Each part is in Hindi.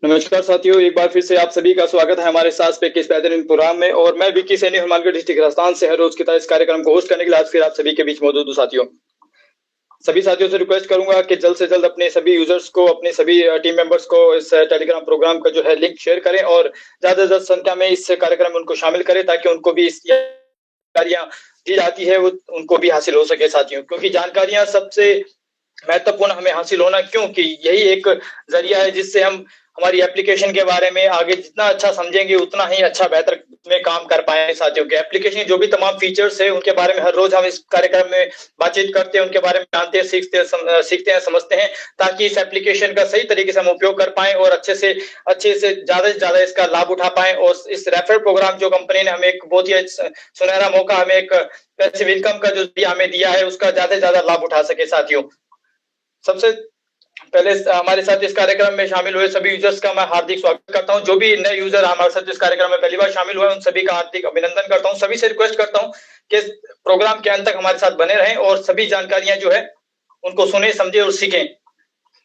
नमस्कार साथियों, एक बार फिर से आप सभी का स्वागत है हमारे साथ पे किस बेहतरीन प्रोग्राम में। और मैं विक्की सैनी हनुमानगढ़ डिस्ट्रिक्ट राजस्थान से हर रोज की तरह इस कार्यक्रम को होस्ट करने के लिए आज फिर आप सभी के बीच मौजूद हूं। साथियों, सभी साथियों से रिक्वेस्ट करूंगा कि जल्द से जल्द अपने सभी यूजर्स को, अपने सभी टीम मेंबर्स को इस टेलीग्राम प्रोग्राम का जो है लिंक शेयर करें और ज्यादा से ज्यादा संख्या में इस कार्यक्रम में उनको शामिल करें ताकि उनको भी इस जानकारियां दी जाती है वो उनको भी हासिल हो सके। साथियों, क्योंकि जानकारियां सबसे महत्वपूर्ण हमें हासिल होना, क्योंकि यही एक जरिया है जिससे हम हमारी एप्लीकेशन के बारे में आगे जितना अच्छा समझेंगे उतना ही अच्छा बेहतर में काम कर पाएंगे। साथियों के एप्लीकेशन जो भी तमाम फीचर्स है उनके बारे में हर रोज हम इस कार्यक्रम में बातचीत करते हैं, उनके बारे में जानते हैं, सीखते हैं, समझते हैं, ताकि इस एप्लीकेशन का सही तरीके से हम उपयोग कर पाएं और अच्छे से ज्यादा इसका लाभ उठा पाएं। और इस रेफरल प्रोग्राम जो कंपनी ने हमें एक बहुत ही सुनहरा मौका, हमें एक पैसिव इनकम का जो हमें दिया है उसका ज्यादा से ज्यादा लाभ उठा सके। साथियों, सबसे पहले हमारे साथ इस कार्यक्रम में शामिल हुए सभी यूजर्स का मैं हार्दिक स्वागत करता हूं। जो भी नए यूजर हमारे साथ इस कार्यक्रम में पहली बार शामिल हुए उन सभी का हार्दिक अभिनंदन करता हूं। सभी से रिक्वेस्ट करता हूं कि प्रोग्राम के अंत तक हमारे साथ बने रहें और सभी जानकारियां जो है उनको सुने, समझे और सीखें।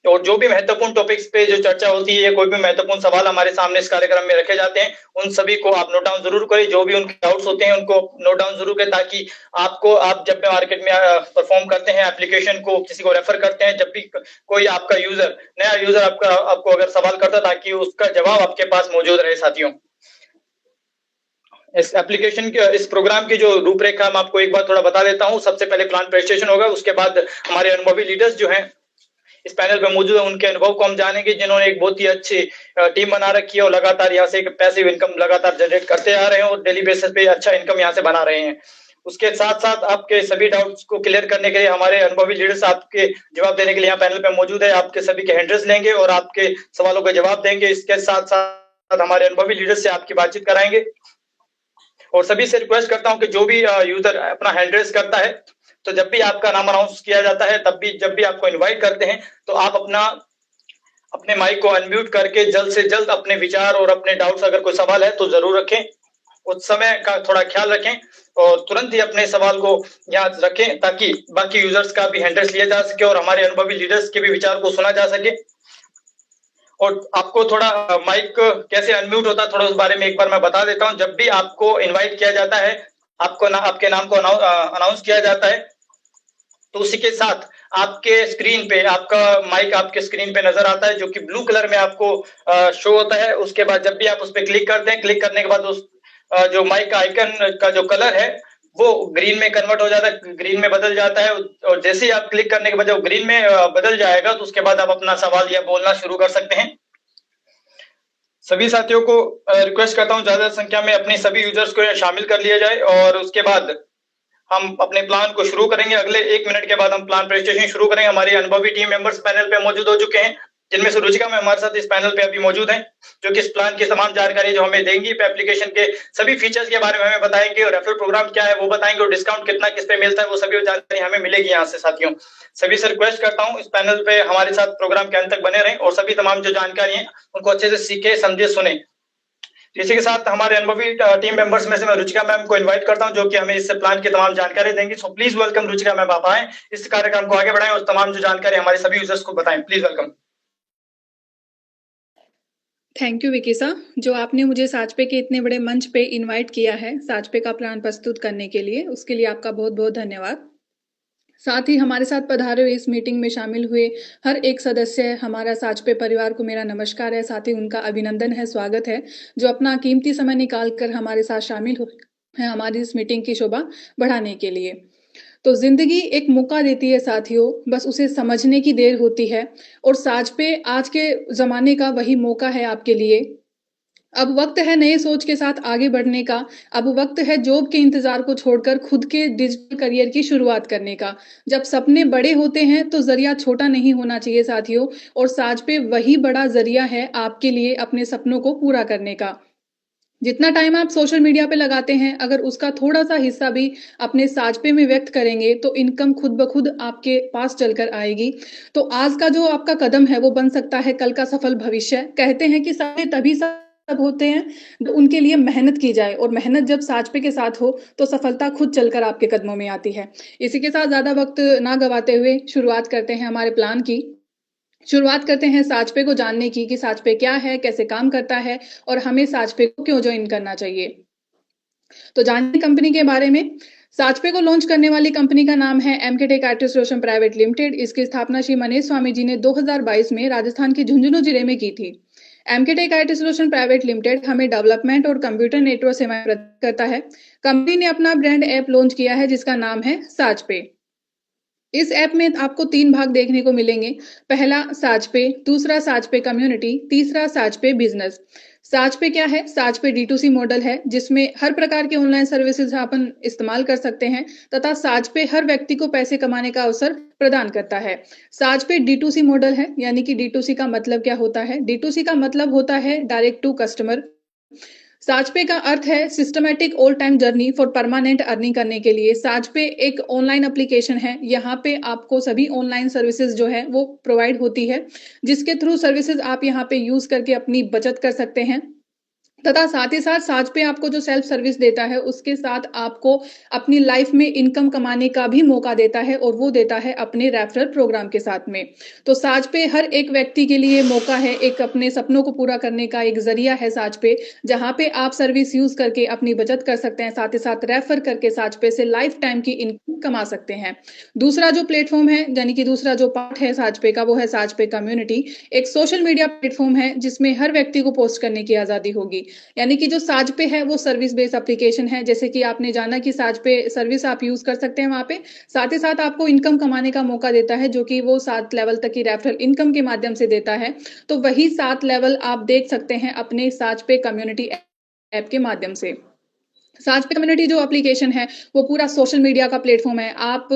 और जो भी महत्वपूर्ण टॉपिक्स पे जो चर्चा होती है, कोई भी महत्वपूर्ण सवाल हमारे सामने इस कार्यक्रम में रखे जाते हैं, उन सभी को आप नोट डाउन जरूर करें। जो भी उनके डाउट्स होते हैं उनको नोट डाउन जरूर करें, ताकि आप जब भी मार्केट में परफॉर्म करते हैं, एप्लीकेशन को किसी को रेफर करते हैं, जब भी कोई आपका नया यूजर आपको अगर सवाल करता है, ताकि उसका जवाब आपके पास मौजूद रहे। साथियों, इस प्रोग्राम की जो रूपरेखा मैं आपको एक बार थोड़ा बता देता हूँ। सबसे पहले प्लान प्रेजेंटेशन होगा, उसके बाद हमारे अनुभवी लीडर्स जो हैं इस पैनल पे मौजूद है, उनके अनुभव को हम जानेंगे, जिन्होंने एक बहुत ही अच्छी टीम बना रखी है और लगातार यहाँ से एक पैसिव इनकम लगातार जनरेट करते आ रहे हैं और डेली बेसिस पे अच्छा इनकम यहाँ से बना रहे हैं। उसके साथ साथ आपके सभी डाउट्स को क्लियर करने के लिए हमारे अनुभवी लीडर्स आपके जवाब देने के लिए यहाँ पैनल पे मौजूद है। आपके सभी के हैंडल्स लेंगे और आपके सवालों का जवाब देंगे। इसके साथ साथ हमारे अनुभवी लीडर्स से आपकी बातचीत कराएंगे। और सभी से रिक्वेस्ट करता हूं कि जो भी यूजर अपना हैंड रेज करता है, तो जब भी आपका नाम अनाउंस किया जाता है, तब भी जब भी आपको इनवाइट करते हैं, तो आप अपने माइक को अनम्यूट करके जल्द से जल्द अपने विचार और अपने डाउट्स, अगर कोई सवाल है तो जरूर रखें। उस समय का थोड़ा ख्याल रखें और तुरंत ही अपने सवाल को याद रखें, ताकि बाकी यूजर्स का भी हैंडल्स लिया जा सके और हमारे अनुभवी लीडर्स के भी विचार को सुना जा सके। और आपको थोड़ा माइक कैसे अनम्यूट होता है, थोड़ा उस बारे में एक बार मैं बता देता हूं। जब भी आपको इनवाइट किया जाता है, आपके नाम को अनाउंस किया जाता है, तो उसी के साथ आपके स्क्रीन पे आपका माइक आपके स्क्रीन पे नजर आता है, जो कि ब्लू कलर में आपको शो होता है। उसके बाद जब भी आप उस पर क्लिक करते हैं, क्लिक करने के बाद उस जो माइक का आइकन का जो कलर है वो ग्रीन में कन्वर्ट हो जाता है, ग्रीन में बदल जाता है। और जैसे ही आप क्लिक करने के बाद जब ग्रीन में बदल जाएगा, तो उसके बाद आप अपना सवाल या बोलना शुरू कर सकते हैं। सभी साथियों को रिक्वेस्ट करता हूं ज्यादा संख्या में अपने सभी यूजर्स को शामिल कर लिया जाए और उसके बाद हम अपने प्लान को शुरू करेंगे। अगले 1 मिनट के बाद हम प्लान प्रेजेंटेशन शुरू करेंगे। हमारे अनुभवी टीम मेंबर्स पैनल पे मौजूद हो चुके हैं, जिनमें से रुचिका मैम हमारे साथ इस पैनल पे अभी मौजूद हैं, जो कि इस प्लान की तमाम जानकारी जो हमें देंगी, एप्लीकेशन के सभी फीचर्स के बारे में हमें बताएंगे और रेफरल प्रोग्राम क्या है वो बताएंगे और डिस्काउंट कितना किस पे मिलता है वो सभी जानकारी हमें मिलेगी यहाँ से। साथियों, सभी से रिक्वेस्ट करता हूँ इस पैनल पे हमारे साथ प्रोग्राम के अंत तक बने रहें और सभी तमाम जो जानकारी है उनको अच्छे से सीखे, समझे, सुने। इसी के साथ हमारे अनुभवी टीम मेंबर्स में से मैं रुचिका मैम को इनवाइट करता हूं, जो कि हमें इस प्लान की तमाम जानकारी देंगी। So please welcome Ruchika ma'am, आप आए, इस कार्यक्रम को आगे बढ़ाएं और तमाम जो जानकारी हमारे सभी यूजर्स को बताएं। Please welcome. थैंक यू विकिसा, जो आपने मुझे साचपे के इतने बड़े मंच पे इनवाइट किया है साचपे का प्लान प्रस्तुत करने के लिए, उसके लिए आपका बहुत बहुत धन्यवाद। साथ ही हमारे साथ पधारे हुए इस मीटिंग में शामिल हुए हर एक सदस्य, हमारा साचपे परिवार को मेरा नमस्कार है, साथ ही उनका अभिनंदन है, स्वागत है, जो अपना कीमती समय निकाल कर हमारे साथ शामिल हुए हैं हमारी इस मीटिंग की शोभा बढ़ाने के लिए। तो जिंदगी एक मौका देती है साथियों, बस उसे समझने की देर होती है और साचपे आज के जमाने का वही मौका है आपके लिए। अब वक्त है नए सोच के साथ आगे बढ़ने का। अब वक्त है जॉब के इंतजार को छोड़कर खुद के डिजिटल करियर की शुरुआत करने का। जब सपने बड़े होते हैं तो जरिया छोटा नहीं होना चाहिए साथियों, और साचपे वही बड़ा जरिया है आपके लिए अपने सपनों को पूरा करने का। जितना टाइम आप सोशल मीडिया पे लगाते हैं, अगर उसका थोड़ा सा हिस्सा भी अपने साचपे में व्यक्त करेंगे तो इनकम खुद ब खुद आपके पास चलकर आएगी। तो आज का जो आपका कदम है वो बन सकता है कल का सफल भविष्य। कहते हैं कि सपने तभी सब होते हैं तो उनके लिए मेहनत की जाए, और मेहनत जब साचपे के साथ हो तो सफलता खुद चलकर आपके कदमों में आती है। इसी के साथ ज्यादा वक्त ना गवाते हुए शुरुआत करते हैं हमारे प्लान की। शुरुआत करते हैं साचपे को जानने की कि साचपे क्या है, कैसे काम करता है और हमें साचपे को क्यों ज्वाइन करना चाहिए। तो जानते कंपनी के बारे में। साचपे को लॉन्च करने वाली कंपनी का नाम है MK tech IT solution private limited. इसकी स्थापना श्री मनीष स्वामी जी ने 2022 में राजस्थान के झुंझुनू जिले में की थी। MK tech IT solution private limited हमें डेवलपमेंट और कंप्यूटर नेटवर्क सेवाएं प्रदान करता है। कंपनी ने अपना ब्रांड ऐप लॉन्च किया है जिसका नाम है साचपे। इस ऐप में आपको 3 भाग देखने को मिलेंगे। पहला साचपे, दूसरा साचपे कम्युनिटी, तीसरा साचपे बिजनेस। साचपे क्या है? साचपे D2C मॉडल है जिसमें हर प्रकार के ऑनलाइन सर्विसेज अपन इस्तेमाल कर सकते हैं तथा साचपे हर व्यक्ति को पैसे कमाने का अवसर प्रदान करता है। साचपे D2C मॉडल है, यानी कि D2C का मतलब क्या होता है? D2C का मतलब होता है डायरेक्ट टू कस्टमर। साचपे का अर्थ है systematic all time journey for permanent earning करने के लिए। साचपे एक ऑनलाइन एप्लीकेशन है, यहाँ पे आपको सभी ऑनलाइन सर्विसेज जो है वो प्रोवाइड होती है, जिसके थ्रू सर्विसेज आप यहाँ पे यूज करके अपनी बचत कर सकते हैं तथा साथ ही साथ साचपे आपको जो सेल्फ सर्विस देता है उसके साथ आपको अपनी लाइफ में इनकम कमाने का भी मौका देता है, और वो देता है अपने रेफरल प्रोग्राम के साथ में। तो साचपे हर एक व्यक्ति के लिए मौका है, एक अपने सपनों को पूरा करने का एक जरिया है साचपे, जहां पे आप सर्विस यूज करके अपनी बचत कर सकते हैं, साथ ही साथ रेफर करके साचपे से लाइफ टाइम की इनकम कमा सकते हैं। दूसरा जो प्लेटफॉर्म है, यानी कि दूसरा जो पार्ट है साचपे का, वो है साचपे कम्युनिटी। एक सोशल मीडिया प्लेटफॉर्म है जिसमें हर व्यक्ति को पोस्ट करने की आजादी होगी। यानी कि जो साचपे है वो सर्विस बेस्ड एप्लीकेशन है, जैसे कि आपने जाना कि साचपे सर्विस आप यूज कर सकते हैं वहां पे, साथ ही साथ आपको इनकम कमाने का मौका देता है, जो कि वो 7 लेवल तक की रेफरल इनकम के माध्यम से देता है। तो वही 7 लेवल आप देख सकते हैं अपने साचपे कम्युनिटी ऐप के माध्यम से। साज पे कम्युनिटी जो एप्लीकेशन है, वो पूरा सोशल मीडिया का प्लेटफ़ॉर्म है। आप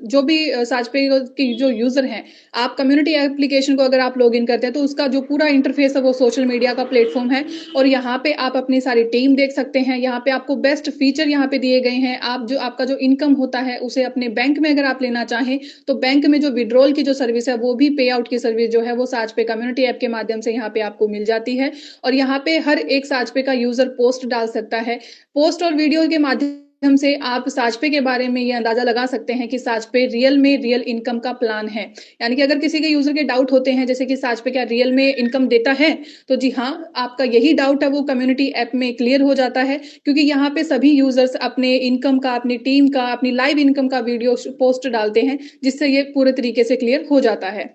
जो भी साज पे की जो यूज़र हैं, आप कम्युनिटी एप्लीकेशन को अगर आप लॉगिन करते हैं, तो उसका जो पूरा इंटरफ़ेस है, वो सोशल मीडिया का प्लेटफ़ॉर्म है और यहाँ पे आप अपनी सारी टीम देख सकते हैं। यहाँ पे आपको बेस्ट फ़ीचर यहाँ पे दिए गए हैं। आपका जो इनकम होता है, उसे अपने बैंक में अगर आप लेना चाहें, तो बैंक में जो विथड्रॉल की जो सर्विस है, वो भी पे आउट की सर्विस जो है, वो साज पे कम्युनिटी ऐप के माध्यम से यहाँ पे आपको मिल जाती है और यहाँ पे हर एक साज पे का यूज़र पोस्ट डाल सकता है। पोस्ट और वीडियो के माध्यम से आप साजपे के बारे में ये अंदाजा लगा सकते हैं कि साजपे रियल में रियल इनकम का प्लान है। यानी कि अगर किसी के यूज़र के डाउट होते हैं जैसे कि साजपे क्या रियल में इनकम देता है? तो जी हाँ, आपका यही डाउट है वो कम्युनिटी ऐप में क्लियर हो जाता है क्योंकि यहाँ पे सभी यूज़र्स अपने इनकम का, अपनी टीम का, अपनी लाइव इनकम का वीडियो पोस्ट डालते हैं, जिससे ये पूरे तरीके से क्लियर हो जाता है।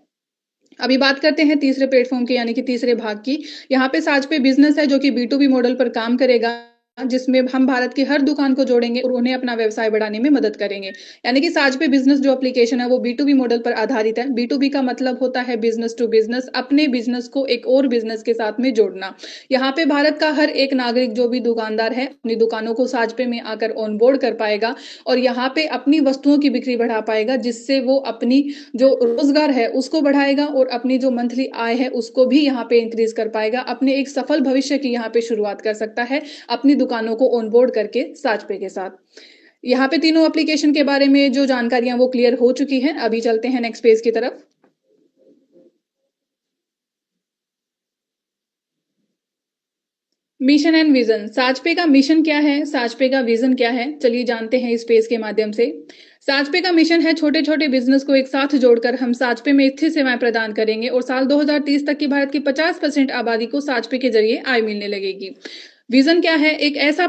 अभी बात करते हैं तीसरे प्लेटफ़ॉर्म की यानी कि तीसरे भाग की। यहाँ पे साजपे बिज़नेस है जो कि बी2बी मॉडल पर काम करेगा, जिसमें हम भारत की हर दुकान को जोड़ेंगे और उन्हें अपना व्यवसाय बढ़ाने में मदद करेंगे। यानी कि साजपे बिज़नेस जो एप्लीकेशन है वो बी2बी मॉडल पर आधारित है। बी2बी का मतलब होता है बिज़नेस टू बिज़नेस, अपने बिज़नेस को एक और बिज़नेस के साथ में जोड़ना। यहाँ पे भारत का हर एक नागरिक जो भी दुकानदार है, अपनी दुकानों को साजपे में आकर ऑनबोर्ड कर पाएगा और यहाँ पे अपनी वस्तुओं की बिक्री बढ़ा पाएगा, जिससे वो अपनी जो रोजगार है उसको बढ़ाएगा और अपनी जो मंथली आय है उसको भी यहाँ पे इंक्रीज कर पाएगा। अपने एक सफल भविष्य की यहाँ पे शुरुआत कर सकता है अपनी दुकानों को ऑनबोर्ड करके साजपे के साथ। यहाँ पे तीनों एप्लीकेशन के बारे में जो जानकारियां वो क्लियर हो चुकी हैं। अभी चलते हैं नेक्स्ट पेज की तरफ। मिशन एंड विजन, साजपे का मिशन क्या है, साजपे का विजन क्या है, चलिए जानते हैं इस पेज के माध्यम से। साजपे का मिशन है छोटे छोटे बिजनेस को एक साथ जोड़कर हम साजपे में स्थिर सेवाएं प्रदान करेंगे और साल 2030 तक की भारत की 50% आबादी को साजपे के जरिए आय मिलने लगेगी। विजन क्या है, एक ऐसा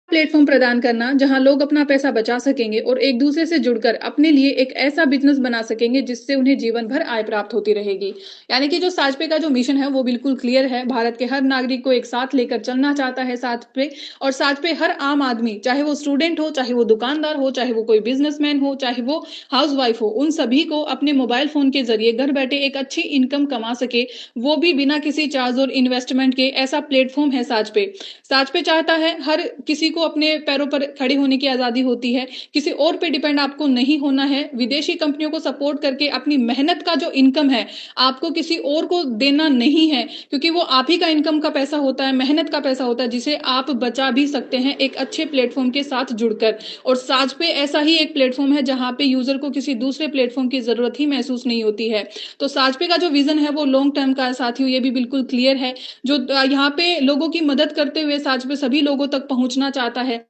प्लेटफॉर्म प्रदान करना जहां लोग अपना पैसा बचा सकेंगे और एक दूसरे से जुड़कर अपने लिए एक ऐसा बिजनेस बना सकेंगे जिससे उन्हें जीवन भर आय प्राप्त होती रहेगी। यानी कि जो साजपे का जो मिशन है वो बिल्कुल क्लियर है। भारत के हर नागरिक को एक साथ लेकर चलना चाहता है साजपे और साजपे हर आम आदमी, चाहे वो स्टूडेंट हो, चाहे वो दुकानदार हो, चाहे वो कोई बिजनेसमैन हो, चाहे वो हाउसवाइफ हो, उन सभी को अपने मोबाइल फोन के जरिए घर बैठे एक अच्छी इनकम कमा सके, वो भी बिना किसी चार्ज और इन्वेस्टमेंट के। ऐसा प्लेटफॉर्म है साजपे। साजपे चाहता है हर किसी को अपने पैरों पर खड़े होने की आजादी होती है, किसी और पे डिपेंड आपको नहीं होना है। विदेशी कंपनियों को सपोर्ट करके अपनी मेहनत का जो इनकम है आपको किसी और को देना नहीं है, क्योंकि वो आप ही का इनकम का पैसा होता है, मेहनत का पैसा होता है, जिसे आप बचा भी सकते हैं एक अच्छे प्लेटफॉर्म के साथ जुड़कर। और साजपे ऐसा ही एक प्लेटफॉर्म है जहां पे यूजर को किसी दूसरे प्लेटफॉर्म की जरूरत ही महसूस नहीं होती है। तो साजपे का जो विजन है वो लॉन्ग टर्म का है साथियों, ये भी बिल्कुल क्लियर है। जो यहाँ पे लोगों की मदद करते हुए साजपे सभी लोगों तक पहुंचना चाहता है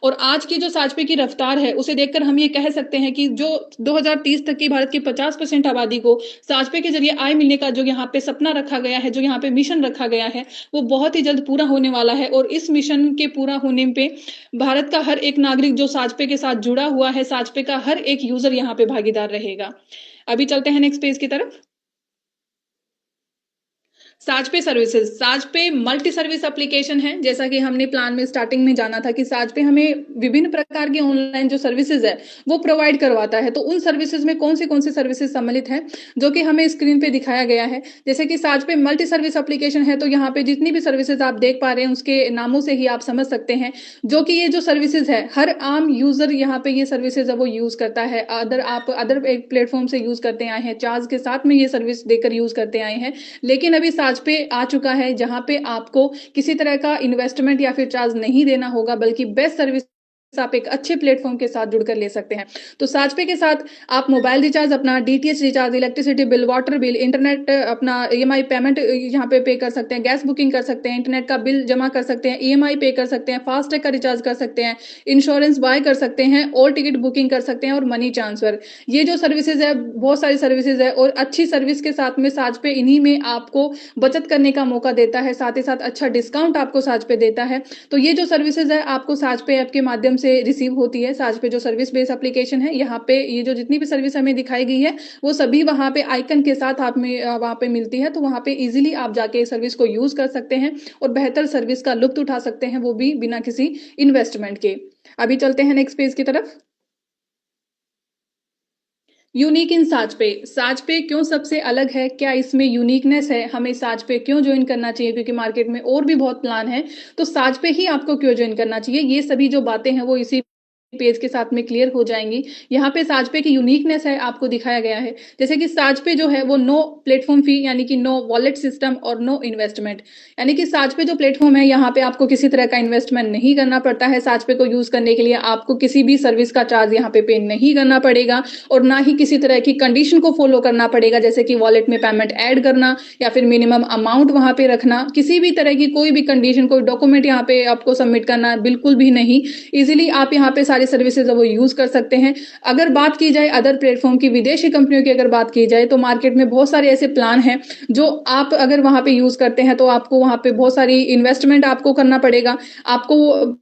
और आज की जो साजपे की रफ्तार है उसे देखकर हम ये कह सकते हैं कि जो 2030 तक की भारत की 50% आबादी को साजपे के जरिए आय मिलने का जो यहाँ पे सपना रखा गया है, जो यहाँ पे मिशन रखा गया है, वो बहुत ही जल्द पूरा होने वाला है। और इस मिशन के पूरा होने पे भारत का हर एक नागरिक जो साजपे के साथ जुड़ा हुआ है, साजपे का हर एक यूजर यहाँ पे भागीदार रहेगा। अभी चलते हैं नेक्स्ट पेज की तरफ। साजपे सर्विसेज, साजपे मल्टी सर्विस एप्लीकेशन है। जैसा कि हमने प्लान में स्टार्टिंग में जाना था कि साजपे हमें विभिन्न प्रकार की ऑनलाइन जो सर्विसेज है वो प्रोवाइड करवाता है। तो उन सर्विसेज में कौन सी सर्विसेज सम्मिलित है जो कि हमें स्क्रीन पे दिखाया गया है। जैसे कि साजपे मल्टी सर्विस एप्लीकेशन है, तो यहाँ पे जितनी भी सर्विसेज आप देख पा रहे हैं उसके नामों से ही आप समझ सकते हैं जो कि ये जो सर्विसेज है हर आम यूजर यहाँ पे ये सर्विसेज है वो यूज करता है। अदर एक प्लेटफॉर्म से यूज करते आए हैं, चार्ज के साथ में ये सर्विस देकर यूज करते आए हैं, लेकिन अभी साजपे आ चुका है जहां पे आपको किसी तरह का इन्वेस्टमेंट या फिर चार्ज नहीं देना होगा, बल्कि बेस्ट सर्विस आप एक अच्छे प्लेटफॉर्म के साथ जुड़कर ले सकते हैं। तो साजपे के साथ आप मोबाइल रिचार्ज, अपना DTH recharge, electricity bill, water bill, internet, अपना ईएमआई पेमेंट यहाँ पे पे कर सकते हैं, गैस बुकिंग कर सकते हैं, इंटरनेट का बिल जमा कर सकते हैं, ईएमआई पे कर सकते हैं, फास्टैग का रिचार्ज कर सकते हैं, इंश्योरेंस बाय कर सकते हैं और टिकट बुकिंग कर सकते हैं और मनी ट्रांसफर। ये जो सर्विसेज है बहुत सारी सर्विसेज है और अच्छी सर्विस के साथ में साजपे इन्हीं में आपको बचत करने का मौका देता है, साथ ही साथ अच्छा डिस्काउंट आपको साजपे देता है। तो ये जो सर्विसेज है आपको साजपे ऐप के माध्यम से रिसीव होती है। साजपे जो सर्विस बेस्ड एप्लीकेशन है, यहाँ पे ये जो जितनी भी सर्विस हमें दिखाई गई है वो सभी वहां पे आइकन के साथ आप में वहां पे मिलती है। तो वहां पे इजीली आप जाके सर्विस को यूज कर सकते हैं और बेहतर सर्विस का लुत्फ उठा सकते हैं, वो भी बिना किसी इन्वेस्टमेंट के। अभी चलते हैं नेक्स्ट पेज की तरफ। यूनिक इन साज पे क्यों सबसे अलग है? क्या इसमें यूनिकनेस है? हमें साज पे क्यों जॉइन करना चाहिए? क्योंकि मार्केट में और भी बहुत प्लान है, तो साज पे ही आपको क्यों जॉइन करना चाहिए? ये सभी जो बातें हैं वो इसी पेज के साथ में क्लियर हो जाएँगी। यहाँ पे साज पे की यूनिकनेस है आपको दिखाया गया है। जैसे कि साज पे जो है वो नो प्लेटफ़ॉर्म फ़ी यानी कि नो वॉलेट सिस्टम और नो इन्वेस्टमेंट। यानी कि साज पे जो प्लेटफ़ॉर्म है यहाँ पे आपको किसी तरह का इन्वेस्टमेंट नहीं करना पड़ता है। साज पे को यूज़ करने के लिए आपको किसी भी सर्विस का चार्ज यहाँ पे नहीं करना पड़ेगा और ना ही किसी तरह की कंडीशन को फ़ॉलो करना पड़ेगा, जैसे कि वॉलेट में पेमेंट ऐड करना या फिर मिनिमम अमाउंट वहाँ पे रखना। किसी भी तरह की कोई भी कंडीशन, कोई डॉक्यूमेंट यहाँ पे आपको सबमिट करना बिल्कुल भी नहीं। ईज़िली आप यहाँ पे सारी सर्विसेज़ वो यूज़ कर सकते हैं। अगर बात की जाए अदर प्लेटफ़ॉर्म की, विदेशी कंपनियों की अगर बात की जाए, तो मार्केट में बहुत सारे ऐसे प्लान हैं, जो आप अगर वहाँ पे यूज़ करते हैं, तो आपको वहाँ पे बहुत सारी इन्वेस्टमेंट आपको करना पड़ेगा। आपको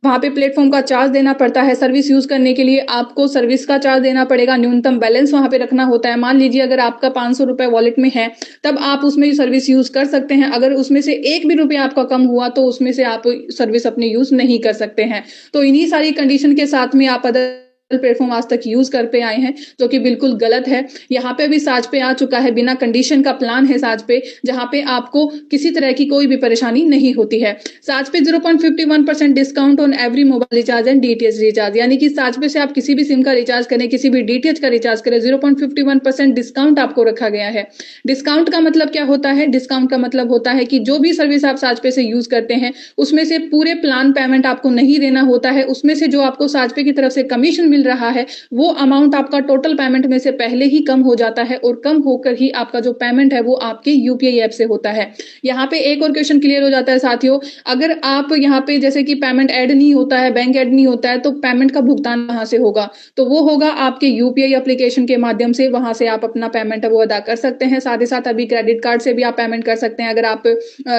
वहाँ पे प्लेटफ़ॉर्म का चार्ज देना पड़ता है। सर्विस यूज़ करने के लिए आपको सर्विस का चार्ज देना पड़ेगा। न्यूनतम बैलेंस वहाँ पे रखना होता है। मान लीजिए अगर आपका ₹500 वॉलेट में है, तब आप उसमें सर्विस यूज़ कर सकते हैं। अगर उसमें से एक भी रुपया आपका कम हुआ, तो उसमें से आप सर्विस अपनी यूज़ नहीं कर सकते हैं। तो इन्हीं सारी कंडीशन के साथ में आप अदर प्लेटफ़ॉर्म आज तक यूज़ करते आए हैं, जो कि बिल्कुल गलत है। यहाँ पे भी साज पे आ चुका है, बिना कंडीशन का प्लान है साज पे, जहाँ पे आपको किसी तरह की कोई भी परेशानी नहीं होती है। साज पे 0.51% discount on every mobile recharge and DTH recharge, यानी कि साज पे से आप किसी भी सिम का रिचार्ज करें, किसी भी डीटीएच का रिचार्ज करें, 0.51% डिस्काउंट आपको रखा गया है। डिस्काउंट का मतलब क्या होता है? डिस्काउंट का मतलब होता है कि जो भी सर्विस आप साज पे से यूज़ करते हैं, उसमें से पूरे प्लान पेमेंट आपको नहीं देना होता है। उसमें से जो आपको साज पे की तरफ से कमीशन मिल रहा है, वो अमाउंट आपका टोटल पेमेंट में से पहले ही कम हो जाता है और कम होकर ही आपका जो पेमेंट है वो आपके यूपीआई ऐप से होता है। यहाँ पे एक और क्वेश्चन क्लियर हो जाता है साथियों, अगर आप यहाँ पे जैसे कि पेमेंट ऐड नहीं होता है, बैंक ऐड नहीं होता है, तो पेमेंट का भुगतान कहाँ से होगा? तो वो होगा आपके यूपीआई एप्लीकेशन के माध्यम से। वहां से आप अपना पेमेंट है वो अदा कर सकते हैं। साथ ही साथ अभी क्रेडिट कार्ड से भी आप पेमेंट कर सकते हैं। अगर आप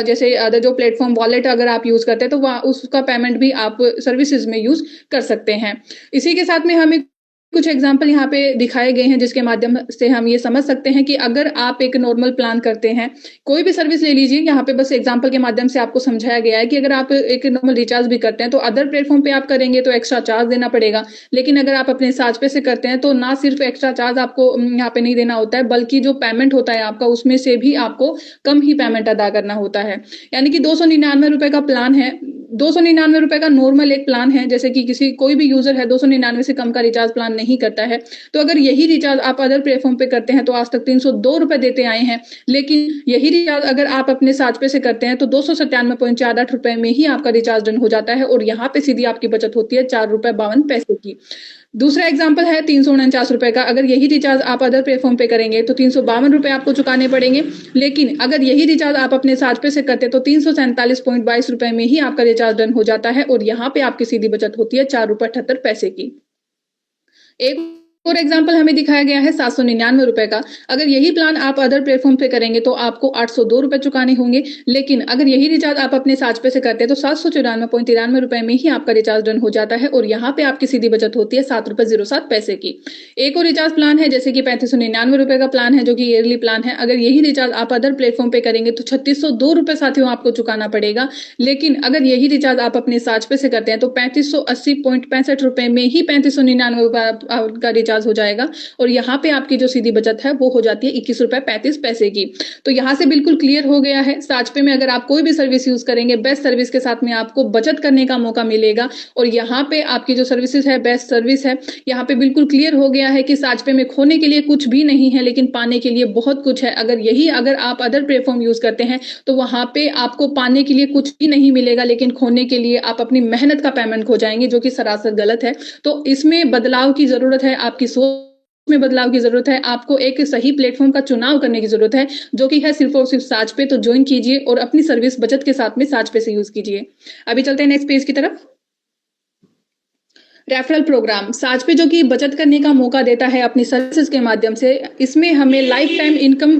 जैसे अदर जो प्लेटफॉर्म वॉलेट अगर आप यूज करते हैं, तो वहाँ उसका पेमेंट भी आप सर्विसेज में यूज कर सकते हैं। इसी के साथ में हमें कुछ एग्जाम्पल यहाँ पे दिखाए गए हैं, जिसके माध्यम से हम ये समझ सकते हैं कि अगर आप एक नॉर्मल प्लान करते हैं, कोई भी सर्विस ले लीजिए, यहाँ पे बस एग्जाम्पल के माध्यम से आपको समझाया गया है कि अगर आप एक नॉर्मल रिचार्ज भी करते हैं, तो अदर प्लेटफॉर्म पे आप करेंगे तो एक्स्ट्रा चार्ज देना पड़ेगा। लेकिन अगर आप अपने साज पे से करते हैं, तो ना सिर्फ एक्स्ट्रा चार्ज आपको यहाँ पे नहीं देना होता है, बल्कि जो पेमेंट होता है आपका, उसमें से भी आपको कम ही पेमेंट अदा करना होता है। यानी कि 299 रुपए का प्लान है, 299 रुपए का नॉर्मल एक प्लान है। जैसे कि किसी कोई भी यूजर है 299 से कम का रिचार्ज प्लान नहीं करता है, तो अगर यही रिचार्ज आप अदर प्लेटफॉर्म पे करते हैं, तो आज तक 302 रुपए देते आए हैं। लेकिन यही रिचार्ज अगर आप अपने साज पे से करते हैं, तो 297.48 रुपए में ही आपका रिचार्ज डन हो जाता है और यहाँ पे सीधी आपकी बचत होती है 4 रुपए 52 पैसे की। दूसरा एग्जाम्पल है 349 रुपए का। अगर यही रिचार्ज आप अदर प्लेटफॉर्म पे करेंगे, तो 352 रुपए आपको चुकाने पड़ेंगे। लेकिन अगर यही रिचार्ज आप अपने साज पे से करते हैं, तो 347.22 रुपए में ही आपका रिचार्ज डन हो जाता है और यहाँ पे आपकी सीधी बचत होती है 4 रुपए 78 पैसे की। एक और एग्जाम्पल हमें दिखाया गया है 799 रुपए का। अगर यही प्लान आप अदर प्लेटफॉर्म पे करेंगे, तो आपको 802 रुपए चुकाने होंगे। लेकिन अगर यही रिचार्ज आप अपने साज पे से करते हैं, तो 794.93 रुपए में ही आपका रिचार्ज डन हो जाता है और यहाँ पे आपकी सीधी बचत होती है 7 रुपए 07 पैसे की। एक और रिचार्ज प्लान है, जैसे कि 3599 रुपए का प्लान है, जो कि ईयरली प्लान है। अगर यही रिचार्ज आप अदर प्लेटफॉर्म पे करेंगे, तो 3602 रुपए साथियों आपको चुकाना पड़ेगा। लेकिन अगर यही रिचार्ज आप अपने साज पे से करते हैं, तो 3580.65 रुपए में ही 3599 रुपए का रिचार्ज हो जाएगा और यहाँ पे आपकी जो सीधी बचत है वो हो जाती है 21 रुपए 35 पैसे की। तो यहाँ से बिल्कुल क्लियर हो गया है, साज पे में अगर आप कोई भी सर्विस यूज करेंगे, बेस्ट सर्विस के साथ में आपको बचत करने का मौका मिलेगा और यहाँ पे आपकी जो सर्विसेज है बेस्ट सर्विस है। यहाँ पे बिल्कुल क्लियर हो गया है कि साज पे में खोने के लिए कुछ भी नहीं है, लेकिन पाने के लिए बहुत कुछ है। अगर आप अदर प्लेटफॉर्म यूज करते हैं, तो वहां पे आपको पाने के लिए कुछ भी नहीं मिलेगा, लेकिन खोने के लिए आप अपनी मेहनत का पेमेंट खो जाएंगे, जो कि सरासर गलत है। तो इसमें बदलाव की जरूरत है, आपकी सोच में बदलाव की जरूरत है। आपको एक सही प्लेटफॉर्म का चुनाव करने की जरूरत है, जो कि है सिर्फ और सिर्फ साज पे। तो ज्वाइन कीजिए और अपनी सर्विस बचत के साथ में साज पे से यूज कीजिए। अभी चलते हैं नेक्स्ट पेज की तरफ। रेफरल प्रोग्राम साज पे जो कि बचत करने का मौका देता है अपनी सर्विसेज के माध्यम से। इसमें हमें लाइफ टाइम इनकम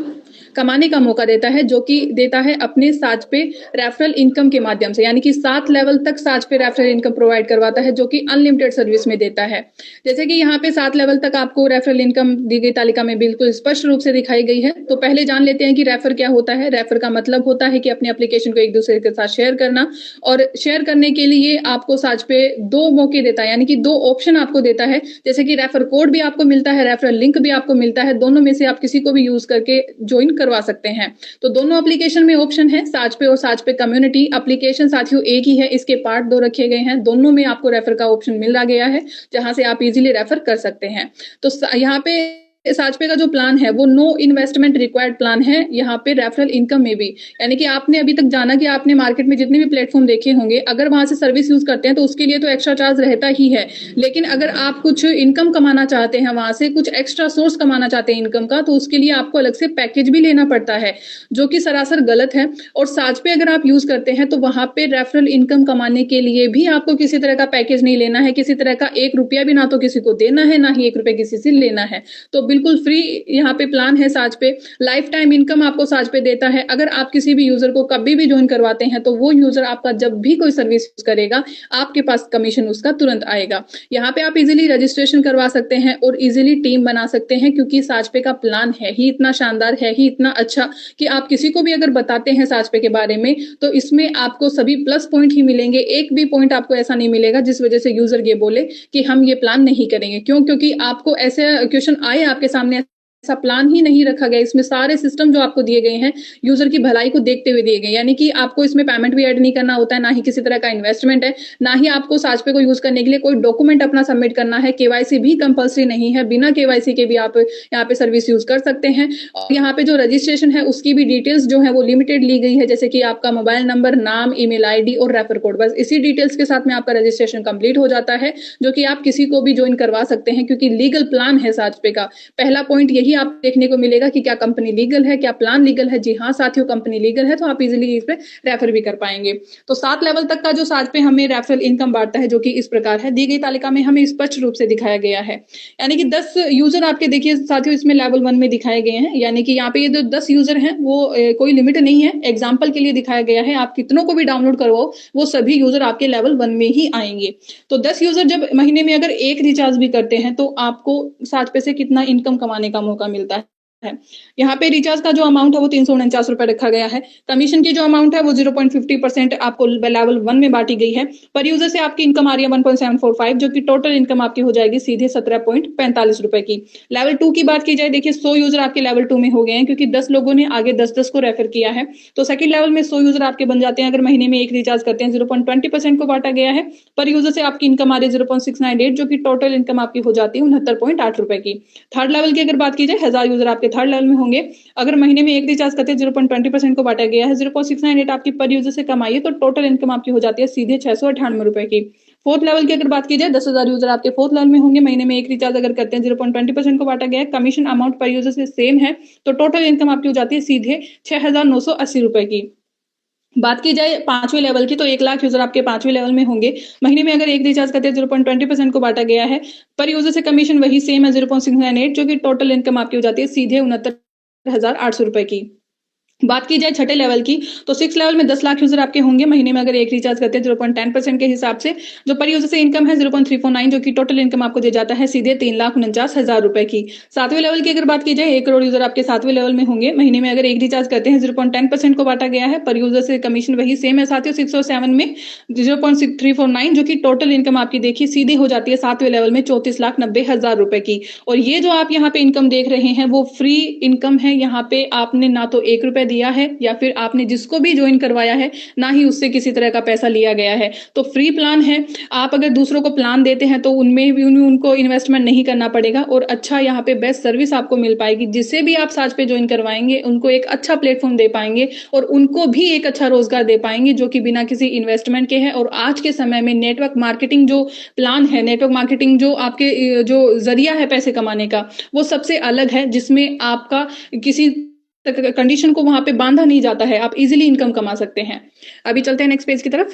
कमाने का मौका देता है, जो कि देता है अपने साज पे रेफरल इनकम के माध्यम से, यानी कि 7 लेवल तक साज पे रेफरल इनकम प्रोवाइड करवाता है, जो कि अनलिमिटेड सर्विस में देता है। जैसे कि यहाँ पे 7 लेवल तक आपको रेफरल इनकम दी गई तालिका में बिल्कुल स्पष्ट रूप से दिखाई गई है। तो पहले जान लेते हैं कि रेफर क्या होता है। रेफर का मतलब होता है कि अपने एप्लीकेशन को एक दूसरे के साथ शेयर करना, और शेयर करने के लिए आपको साज पे 2 मौके देता है, यानी कि 2 ऑप्शन आपको देता है। जैसे कि रेफर कोड भी आपको मिलता है, रेफरल लिंक भी आपको मिलता है, दोनों में से आप किसी को भी यूज करके ज्वाइन करवा सकते हैं। तो दोनों एप्लीकेशन में ऑप्शन है, साज पे और साज पे कम्युनिटी। एप्लीकेशन साथियों एक ही है, इसके पार्ट 2 रखे गए हैं, दोनों में आपको रेफर का ऑप्शन मिल गया है, जहां से आप इजीली रेफर कर सकते हैं। तो यहाँ पे साजपे का जो प्लान है वो नो इन्वेस्टमेंट रिक्वायर्ड प्लान है, यहाँ पे रेफरल इनकम में भी। यानी कि आपने अभी तक जाना कि आपने मार्केट में जितने भी प्लेटफॉर्म देखे होंगे, अगर वहां से सर्विस यूज करते हैं तो उसके लिए तो एक्स्ट्रा चार्ज रहता ही है, लेकिन अगर आप कुछ इनकम कमाना चाहते हैं, वहां से कुछ एक्स्ट्रा सोर्स कमाना चाहते हैं इनकम का, तो उसके लिए आपको अलग से पैकेज भी लेना पड़ता है, जो कि सरासर गलत है। और साजपे अगर आप यूज करते हैं तो वहां पे रेफरल इनकम कमाने के लिए भी आपको किसी तरह का पैकेज नहीं लेना है, किसी तरह का 1 रुपया भी ना तो किसी को देना है, ना ही 1 रुपया किसी से लेना है। तो बिल्कुल फ्री यहाँ पे प्लान है साज पे। लाइफ टाइम इनकम आपको साज पे देता है। अगर आप किसी भी यूजर को कभी भी ज्वाइन करवाते हैं तो वो यूजर आपका जब भी कोई सर्विस यूज करेगा, आपके पास कमीशन उसका तुरंत आएगा। यहाँ पे आप इजीली रजिस्ट्रेशन करवा सकते हैं और इजीली टीम बना सकते हैं, क्योंकि साजपे का प्लान है ही इतना शानदार, है ही इतना अच्छा कि आप किसी को भी अगर बताते हैं साजपे के बारे में तो इसमें आपको सभी प्लस पॉइंट ही मिलेंगे। एक भी पॉइंट आपको ऐसा नहीं मिलेगा जिस वजह से यूजर ये बोले कि हम ये प्लान नहीं करेंगे। क्यों? क्योंकि आपको ऐसे क्वेश्चन आए आपके सामने, ऐसा प्लान ही नहीं रखा गया। इसमें सारे सिस्टम जो आपको दिए गए हैं यूजर की भलाई को देखते हुए दिए गए, यानी कि आपको इसमें पेमेंट भी ऐड नहीं करना होता है, ना ही किसी तरह का इन्वेस्टमेंट है, ना ही आपको साजपे को यूज करने के लिए कोई डॉक्यूमेंट अपना सबमिट करना है। केवाईसी भी कंपलसरी नहीं है, बिना केवाईसी के भी आप यहाँ पे सर्विस यूज कर सकते हैं। और यहाँ पे जो रजिस्ट्रेशन है उसकी भी डिटेल्स जो है वो लिमिटेड ली गई है, जैसे कि आपका मोबाइल नंबर, नाम, ईमेल आईडी और रेफर कोड, बस इसी डिटेल्स के साथ में आपका रजिस्ट्रेशन कंप्लीट हो जाता है, जो कि आप किसी को भी ज्वाइन करवा सकते हैं, क्योंकि लीगल प्लान है साजपे का। पहला पॉइंट यही आप देखने को मिलेगा कि क्या कंपनी लीगल है, क्या प्लान लीगल है। जी हाँ साथियों, कंपनी लीगल है, तो आप इजीली इस पे रेफर भी कर पाएंगे। तो 7 लेवल तक का जो साजपे हमें रेफरल इनकम बांटता है, जो कि इस प्रकार है, दी गई तालिका में हमें स्पष्ट रूप से दिखाया गया है। यानी कि 10 यूजर आपके देखिए साथियों इसमें लेवल 1 में दिखाए गए हैं, यानी कि यहाँ पे ये जो 10 यूजर हैं वो कोई लिमिट नहीं है, एग्जाम्पल के लिए दिखाया गया है। आप कितनों को भी डाउनलोड करवाओ, वो सभी यूजर आपके लेवल 1 में ही आएंगे। तो 10 यूजर जब महीने में अगर 1 रिचार्ज भी करते हैं तो आपको साजपे से कितना इनकम कमाने का मौका मिलता है। यहाँ पे रिचार्ज का जो अमाउंट है वो 349 रुपए रखा गया है। कमीशन की जो अमाउंट है वो 0.50% आपको लेवल 1 में बांटी गई है। पर यूजर से आपकी इनकम आ रही है 1.745, जो कि टोटल इनकम आपकी हो जाएगी सीधे 17.45 रुपए की। लेवल 2 की बात की जाए, देखिए 100 यूजर आपके लेवल 2 में हो गए हैं, क्योंकि 10 लोगों ने आगे 10-10 को रेफर किया है। तो सेकंड लेवल में 100 यूजर आपके बन जाते हैं अगर महीने में 1 रिचार्ज करते हैं। 0.20% को बांटा गया है। पर यूजर से आपकी इनकम आ रही है 0.698, जो कि टोटल इनकम आपकी हो जाती है 69.8 रुपए की। थर्ड लेवल की अगर बात की जाए, 1000 यूजर आपके थर्ड लेवल में होंगे। अगर महीने में 1 रिचार्ज करते हैं, 0.20% को बांटा गया है, 0.698 आपकी पर यूजर से कमाई है, तो टोटल इनकम आपकी हो जाती है सीधे 698 रुपए की। फोर्थ लेवल की अगर बात की जाए, 10,000 यूजर आपके फोर्थ लेवल में होंगे। महीने में 1 रिचार्ज अगर करते हैं, 0.20% को बांटा गया है, कमीशन अमाउंट पर यूजर से सेम है, तो टोटल इनकम आपकी हो जाती है सीधे 6,980 रुपए की। बात की जाए 5वें लेवल की, तो 1 लाख यूजर आपके 5वें लेवल में होंगे। महीने में अगर 1 रिचार्ज करते हैं, 0.20% को बांटा गया है, पर यूजर से कमीशन वही सेम है 0.698, जो कि टोटल इनकम आपकी हो जाती है सीधे 69,800 रुपए की। बात की जाए छठे लेवल की, तो 6 लेवल में 10 लाख यूजर आपके होंगे। महीने में अगर 1 रिचार्ज करते हैं 0.10% के हिसाब से, जो पर यूजर से इनकम है 0.349, जो कि टोटल इनकम आपको दे जाता है सीधे 3,49,000 रुपए की। 7वें लेवल की अगर बात की जाए, 1 करोड़ यूजर आपके 7वें लेवल में होंगे। महीने में अगर 1 रिचार्ज करते हैं, 0.10% को बांटा गया है, पर यूजर से कमीशन वही सेम है साथियों 6 और 7 में 0.349, जो कि टोटल इनकम आपकी देखिए सीधी हो जाती है 7वें लेवल में 34,90,000 रुपए की। और ये जो आप यहाँ पे इनकम देख रहे हैं वो फ्री इनकम है। यहाँ पे आपने ना तो 1 रुपया दिया है, या फिर आपने जिसको भी ज्वाइन करवाया है, ना ही उससे किसी तरह का पैसा लिया गया है। तो फ्री प्लान है। आप अगर दूसरों को प्लान देते हैं तो उनमें भी उनको इन्वेस्टमेंट नहीं करना पड़ेगा, और अच्छा यहाँ पे बेस्ट सर्विस आपको मिल पाएगी। जिससे भी आप साज पे ज्वाइन करवाएंगे उनको एक अच्छा प्लेटफॉर्म दे पाएंगे, और उनको भी एक अच्छा रोजगार दे पाएंगे, जो कि बिना किसी इन्वेस्टमेंट के है। और आज के समय में नेटवर्क मार्केटिंग जो प्लान है, नेटवर्क मार्केटिंग जो आपके जो जरिया है पैसे कमाने का, वो सबसे अलग है, जिसमें आपका किसी कंडीशन को वहां पे बांधा नहीं जाता है, आप इजीली इनकम कमा सकते हैं। अभी चलते हैं नेक्स्ट पेज की तरफ।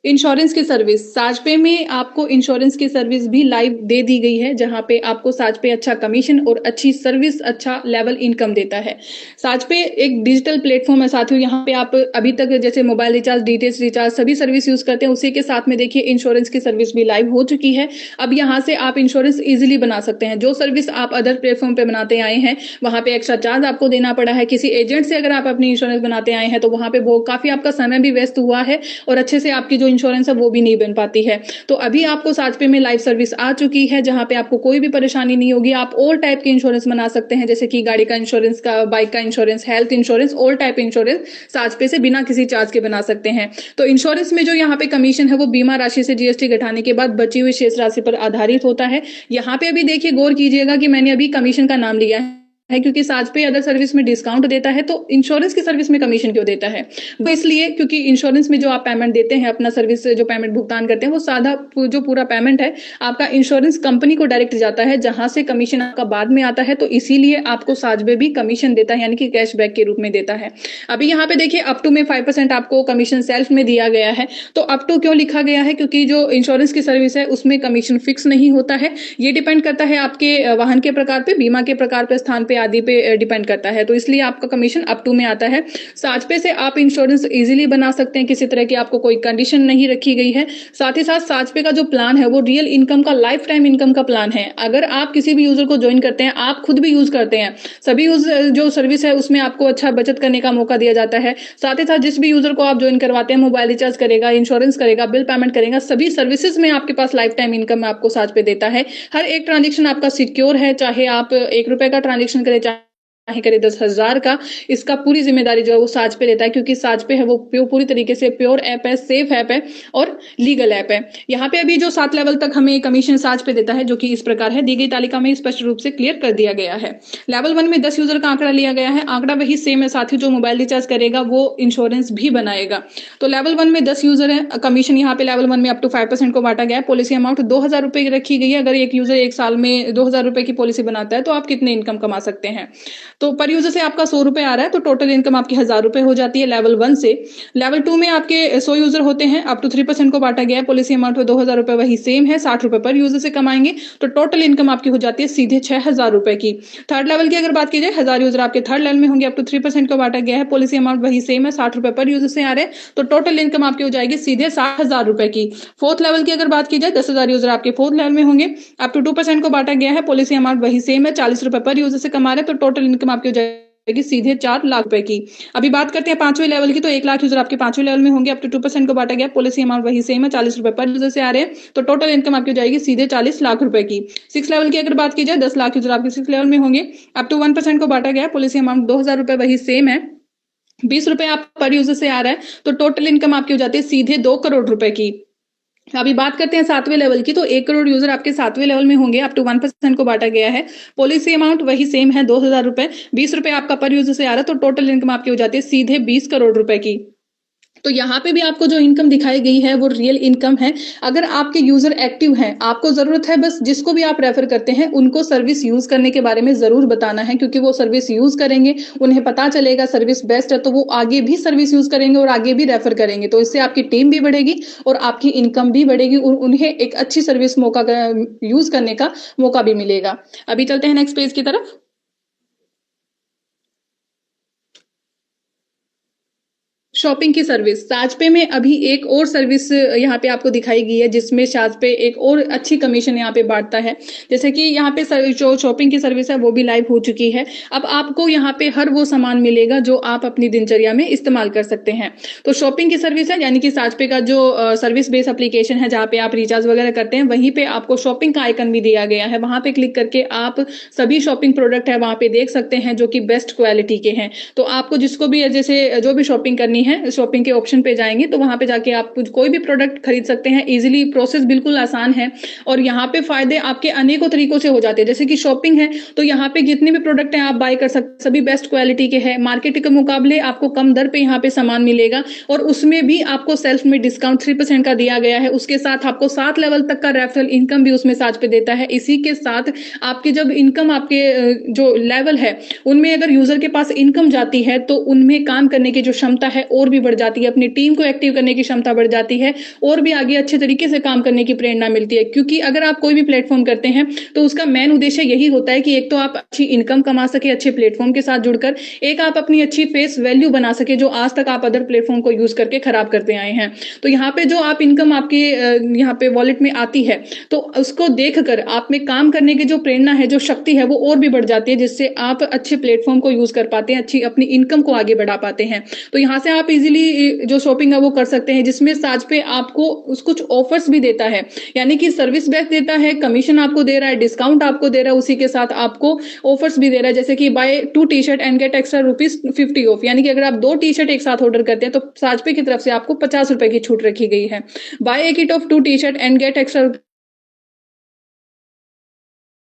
इंश्योरेंस की सर्विस साजपे में आपको इंश्योरेंस की सर्विस भी लाइव दे दी गई है, जहां पे आपको साजपे अच्छा कमीशन और अच्छी सर्विस, अच्छा लेवल इनकम देता है। साजपे एक डिजिटल प्लेटफॉर्म है साथियों, यहाँ पे आप अभी तक जैसे मोबाइल रिचार्ज, डीटीएच रिचार्ज सभी सर्विस यूज करते हैं, उसी के साथ में देखिए इंश्योरेंस की सर्विस भी लाइव हो चुकी है। अब यहाँ से आप इंश्योरेंस इजिली बना सकते हैं। जो सर्विस आप अदर प्लेटफॉर्म पे बनाते आए हैं वहां पे एक्स्ट्रा चार्ज आपको देना पड़ा है। किसी एजेंट से अगर आप अपनी इंश्योरेंस बनाते आए हैं तो वहां पे वो काफी आपका समय भी वेस्ट हुआ है और अच्छे से आपकी जो इंश्योरेंस है वो भी नहीं बन पाती है। तो अभी आपको साजपे में लाइव सर्विस आ चुकी है, जहां पे आपको कोई भी परेशानी नहीं होगी। आप ऑल टाइप के इंश्योरेंस बना सकते हैं, जैसे कि गाड़ी का इंश्योरेंस, का बाइक का insurance, health insurance, all type insurance साजपे से बिना किसी चार्ज के बना सकते हैं। तो इंश्योरेंस में जो यहाँ पे कमीशन है वो बीमा राशि से जीएसटी घटाने के बाद बची हुई शेष राशि पर आधारित होता है। यहाँ पे अभी देखिए गौर कीजिएगा कि मैंने अभी कमीशन का नाम लिया है, क्योंकि साजपे अदर सर्विस में डिस्काउंट देता है, तो इंश्योरेंस की सर्विस में कमीशन क्यों देता है? वो इसलिए क्योंकि इंश्योरेंस में जो आप पेमेंट देते हैं, अपना सर्विस जो पेमेंट भुगतान करते हैं, वो साधा जो पूरा पेमेंट है आपका इंश्योरेंस कंपनी को डायरेक्ट जाता है, जहां से कमीशन आपका बाद में आता है। तो इसीलिए आपको साजपे भी कमीशन देता है, यानी कि कैशबैक के रूप में देता है। अभी यहाँ पे देखिए अप टू में 5% आपको कमीशन सेल्फ में दिया गया है। तो अप टू क्यों लिखा गया है? क्योंकि जो इंश्योरेंस की सर्विस है उसमें कमीशन फिक्स नहीं होता है, ये डिपेंड करता है आपके वाहन के प्रकार पे, बीमा के प्रकार पे, स्थान पे आदि पे डिपेंड करता है। तो इसलिए आपका कमीशन अप टू में आता है। साजपे से आप इंश्योरेंस इजीली बना सकते हैं, किसी तरह की आपको कोई कंडीशन नहीं रखी गई है। साथ ही साथ साजपे का जो प्लान है वो रियल इनकम का, लाइफ टाइम इनकम का प्लान है। अगर आप किसी भी यूजर को ज्वाइन करते हैं, आप खुद भी यूज करते हैं, सभी जो सर्विस है उसमें आपको अच्छा बचत करने का मौका दिया जाता है। साथ ही साथ जिस भी यूजर को आप ज्वाइन करवाते हैं, मोबाइल रिचार्ज करेगा, इंश्योरेंस करेगा, बिल पेमेंट करेगा, सभी सर्विसेज में आपके पास लाइफ टाइम इनकम आपको साजपे देता है। हर एक ट्रांजेक्शन आपका सिक्योर है, चाहे आप 1 रुपए का ट्रांजेक्शन करें, चाहे करे 10,000 का, इसका पूरी जिम्मेदारी जो है वो साजपे लेता है, क्योंकि साजपे है वो पूरी तरीके से प्योर ऐप है, सेफ ऐप है और लीगल ऐप है। यहाँ पे अभी जो 7 लेवल तक हमें कमीशन साजपे देता है, जो कि इस प्रकार है, दी गई तालिका में स्पष्ट रूप से क्लियर कर दिया गया है। लेवल 1 में 10 यूजर का आंकड़ा लिया गया है। आंकड़ा वही सेम है साथी, जो मोबाइल रिचार्ज करेगा वो इंश्योरेंस भी बनाएगा। तो लेवल 1 में 10 यूजर है। कमीशन यहाँ पे लेवल 1 में अप टू 5% को बांटा गया है। पॉलिसी अमाउंट 2,000 रुपए रखी गई है। अगर एक यूजर एक साल में 2,000 रुपए की पॉलिसी बनाता है तो आप कितने इनकम कमा सकते हैं? तो पर यूजर से आपका 100 रुपए आ रहा है, तो टोटल इनकम आपकी 1,000 रुपए हो जाती है लेवल 1 से। लेवल 2 में आपके 100 यूजर होते हैं, अप टू 3% को बांटा गया है। पॉलिसी अमाउंट 2,000 रुपए वही सेम है, 60 रुपए पर यूजर से कमाएंगे, तो टोटल इनकम आपकी हो जाती है सीधे 6,000 रुपए की। थर्ड लेवल की अगर बात की जाए, 1,000 यूजर आपके थर्ड लेवल में होंगे, अप टू 3% को बांटा गया है। पॉलिसी अमाउंट वही सेम है, 60 रुपए पर यूजर से आ रहे हैं, तो टोटल इनकम आपकी हो जाएगी सीधे 60,000 रुपए की। फोर्थ लेवल की अगर बात की जाए, 10,000 यूजर आपके फोर्थ लेवल में होंगे, अप टू 2% को बांटा गया है। पॉलिसी अमाउंट वही सेम है, 40 रुपए पर यूजर से कमा रहे हैं, तो टोटल इनकम आपकी हो जाएगी सीधे 4 लाख रुपए की। अभी बात करते हैं 5वें लेवल की, तो 1 लाख यूजर आपके 5वें लेवल में होंगे, अप टू 2% को बांटा गया। पॉलिसी अमाउंट वही सेम है, 40 रुपए पर यूजर से आ रहे हैं, तो टोटल इनकम आपकी हो जाएगी सीधे 40 लाख रुपए की। 6 लेवल की अगर बात की जाए, 10 लाख यूजर आपके 6 लेवल में होंगे, अप टू 1% को बांटा गया। पॉलिसी अमाउंट 2,000 रुपए वही सेम है, 20 रुपए आप पर यूजर से आ रहा है, तो टोटल इनकम आपकी हो जाती है सीधे 2 करोड़ रुपए की। अभी बात करते हैं 7वें लेवल की, तो 1 करोड़ यूजर आपके 7वें लेवल में होंगे, अप टू 1% को बांटा गया है। पॉलिसी अमाउंट वही सेम है, 2,000 रुपए, 20 रुपए आपका पर यूजर से आ रहा है, तो टोटल इनकम आपकी हो जाती है सीधे 20 करोड़ रुपए की। तो यहाँ पे भी आपको जो इनकम दिखाई गई है वो रियल इनकम है। अगर आपके यूजर एक्टिव हैं, आपको जरूरत है बस जिसको भी आप रेफर करते हैं उनको सर्विस यूज करने के बारे में जरूर बताना है, क्योंकि वो सर्विस यूज करेंगे, उन्हें पता चलेगा सर्विस बेस्ट है, तो वो आगे भी सर्विस यूज करेंगे और आगे भी रेफर करेंगे। तो इससे आपकी टीम भी बढ़ेगी और आपकी इनकम भी बढ़ेगी और उन्हें एक अच्छी सर्विस मौका यूज करने का मौका भी मिलेगा। अभी चलते हैं नेक्स्ट पेज की तरफ। शॉपिंग की सर्विस साजपे में अभी एक और सर्विस यहाँ पे आपको दिखाई गई है, जिसमें साजपे एक और अच्छी कमीशन यहाँ पे बांटता है। जैसे कि यहाँ पे जो शॉपिंग की सर्विस है वो भी लाइव हो चुकी है। अब आपको यहाँ पे हर वो सामान मिलेगा जो आप अपनी दिनचर्या में इस्तेमाल कर सकते हैं। तो शॉपिंग की सर्विस है, यानी कि साजपे का जो सर्विस बेस्ड एप्लीकेशन है, जहाँ पे आप रिचार्ज वगैरह करते हैं, वहीं पे आपको शॉपिंग का आइकन भी दिया गया है। वहां पे क्लिक करके आप सभी शॉपिंग प्रोडक्ट है वहां पे देख सकते हैं, जो कि बेस्ट क्वालिटी के हैं। तो आपको जिसको भी, जैसे जो भी शॉपिंग करनी है, शॉपिंग के ऑप्शन पे जाएंगे तो वहां पे जाके आप कोई भी प्रोडक्ट खरीद सकते हैं इजीली। प्रोसेस बिल्कुल आसान है और यहाँ पे फायदे आपके अनेकों तरीकों से हो जाते हैं। जैसे कि शॉपिंग है तो यहाँ पे जितने भी प्रोडक्ट हैं आप बाय कर सकते, सभी बेस्ट क्वालिटी के हैं। मार्केट के मुकाबले आपको कम दर पे यहाँ पे सामान मिलेगा और उसमें भी आपको सेल्फ में डिस्काउंट 3% का दिया गया है। उसके साथ आपको 7 लेवल तक का रेफरल इनकम भी उसमें साजपे देता है। इसी के साथ आपकी जब इनकम, आपके जो लेवल है उनमें अगर यूजर के पास इनकम जाती है तो उनमें काम करने की जो क्षमता है और भी बढ़ जाती है, अपनी टीम को एक्टिव करने की क्षमता बढ़ जाती है और भी आगे अच्छे तरीके से काम करने की प्रेरणा मिलती है। क्योंकि अगर आप कोई भी प्लेटफॉर्म करते हैं तो उसका मेन उद्देश्य यही होता है कि एक तो आप अच्छी इनकम कमा सके अच्छे प्लेटफॉर्म के साथ जुड़कर, एक आप अपनी अच्छी फेस वैल्यू बना सके जो आज तक आप अदर प्लेटफॉर्म को यूज करके खराब करते आए हैं। तो यहाँ पे जो आप इनकम आपके यहाँ पे वॉलेट में आती है तो उसको देखकर आप में काम करने की जो प्रेरणा है, जो शक्ति है, वो और भी बढ़ जाती है, जिससे आप अच्छे प्लेटफॉर्म को यूज कर पाते हैं, अच्छी अपनी इनकम को आगे बढ़ा पाते हैं। तो यहाँ से आप इजीली जो शॉपिंग है वो कर सकते हैं, जिसमें साज पे आपको कुछ ऑफर्स भी देता है, यानी कि सर्विस बेस्ट देता है, कमीशन आपको दे रहा है, डिस्काउंट आपको दे रहा है, उसी के साथ आपको ऑफर्स भी दे रहा है, जैसे कि buy 2 T-shirt and get extra ₹50 off, यानी कि अगर आप 2 टी-शर्ट एक साथ ऑर्डर करते हैं तो साजपे की तरफ से आपको ₹50 की छूट रखी गई है। Buy a kit of 2 T-shirt and get extra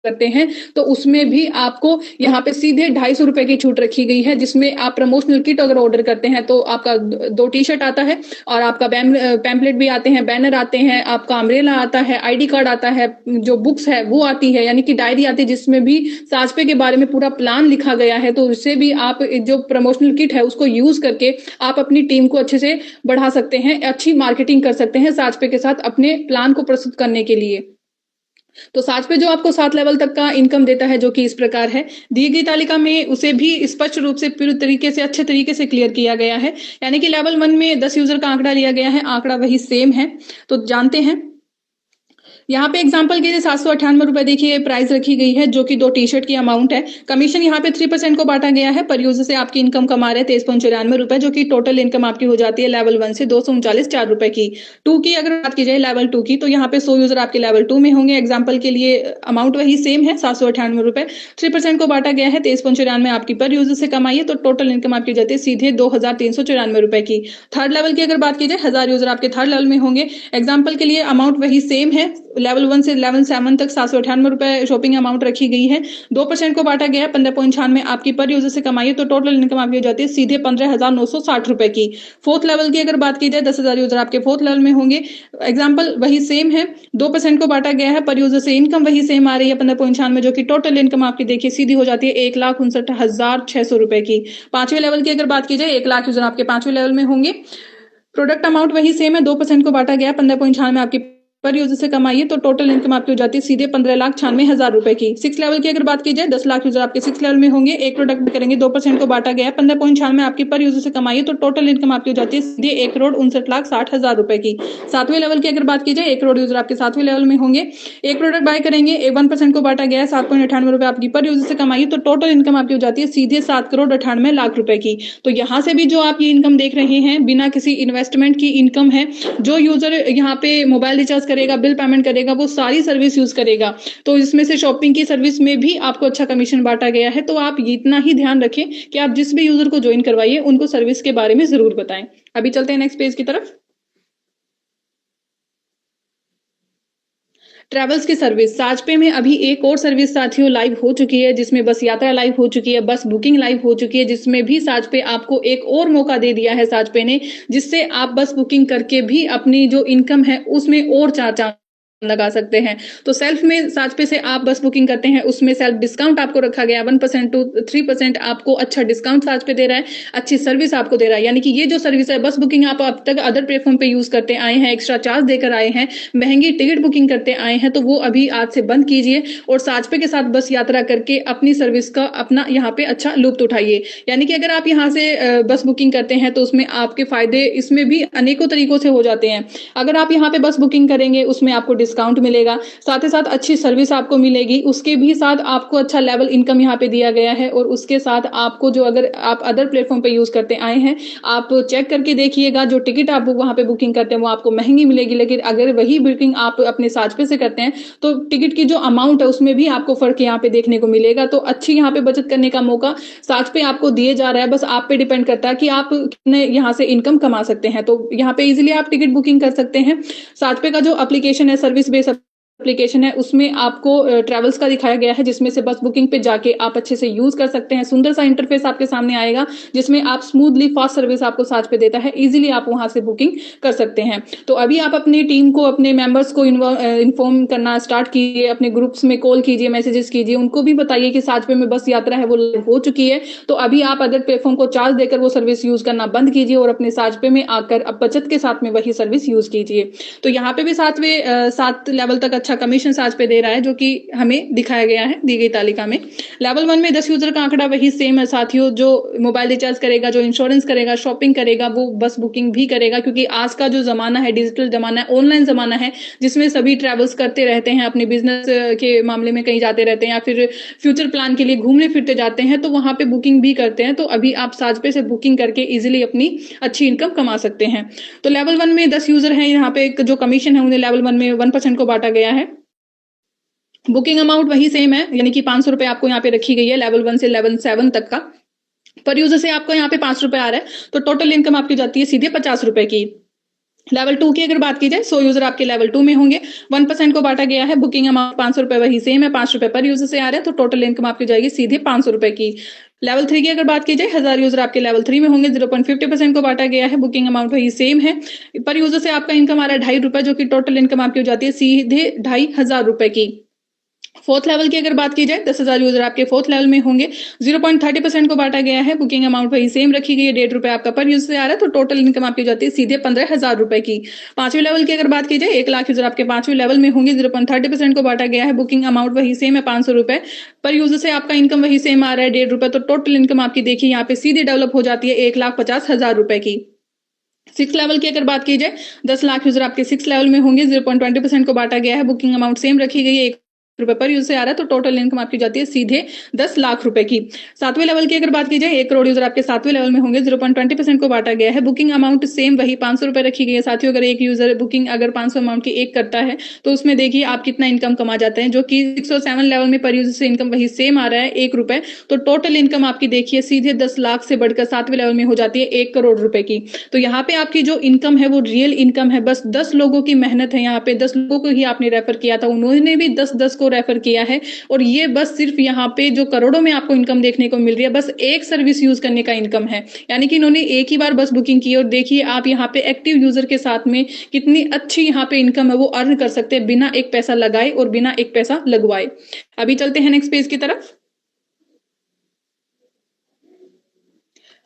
करते हैं तो उसमें भी आपको यहाँ पे सीधे ₹250 की छूट रखी गई है, जिसमें आप प्रमोशनल किट अगर ऑर्डर करते हैं तो आपका 2 टी-शर्ट आता है और आपका पैम्पलेट भी आते हैं, बैनर आते हैं, आपका अम्ब्रेला आता है, आईडी कार्ड आता है, जो बुक्स है वो आती है, यानी कि डायरी आती है जिसमें भी साजपे के बारे में पूरा प्लान लिखा गया है। तो उससे भी आप जो प्रमोशनल किट है उसको यूज करके आप अपनी टीम को अच्छे से बढ़ा सकते हैं, अच्छी मार्केटिंग कर सकते हैं साजपे के साथ अपने प्लान को प्रस्तुत करने के लिए। तो साजपे जो आपको 7 लेवल तक का इनकम देता है, जो कि इस प्रकार है, दी गई तालिका में उसे भी स्पष्ट रूप से पूरी तरीके से अच्छे तरीके से क्लियर किया गया है। यानी कि लेवल 1 में 10 यूजर का आंकड़ा लिया गया है, आंकड़ा वही सेम है। तो जानते हैं यहाँ पे एग्जांपल के लिए ₹798 देखिए प्राइस रखी गई है, जो कि 2 टी-शर्ट की अमाउंट है। कमीशन यहाँ पे 3% को बांटा गया है, पर यूजर से आपकी इनकम कमा रहे ₹23.94, जो कि टोटल इनकम आपकी हो जाती है लेवल 1 से ₹239.04 की। 2 की अगर बात की जाए लेवल 2 की, तो यहाँ पे 100 यूजर आपके लेवल 2 में होंगे। एग्जाम्पल के लिए अमाउंट वही सेम है, ₹798, 3% को बांटा गया है, ₹23.94 आपकी पर यूजर से कमाई है, तो टोटल इनकम आपकी हो जाती है सीधे ₹2394 की। थर्ड लेवल की अगर बात की जाए, 1000 यूजर आपके थर्ड लेवल में होंगे। एग्जाम्पल के लिए अमाउंट वही सेम है, लेवल 1 से लेवल 7 तक ₹798 शॉपिंग अमाउंट रखी गई है। 2% को बांटा गया है, 15.96 आपकी पर यूजर से कमाई है, तो टोटल इनकम आपकी हो जाती है सीधे ₹15,960 की। फोर्थ लेवल की अगर बात की जाए, 10,000 यूजर आपके फोर्थ लेवल में होंगे। एग्जाम्पल वही सेम है, 2% को बांटा गया है, पर यूजर से इनकम वही सेम आ रही है 15.96, जो कि टोटल इनकम आपकी देखिए सीधी हो जाती है ₹1,59,600 की। 5वें लेवल की अगर बात की जाए, 1 लाख यूजर आपके 5वें लेवल में होंगे। प्रोडक्ट अमाउंट वही सेम है, 2% को बांटा गया, 15.96 आपकी पर यूजर से कमाइए, तो टोटल इनकम आपकी हो जाती है सीधे ₹15,96,000 की। 6 लेवल की अगर बात की जाए, 10 लाख यूजर आपके 6 लेवल में होंगे। एक प्रोडक्ट करेंगे, 2% को बांटा गया है, 15.96 आपकी पर यूजर से कमाइए, तो टोटल इनकम आपकी हो जाती है सीधे ₹1,59,60,000 की। 7वें लेवल की अगर बात की जाए, 1 करोड़ यूजर आपके 7वें लेवल में होंगे। एक प्रोडक्ट बाय करेंगे, 1% को बांटा गया है, ₹7.98 आपकी पर यूजर से कमाइए, तो टोटल इनकम आपकी हो जाती है सीधे ₹7,98,00,000 की। तो यहाँ से भी जो आप ये इनकम देख रहे हैं, बिना किसी इन्वेस्टमेंट की इनकम है। जो यूजर यहाँ पे मोबाइल रिचार्ज करेगा, बिल पेमेंट करेगा, वो सारी सर्विस यूज करेगा, तो इसमें से शॉपिंग की सर्विस में भी आपको अच्छा कमीशन बांटा गया है। तो आप इतना ही ध्यान रखें कि आप जिस भी यूजर को ज्वाइन करवाइए उनको सर्विस के बारे में जरूर बताएं। अभी चलते हैं नेक्स्ट पेज की तरफ। ट्रैवल्स की सर्विस साजपे में अभी एक और सर्विस साथियों लाइव हो चुकी है, जिसमें बस यात्रा लाइव हो चुकी है, बस बुकिंग लाइव हो चुकी है, जिसमें भी साजपे आपको एक और मौका दे दिया है साजपे ने, जिससे आप बस बुकिंग करके भी अपनी जो इनकम है उसमें और चार लगा सकते हैं। तो सेल्फ में साजपे से आप बस बुकिंग करते हैं, उसमें सेल्फ डिस्काउंट आपको रखा गया 1% टू 3% आपको अच्छा डिस्काउंट साजपे दे रहा है, अच्छी सर्विस आपको दे रहा है। यानी कि ये जो सर्विस है, बस बुकिंग आप अब तक अदर प्लेटफॉर्म पे यूज करते आए हैं, एक्स्ट्रा चार्ज देकर आए हैं, महंगी टिकट बुकिंग करते आए हैं, तो वो अभी आज से बंद कीजिए और साजपे के साथ बस यात्रा करके अपनी सर्विस का अपना यहाँ पे अच्छा लुत्फ उठाइए। यानी कि अगर आप यहाँ से बस बुकिंग करते हैं तो उसमें आपके फायदे इसमें भी अनेकों तरीकों से हो जाते हैं। अगर आप यहाँ पे बस बुकिंग करेंगे, उसमें आपको डिस्काउंट मिलेगा, साथ ही साथ अच्छी सर्विस आपको मिलेगी, उसके भी साथ आपको अच्छा लेवल इनकम यहाँ पे दिया गया है, और उसके साथ आपको जो अगर आप अदर प्लेटफॉर्म पे यूज करते आए हैं, आप चेक करके देखिएगा, जो टिकट आप वहां पे बुकिंग करते हैं वो आपको महंगी मिलेगी, लेकिन अगर वही बुकिंग आप अपने साजपे से करते हैं तो टिकट की जो अमाउंट है उसमें भी आपको फर्क यहाँ पे देखने को मिलेगा। तो अच्छी यहाँ पे बचत करने का मौका साजपे आपको दिए जा रहा है, बस आप पे डिपेंड करता है कि आप कितने यहाँ से इनकम कमा सकते हैं। तो यहाँ पे इजिली आप टिकट बुकिंग कर सकते हैं। साजपे का जो एप्लीकेशन है सर्विस बेस्ड एप्लीकेशन है उसमें आपको ट्रैवल्स का दिखाया गया है, जिसमें से बस बुकिंग पे जाके आप अच्छे से यूज कर सकते हैं। सुंदर सा इंटरफेस आपके सामने आएगा जिसमें आप स्मूथली फास्ट सर्विस आपको साथ पे देता है, इजीली आप वहां से बुकिंग कर सकते हैं। तो अभी आप अपनी टीम को, अपने मेंबर्स को इन्फॉर्म करना स्टार्ट कीजिए, अपने ग्रुप्स में कॉल कीजिए, मैसेजेस कीजिए, उनको भी बताइए कि साजपे में बस यात्रा है वो हो चुकी है। तो अभी आप अदर प्लेटफॉर्म को चार्ज देकर वो सर्विस यूज करना बंद कीजिए और अपने साजपे में आकर अब बचत के साथ में वही सर्विस यूज कीजिए। तो यहाँ पे भी 7 लेवल तक अच्छा कमीशन साज पे दे रहा है, जो कि हमें दिखाया गया है दी गई तालिका में। लेवल 1 में 10 यूजर का आंकड़ा वही सेम है साथियों। जो मोबाइल रिचार्ज करेगा, जो इंश्योरेंस करेगा, शॉपिंग करेगा, वो बस बुकिंग भी करेगा, क्योंकि आज का जो जमाना है डिजिटल जमाना है, ऑनलाइन जमाना है, जिसमें सभी ट्रेवल्स करते रहते हैं, अपने बिजनेस के मामले में कहीं जाते रहते हैं या फिर फ्यूचर प्लान के लिए घूमने फिरते जाते हैं, तो वहां पे बुकिंग भी करते हैं। तो अभी आप साजपे से बुकिंग करके इजिली अपनी अच्छी इनकम कमा सकते हैं। तो लेवल 1 में 10 यूजर हैं, यहाँ पे जो कमीशन है उन्हें लेवल 1 में 1% को बांटा गया है। बुकिंग अमाउंट वही सेम है, यानी कि 500 रुपए आपको यहाँ पे रखी गई है लेवल 1 से लेवल 7 तक का। पर यूजर से आपको यहाँ पे 5 रुपए आ रहा है, तो टोटल इनकम आपकी जाती है सीधे 50 रुपए की। लेवल 2 की अगर बात की जाए, 100 यूजर आपके लेवल 2 में होंगे, 1% को बांटा गया है। बुकिंग अमाउंट 500 रुपए वही सेम है, 5 रुपए पर यूजर से आ रहा है, तो टोटल इनकम आपकी जाएगी सीधे 500 रुपए की। लेवल 3 की अगर बात की जाए, 1000 यूजर आपके लेवल 3 में होंगे, 0.50% को बांटा गया है। बुकिंग अमाउंट वही सेम है, पर यूजर से आपका इनकम आ रहा है 2.5 रुपए, जो कि टोटल इनकम आपकी हो जाती है सीधे 2500 रुपए की। 4th लेवल की अगर बात की जाए, 10,000 यूजर आपके 4th लेवल में होंगे, 0.30% को बांटा गया है। बुकिंग अमाउंट वही सेम रखी गई है, 1.5 रुपए आपका पर यूजर से आ रहा है, तो टोटल इनकम आपकी जाती है सीधे 15,000 रुपए की। 5वें लेवल की अगर बात की जाए, 1 लाख यूजर आपके 5वें लेवल में होंगे, 0.30% को बांटा गया है। बुकिंग अमाउंट वही सेम है, 500 रुपए पर यूजर से आपका इनकम वही सेम आ रहा है, 1.5 रुपए, तो टोटल इनकम आपकी देखिए यहाँ पे सीधे डेवलप हो जाती है 1,50,000 रुपए की। 6 लेवल की अगर बात की जाए, 10 लाख यूजर आपके 6 लेवल में होंगे, 0.20% को बांटा गया है। बुकिंग अमाउंट सेम रखी गई है, 1 रुपए पर यूजर से आ रहा है, तो टोटल इनकम आपकी जाती है सीधे 10 लाख रुपए की। 7वें लेवल की अगर बात की जाए, 1 करोड़ यूजर आपके 7वें लेवल में होंगे, 0.20% को बांटा गया है। बुकिंग अमाउंट सेम वही 500 रुपए रखी गई है। साथियों, अगर एक यूजर बुकिंग अगर 500 अमाउंट की एक करता है, तो उसमें देखिए आप कितना इनकम कमा जाते हैं, जो कि 607 लेवल में पर यूजर से इनकम वही सेम आ रहा है, 1 रुपए, तो टोटल इनकम आपकी देखिए सीधे 10 लाख से बढ़कर 7वें लेवल में हो जाती है 1 करोड़ रुपए की। तो यहाँ पे आपकी जो इनकम है वो रियल इनकम है, बस 10 लोगों की मेहनत है। यहाँ पे 10 लोगों को ही आपने रेफर किया था, उन्होंने भी 10-10 को रेफर किया है, और ये बस सिर्फ यहाँ पे जो करोड़ों में आपको इनकम देखने को मिल रही है, बस एक सर्विस यूज करने का इनकम है। यानी कि इन्होंने एक ही बार बस बुकिंग की, और देखिए आप यहाँ पे एक्टिव यूजर के साथ में कितनी अच्छी यहाँ पे इनकम है वो अर्न कर सकते हैं, बिना एक पैसा लगाए और बिना एक पैसा लगवाए। अभी चलते हैं नेक्स्ट पेज की तरफ।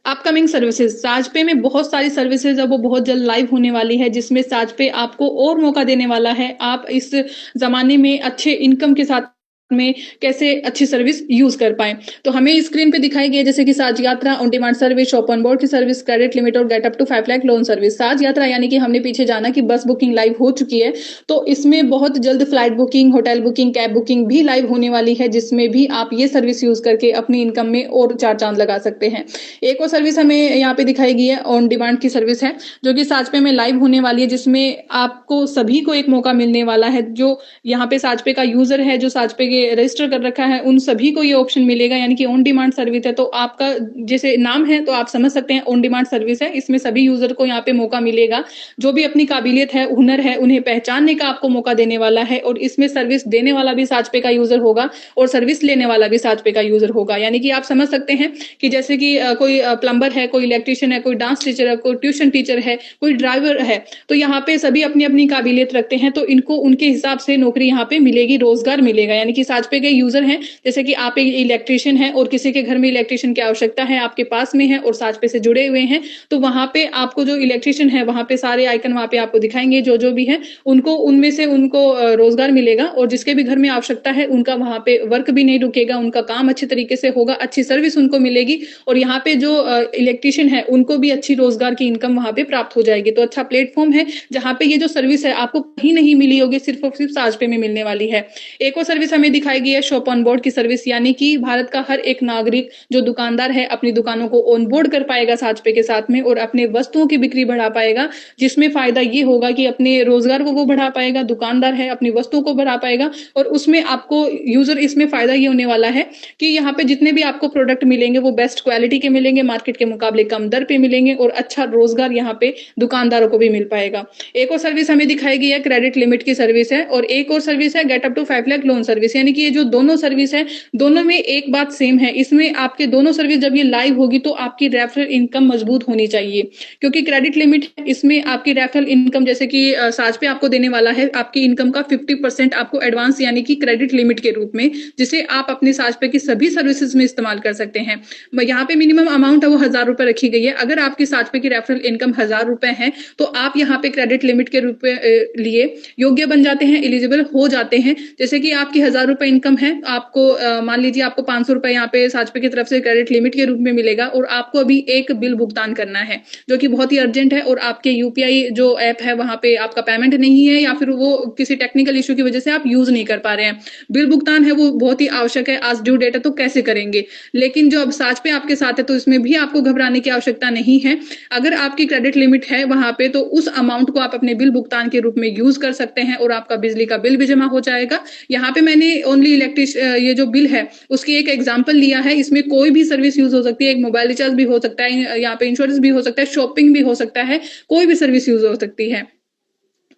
अपकमिंग सर्विसेज, साजपे में बहुत सारी सर्विसेज है वो बहुत जल्द लाइव होने वाली है, जिसमें साजपे आपको और मौका देने वाला है। आप इस जमाने में अच्छे इनकम के साथ में कैसे अच्छी सर्विस यूज कर पाए। तो हमें स्क्रीन पे दिखाई गई जैसे कि Saaj Yatra, on demand service, shop on board की सर्विस, क्रेडिट लिमिट और get up to 5 lakh loan service. Saaj Yatra यानी कि हमने पीछे जाना कि बस बुकिंग लाइव हो चुकी है, तो इसमें बहुत जल्द flight booking, hotel booking, cab booking भी लाइव होने वाली है, जिसमें भी आप ये सर्विस यूज करके अपनी इनकम में और 4 चांद लगा सकते हैं। एक और सर्विस हमें यहाँ पे दिखाई गई है, ऑन डिमांड की सर्विस है, जो कि साजपे में लाइव होने वाली है, जिसमें आपको सभी को एक मौका मिलने वाला है। जो यहाँ पे साजपे का यूजर है, जो साजपे रजिस्टर कर रखा है, उन सभी को ये ऑप्शन मिलेगा, यानी कि ऑन डिमांड सर्विस है। तो आपका जैसे नाम है तो आप समझ सकते हैं ऑन डिमांड सर्विस है। इसमें सभी यूजर को यहाँ पे मौका मिलेगा, जो भी अपनी काबिलियत है, हुनर है, उन्हें पहचानने का आपको मौका देने वाला है। और इसमें सर्विस देने वाला भी साजपे का यूजर होगा और सर्विस लेने वाला भी साजपे का यूजर होगा। यानी कि आप समझ सकते हैं कि जैसे कि कोई प्लम्बर है, कोई इलेक्ट्रिशियन है, कोई डांस टीचर है, कोई ट्यूशन टीचर है, कोई ड्राइवर है, तो यहाँ पे सभी अपनी अपनी काबिलियत रखते हैं, तो इनको उनके हिसाब से नौकरी यहाँ पे मिलेगी, रोजगार मिलेगा। यानी कि साजपे के यूजर हैं, जैसे कि आप एक इलेक्ट्रिशियन हैं और किसी के घर में इलेक्ट्रिशियन की आवश्यकता है, आपके पास में है और साजपे से जुड़े हुए हैं, तो वहां पे आपको जो इलेक्ट्रिशियन है वहां पे सारे आइकन वहां पे आपको दिखाएंगे, जो भी है उनको उनमें से उनको रोजगार मिलेगा। और जिसके भी घर में आवश्यकता है उनका वहां पे वर्क भी नहीं रुकेगा, उनका काम अच्छे तरीके से होगा, अच्छी सर्विस उनको मिलेगी। और यहाँ पे जो इलेक्ट्रिशियन है उनको भी अच्छी रोजगार की इनकम वहां पे प्राप्त हो जाएगी। तो अच्छा प्लेटफॉर्म है जहां पे ये जो सर्विस है आपको कहीं नहीं मिली होगी, सिर्फ और सिर्फ साजपे में मिलने वाली है। एक और सर्विस हमें दिखाई गई है शॉप ऑन बोर्ड की सर्विस, यानी कि भारत का हर एक नागरिक जो दुकानदार है अपनी दुकानों को ऑन बोर्ड कर पाएगा साजपे के साथ में और अपने वस्तुओं की बिक्री बढ़ा पाएगा, जिसमें फायदा ये होगा कि अपने रोजगार को वो बढ़ा पाएगा, दुकानदार है अपनी वस्तुओं को बढ़ा पाएगा और उसमें आपको यूजर इसमें फायदा ये होने वाला है कि यहाँ पे जितने भी आपको प्रोडक्ट मिलेंगे वो बेस्ट क्वालिटी के मिलेंगे, मार्केट के मुकाबले कम दर पे मिलेंगे और अच्छा रोजगार यहाँ पे दुकानदारों को भी मिल पाएगा। एक और सर्विस हमें दिखाई गई है क्रेडिट लिमिट की सर्विस है और एक और सर्विस है get up to 5 lakh loan service, यानी कि ये जो दोनों सर्विस है दोनों में एक बात सेम है। इसमें आपके दोनों सर्विस जब ये लाइव होगी तो आपकी रेफरल इनकम मजबूत होनी चाहिए, क्योंकि क्रेडिट लिमिट है इसमें आपकी रेफरल इनकम जैसे कि साजपे आपको देने वाला है आपकी इनकम का 50% आपको एडवांस यानी कि क्रेडिट लिमिट के रूप में, जिसे आप अपने साजपे की सभी सर्विसेज में इस्तेमाल कर सकते हैं। यहाँ पे मिनिमम अमाउंट है वो 1000 रुपए रखी गई है। अगर आपकी साजपे की रेफरल इनकम 1000 रुपए है तो आप यहाँ पे क्रेडिट लिमिट के रूप में लिए योग्य बन जाते हैं, एलिजिबल हो जाते हैं। जैसे कि आपकी 1000 रुपए इनकम है, आपको मान लीजिए आपको 500 रुपए यहाँ पे साजपे की तरफ से क्रेडिट लिमिट के रूप में मिलेगा और आपको अभी एक बिल भुगतान करना है जो कि बहुत ही अर्जेंट है और आपके यूपीआई जो ऐप है वहां पे आपका पेमेंट नहीं है या फिर वो किसी टेक्निकल इश्यू की वजह से आप यूज नहीं कर पा रहे हैं। बिल भुगतान है वो बहुत ही आवश्यक है, आज ड्यू डेट है तो कैसे करेंगे। लेकिन जो अब साजपे आपके साथ है तो इसमें भी आपको घबराने की आवश्यकता नहीं है। अगर आपकी क्रेडिट लिमिट है वहां पे तो उस अमाउंट को आप अपने बिल भुगतान के रूप में यूज कर सकते हैं और आपका बिजली का बिल भी जमा हो जाएगा। यहाँ पे मैंने ओनली इलेक्ट्रिक ये जो बिल है उसकी एक एग्जाम्पल लिया है, इसमें कोई भी सर्विस यूज हो सकती है, एक मोबाइल रिचार्ज भी हो सकता है, यहाँ पे इंश्योरेंस भी हो सकता है, शॉपिंग भी हो सकता है, कोई भी सर्विस यूज हो सकती है।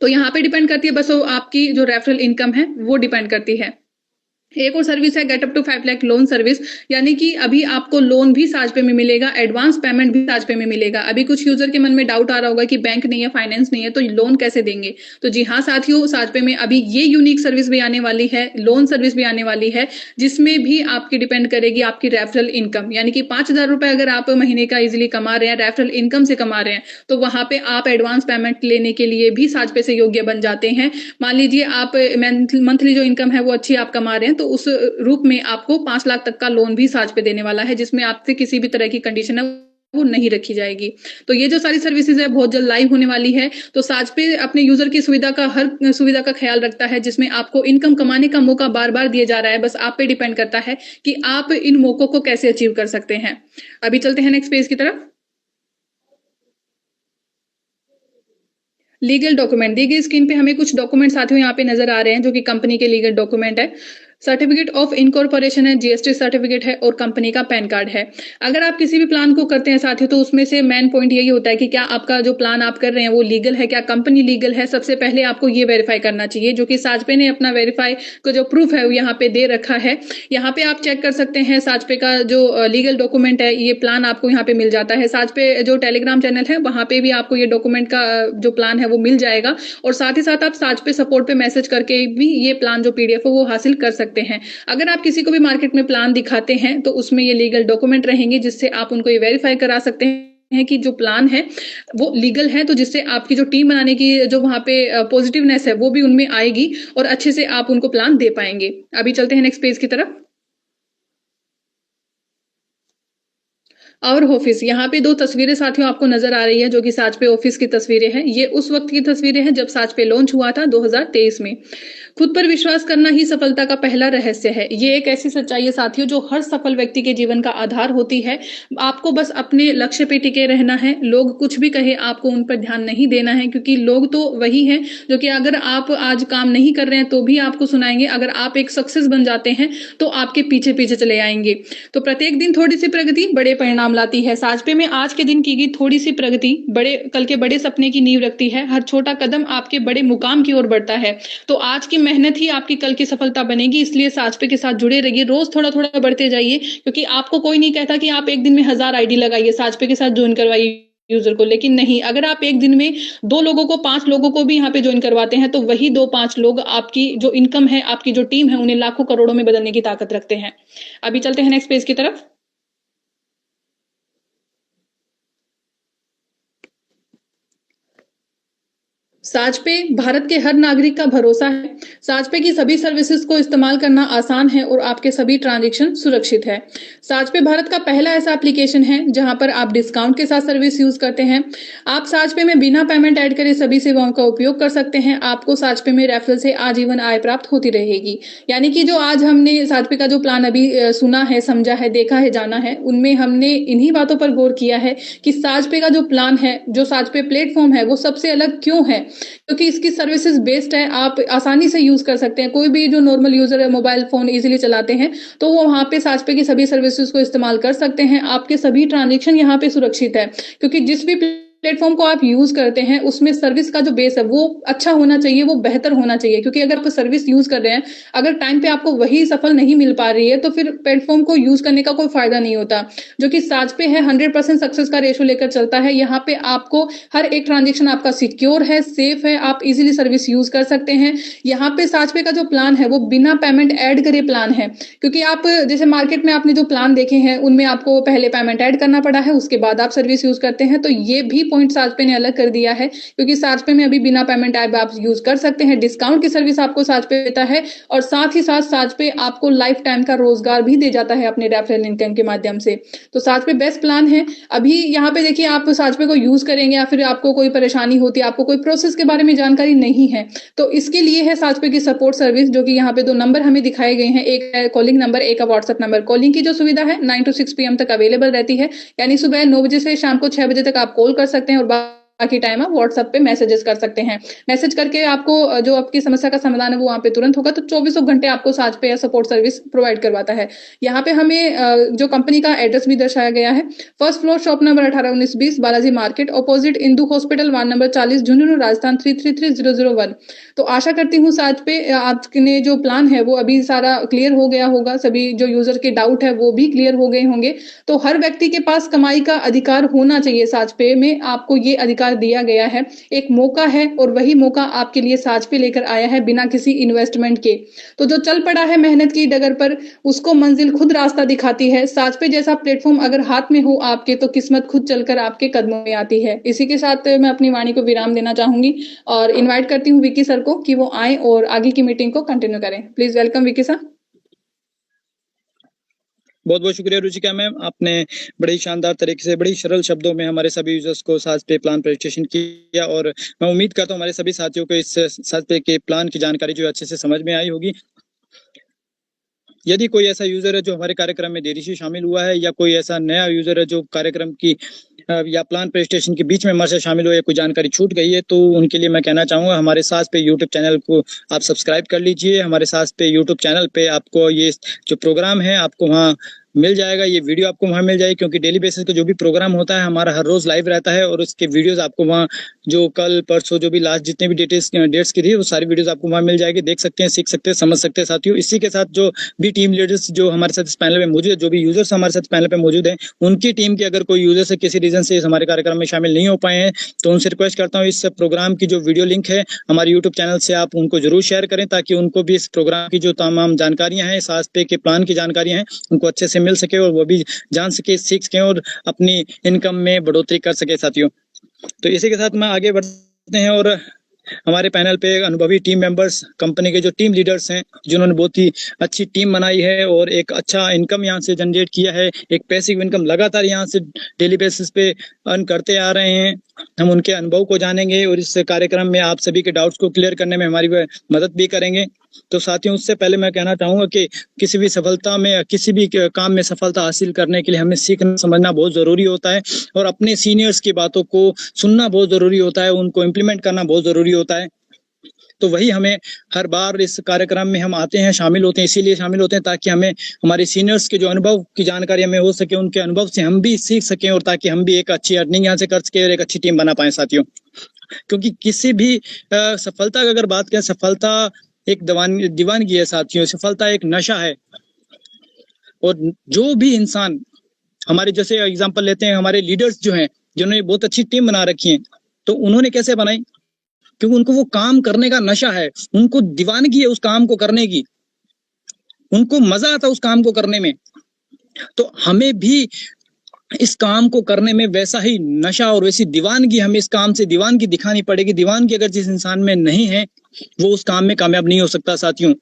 तो यहाँ पे डिपेंड करती है बस आपकी जो रेफरल इनकम है वो डिपेंड करती है। एक और सर्विस है get up to 5 lakh loan service, यानी कि अभी आपको लोन भी साजपे में मिलेगा, एडवांस पेमेंट भी साजपे में मिलेगा। अभी कुछ यूजर के मन में डाउट आ रहा होगा कि बैंक नहीं है, फाइनेंस नहीं है तो लोन कैसे देंगे। तो जी हाँ साथियों, साजपे में अभी ये यूनिक सर्विस भी आने वाली है, लोन सर्विस भी आने वाली है, जिसमें भी आपकी डिपेंड करेगी आपकी रेफरल इनकम, यानी कि 5000 रुपए अगर आप महीने का इजिली कमा रहे हैं, रेफरल इनकम से कमा रहे हैं, तो वहां पे आप एडवांस पेमेंट लेने के लिए भी साजपे से योग्य बन जाते हैं। मान लीजिए आप मंथली जो इनकम है वो अच्छी आप कमा रहे हैं तो उस रूप में आपको 5 लाख तक का लोन भी साजपे देने वाला है, जिसमें आपसे किसी भी तरह की कंडीशन है वो नहीं रखी जाएगी। तो ये जो सारी सर्विसेज है बहुत जल्द लाइव होने वाली है। तो साजपे अपने यूजर की सुविधा का हर सुविधा का ख्याल रखता है, जिसमें आपको इनकम कमाने का मौका बार बार दिया जा रहा है, बस आप पे डिपेंड करता है कि आप इन मौकों को कैसे अचीव कर सकते हैं। अभी चलते हैं नेक्स्ट पेज की तरफ। लीगल डॉक्यूमेंट दी गई स्क्रीन पे हमें कुछ डॉक्यूमेंट साथियों यहाँ पे नजर आ रहे हैं जो कि कंपनी के लीगल डॉक्यूमेंट है। सर्टिफिकेट ऑफ इनकॉर्पोरेशन है, जीएसटी सर्टिफिकेट है और कंपनी का पैन कार्ड है। अगर आप किसी भी प्लान को करते हैं साथियों तो उसमें से मेन पॉइंट यही होता है कि क्या आपका जो प्लान आप कर रहे हैं वो लीगल है, क्या कंपनी लीगल है। सबसे पहले आपको ये वेरीफाई करना चाहिए, जो कि साजपे ने अपना वेरीफाई का जो प्रूफ है वो यहाँ पे दे रखा है। यहाँ पे आप चेक कर सकते हैं साजपे का जो लीगल डॉक्यूमेंट है, ये प्लान आपको यहाँ पे मिल जाता है। साजपे जो टेलीग्राम चैनल है वहां पे भी आपको ये डॉक्यूमेंट का जो प्लान है वो मिल जाएगा और साथ ही साथ आप साजपे सपोर्ट पे मैसेज करके भी ये प्लान जो पीडीएफ है वो हासिल कर सकते हैं। अगर आप किसी को भी मार्केट में प्लान दिखाते हैं तो उसमें ये लीगल डॉक्यूमेंट रहेंगे, जिससे आप उनको ये वेरीफाई करा सकते हैं कि जो प्लान है वो लीगल है, तो जिससे आपकी जो टीम बनाने की जो वहां पे पॉजिटिवनेस है वो भी उनमें आएगी और अच्छे से आप उनको प्लान दे पाएंगे। अभी चलते हैं नेक्स्ट पेज की तरफ। और ऑफिस, यहाँ पे दो तस्वीरें साथियों आपको नजर आ रही है जो कि साजपे ऑफिस की तस्वीरें हैं। ये उस वक्त की तस्वीरें हैं जब साजपे लॉन्च हुआ था 2023 में। खुद पर विश्वास करना ही सफलता का पहला रहस्य है। ये एक ऐसी सच्चाई है साथियों जो हर सफल व्यक्ति के जीवन का आधार होती है। आपको बस अपने लक्ष्य पे टिके रहना है, लोग कुछ भी कहे आपको उन पर ध्यान नहीं देना है, क्योंकि लोग तो वही हैं जो कि अगर आप आज काम नहीं कर रहे हैं तो भी आपको सुनाएंगे, अगर आप एक सक्सेस बन जाते हैं तो आपके पीछे पीछे चले आएंगे। तो प्रत्येक दिन थोड़ी सी प्रगति बड़े परिणाम लाती है। साजपे में आज के दिन की गई थोड़ी सी प्रगति बड़े कल के बड़े सपने की नींव रखती है। हर छोटा कदम आपके बड़े मुकाम की ओर बढ़ता है। तो आज की मेहनत ही आपकी कल की सफलता बनेगी, इसलिए साजपे के साथ जुड़े रहिए, रोज थोड़ा थोड़ा बढ़ते जाइए, क्योंकि आपको कोई नहीं कहता कि आप एक दिन में 1000 आईडी लगाइए, साजपे के साथ ज्वाइन करवाइए यूजर को। लेकिन नहीं, अगर आप एक दिन में 2 लोगों को 5 लोगों को भी यहाँ पे ज्वाइन करवाते हैं तो वही 2-5 लोग आपकी जो इनकम है, आपकी जो टीम है, उन्हें लाखों करोड़ों में बदलने की ताकत रखते हैं। अभी चलते हैं नेक्स्ट पेज की तरफ। साजपे भारत के हर नागरिक का भरोसा है। साजपे की सभी सर्विसेज को इस्तेमाल करना आसान है और आपके सभी ट्रांजैक्शन सुरक्षित है। साजपे भारत का पहला ऐसा एप्लीकेशन है जहां पर आप डिस्काउंट के साथ सर्विस यूज करते हैं। आप साजपे में बिना पेमेंट ऐड करे सभी सेवाओं का उपयोग कर सकते हैं। आपको साजपे में रेफरल से आजीवन आय प्राप्त होती रहेगी। यानी कि जो आज हमने साजपे का जो प्लान अभी सुना है, समझा है, देखा है, जाना है, उनमें हमने इन्हीं बातों पर गौर किया है कि साजपे का जो प्लान है, जो साजपे प्लेटफॉर्म है, वो सबसे अलग क्यों है, क्योंकि इसकी सर्विसेज बेस्ड है। आप आसानी से यूज कर सकते हैं। कोई भी जो नॉर्मल यूजर है मोबाइल फोन इजीली चलाते हैं तो वो वहां पे साजपे की सभी सर्विसेज को इस्तेमाल कर सकते हैं। आपके सभी ट्रांजेक्शन यहाँ पे सुरक्षित है, क्योंकि जिस भी प्लेटफॉर्म को आप यूज करते हैं उसमें सर्विस का जो बेस है वो अच्छा होना चाहिए, वो बेहतर होना चाहिए। क्योंकि अगर आप सर्विस यूज कर रहे हैं, अगर टाइम पे आपको वही सफल नहीं मिल पा रही है तो फिर प्लेटफॉर्म को यूज करने का कोई फायदा नहीं होता। जो कि साजपे है 100% सक्सेस का रेशो लेकर चलता है। यहाँ पे आपको हर एक ट्रांजेक्शन आपका सिक्योर है, सेफ है, आप इजीली सर्विस यूज कर सकते हैं। यहाँ पे साजपे का जो प्लान है वो बिना पेमेंट ऐड करे प्लान है। क्योंकि आप जैसे मार्केट में आपने जो प्लान देखे हैं उनमें आपको पहले पेमेंट ऐड करना पड़ा है, उसके बाद आप सर्विस यूज करते हैं। तो ये भी पॉइंट साजपे ने अलग कर दिया है, क्योंकि साजपे में अभी बिना पेमेंट ऐड आप यूज कर सकते हैं। डिस्काउंट की सर्विस आपको साजपे देता है और साथ ही साथ साजपे आपको लाइफ टाइम का रोजगार भी दे जाता है अपने रेफरल इनकम के माध्यम से। तो साजपे बेस्ट प्लान है। अभी यहाँ पे देखिए, आप साजपे को यूज करेंगे या फिर आपको कोई परेशानी होती है, आपको कोई प्रोसेस के बारे में जानकारी नहीं है, तो इसके लिए है साजपे की सपोर्ट सर्विस, जो कि यहाँ पे 2 नंबर हमें दिखाए गए हैं। एक है कॉलिंग नंबर, एक है व्हाट्सएप नंबर। कॉलिंग की जो सुविधा है 9 to 6 PM तक अवेलेबल रहती है, यानी सुबह 9 बजे से शाम को 6 बजे तक आप कॉल कर सकते हैं और बाकी टाइम आप व्हाट्सएप पे मैसेजेस कर सकते हैं। मैसेज करके आपको जो आपकी समस्या का समाधान है वो वहां पे तुरंत होगा। तो 24 घंटे आपको साजपे या सपोर्ट सर्विस प्रोवाइड करवाता है। यहाँ पे हमें जो कंपनी का एड्रेस भी दर्शाया गया है। First floor, shop number 181920, Balaji market, opposite Indu hospital, ward number 40, Jhunjhunu, Rajasthan 333001। तो आशा करती हूँ साजपे आपने जो प्लान है वो अभी सारा क्लियर हो गया होगा। सभी जो यूजर के डाउट है वो भी क्लियर हो गए होंगे। तो हर व्यक्ति के पास कमाई का अधिकार होना चाहिए। साजपे में आपको ये अधिकार दिया गया है, एक मौका है और वही मौका आपके लिए साजपे लेकर आया है बिना किसी इन्वेस्टमेंट के। तो जो चल पड़ा है मेहनत की डगर पर, उसको मंजिल खुद रास्ता दिखाती है। साजपे जैसा प्लेटफॉर्म अगर हाथ में हो आपके, तो किस्मत खुद चलकर आपके कदमों में आती है। इसी के साथ मैं अपनी वाणी को विराम देना चाहूंगी और इन्वाइट करती हूँ विकी सर को कि वो आए और आगे की मीटिंग को कंटिन्यू करें। Please welcome Vicky sir. बहुत बहुत शुक्रिया रुचिका मैम, आपने बड़े ही शानदार तरीके से बड़ी सरल शब्दों में हमारे सभी यूजर्स को साजपे प्लान प्रेजेंटेशन किया और मैं उम्मीद करता हूँ हमारे सभी साथियों को इस साजपे के प्लान की जानकारी जो अच्छे से समझ में आई होगी। यदि कोई ऐसा यूजर है जो हमारे कार्यक्रम में देरी से शामिल हुआ है या कोई ऐसा नया यूजर है जो कार्यक्रम की या प्लान प्रेजेंटेशन के बीच में हमारे साथ शामिल हो या कोई जानकारी छूट गई है, तो उनके लिए मैं कहना चाहूंगा हमारे साजपे यूट्यूब चैनल को आप सब्सक्राइब कर लीजिए। हमारे साजपे यूट्यूब चैनल पे आपको ये जो प्रोग्राम है आपको वहाँ मिल जाएगा, ये वीडियो आपको वहाँ मिल जाएगी, क्योंकि डेली बेसिस का जो भी प्रोग्राम होता है हमारा हर रोज लाइव रहता है और उसके वीडियोस आपको वहाँ जो कल परसों जो भी लास्ट जितने भी डेट्स की थी वो सारी वीडियोस आपको वहाँ मिल जाएगी, देख सकते हैं, सीख सकते हैं, समझ सकते हैं साथियों। इसी के साथ जो भी टीम लीडर्स जो हमारे साथ इस पैनल में मौजूद है, जो भी यूजर्स हमारे साथ पैनल पे मौजूद है, उनकी टीम के अगर कोई यूजर से किसी रीजन से हमारे कार्यक्रम में शामिल नहीं हो पाए हैं तो उनसे रिक्वेस्ट करता हूँ इस प्रोग्राम की जो वीडियो लिंक है हमारे यूट्यूब चैनल से आप उनको जरूर शेयर करें, ताकि उनको भी इस प्रोग्राम की जो तमाम जानकारियां हैं, साजपे के प्लान की जानकारियां हैं, उनको अच्छे से मिल सके और वो भी जान सके, सीख सके और अपनी इनकम में बढ़ोतरी कर सके साथियों। तो इसी के साथ मैं आगे बढ़ते हैं और हमारे पैनल पे अनुभवी टीम मेंबर्स, कंपनी के जो टीम लीडर्स हैं जिन्होंने बहुत ही अच्छी टीम बनाई है और एक अच्छा इनकम यहाँ से जनरेट किया है, एक पैसिव इनकम लगातार यहाँ से डेली बेसिस पे अर्न करते आ रहे हैं, हम उनके अनुभव को जानेंगे और इस कार्यक्रम में आप सभी के डाउट्स को क्लियर करने में हमारी मदद भी करेंगे। तो साथियों, उससे पहले मैं कहना चाहूंगा कि किसी भी सफलता में, किसी भी काम में सफलता हासिल करने के लिए हमें सीखना समझना बहुत जरूरी होता है और अपने सीनियर्स की बातों को सुनना बहुत जरूरी होता है, उनको इम्प्लीमेंट करना बहुत जरूरी होता है। तो वही हमें हर बार इस कार्यक्रम में हम आते हैं, शामिल होते हैं, इसीलिए शामिल होते हैं ताकि हमें हमारे सीनियर्स के जो अनुभव की जानकारी हमें हो सके, उनके अनुभव से हम भी सीख सकें और ताकि हम भी एक अच्छी अर्निंग यहाँ से कर सके और एक अच्छी टीम बना पाए साथियों। क्योंकि किसी भी सफलता की अगर बात करें, सफलता एक दीवानगी है साथियों, सफलता एक नशा है। और जो भी इंसान, हमारे जैसे एग्जांपल लेते हैं, हमारे लीडर्स जो हैं जिन्होंने बहुत अच्छी टीम बना रखी है, तो उन्होंने कैसे बनाई? क्योंकि उनको वो काम करने का नशा है, उनको दीवानगी है उस काम को करने की, उनको मजा आता है उस काम को करने में। तो हमें भी इस काम को करने में वैसा ही नशा और वैसी दीवानगी, हमें इस काम से दीवानगी दिखानी पड़ेगी। दीवानगी अगर जिस इंसान में नहीं है वो उस काम में कामयाब नहीं हो सकता साथियों।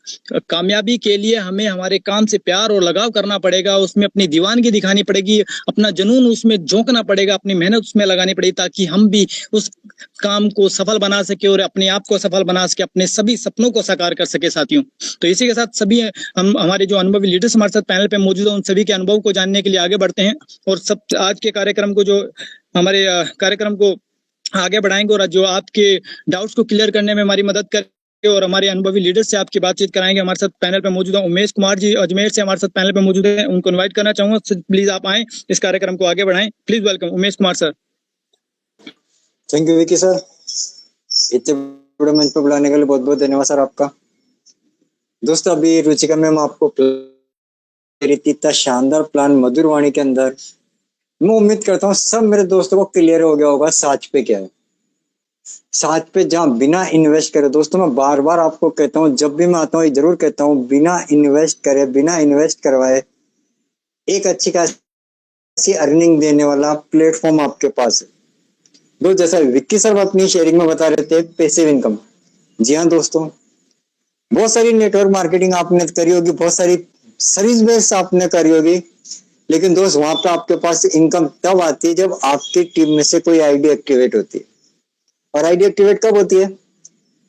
कामयाबी के लिए हमें हमारे काम से प्यार और लगाव करना पड़ेगा, उसमें अपनी दीवानगी दिखानी पड़ेगी, अपना जुनून उसमें झोंकना पड़ेगा, अपनी मेहनत उसमें लगानी पड़ेगी, ताकि हम भी उस काम को सफल बना सके और अपने आप को सफल बना सके, अपने सभी सपनों को साकार कर सके साथियों। तो इसी के साथ सभी हम हमारे जो अनुभवी लीडर्स हमारे साथ पैनल पे मौजूद है, उन सभी के अनुभव को जानने के लिए आगे बढ़ते हैं और सब आज के कार्यक्रम को जो हमारे कार्यक्रम को आगे बढ़ाएंगे और जो आपके डाउट्स को क्लियर करने में हमारी मदद करेंगे और हमारे अनुभवी लीडर से आपकी बातचीत कराएंगे। हमारे साथ पैनल पे मौजूद है उमेश कुमार जी अजमेर से, हमारे साथ पैनल पे मौजूद है, उनको इनवाइट करना चाहूंगा, प्लीज आप आए, इस कार्यक्रम को आगे बढ़ाएं। Please welcome Umesh Kumar sir. Thank you Vicky sir, इतने बड़े मंच पर बुलाने के लिए बहुत बहुत धन्यवाद सर आपका। दोस्तों अभी रुचिका मैम आपको इतना शानदार प्लान मधुर वाणी के अंदर, मैं उम्मीद करता हूँ सब मेरे दोस्तों को क्लियर हो गया होगा साच पे क्या है। साच पे जहाँ बिना इन्वेस्ट करे, दोस्तों मैं बार बार आपको कहता हूँ, जब भी मैं आता हूँ जरूर कहता हूँ, बिना इन्वेस्ट करे, बिना इन्वेस्ट करवाए एक अच्छी खासी अर्निंग देने वाला प्लेटफॉर्म आपके पास है। दोस्त जैसा विक्की सर अपनी शेयरिंग में बता रहे थे पैसिव इनकम, जी हाँ दोस्तों, बहुत सारी नेटवर्क मार्केटिंग आपने करी होगी, बहुत सारी सर्विस बेस्ड आपने करी होगी, लेकिन दोस्त वहां पे आपके पास इनकम तब आती है जब आपकी टीम में से कोई आईडी एक्टिवेट होती है। और आईडी एक्टिवेट कब होती है?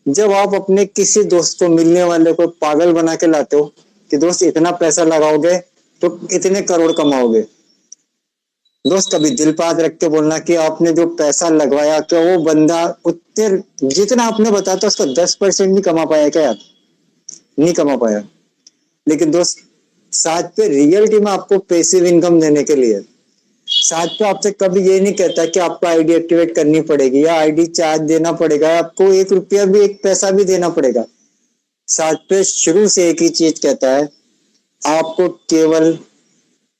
जब आप अपने किसी दोस्त को, मिलने वाले को पागल बना के लाते हो कि दोस्त इतना पैसा लगाओगे तो इतने करोड़ कमाओगे। दोस्त कभी दिल पे हाथ रख के बोलना कि आपने जो पैसा लगवाया क्या वो बंदा उतने जितना आपने बताया था उसका 10% भी कमा पाया क्या? यार नहीं कमा पाया। लेकिन दोस्त साथ पे रियलिटी में आपको पैसिव इनकम देने के लिए साथ पे आपसे कभी ये नहीं कहता कि आपको आईडी एक्टिवेट करनी पड़ेगी या आईडी चार्ज देना पड़ेगा, आपको 1 रुपया भी, 1 पैसा भी देना पड़ेगा। साथ पे शुरू से एक ही चीज कहता है, आपको केवल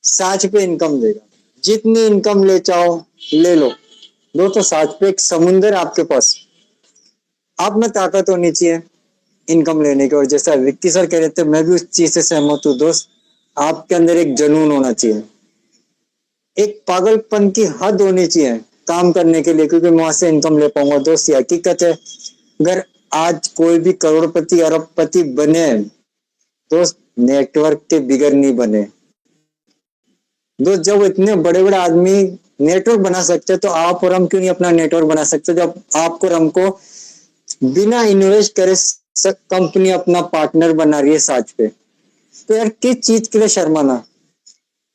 साथ पे इनकम देगा, जितनी इनकम ले चाहो ले लो। दोस्तों साथ पे एक समुंदर आपके पास, आप में ताकत होनी चाहिए इनकम लेने की। और जैसा विक्की सर कह रहे थे, मैं भी उस चीज से सहमत हूँ दोस्त, आपके अंदर एक जुनून होना चाहिए, एक पागलपन की हद होनी चाहिए काम करने के लिए, क्योंकि मैं वहां से इनकम ले पाऊंगा। दोस्त ये हकीकत है, अगर आज कोई भी करोड़पति अरबपति बने दोस्त, नेटवर्क के बिगड़ नहीं बने। दोस्त जब इतने बड़े बड़े आदमी नेटवर्क बना सकते तो आप और हम क्यों नहीं अपना नेटवर्क बना सकते? जब आपको और हमको बिना इन्वेस्ट करे कंपनी अपना पार्टनर बना रही है साथ पे, तो यार किस चीज के लिए शर्माना?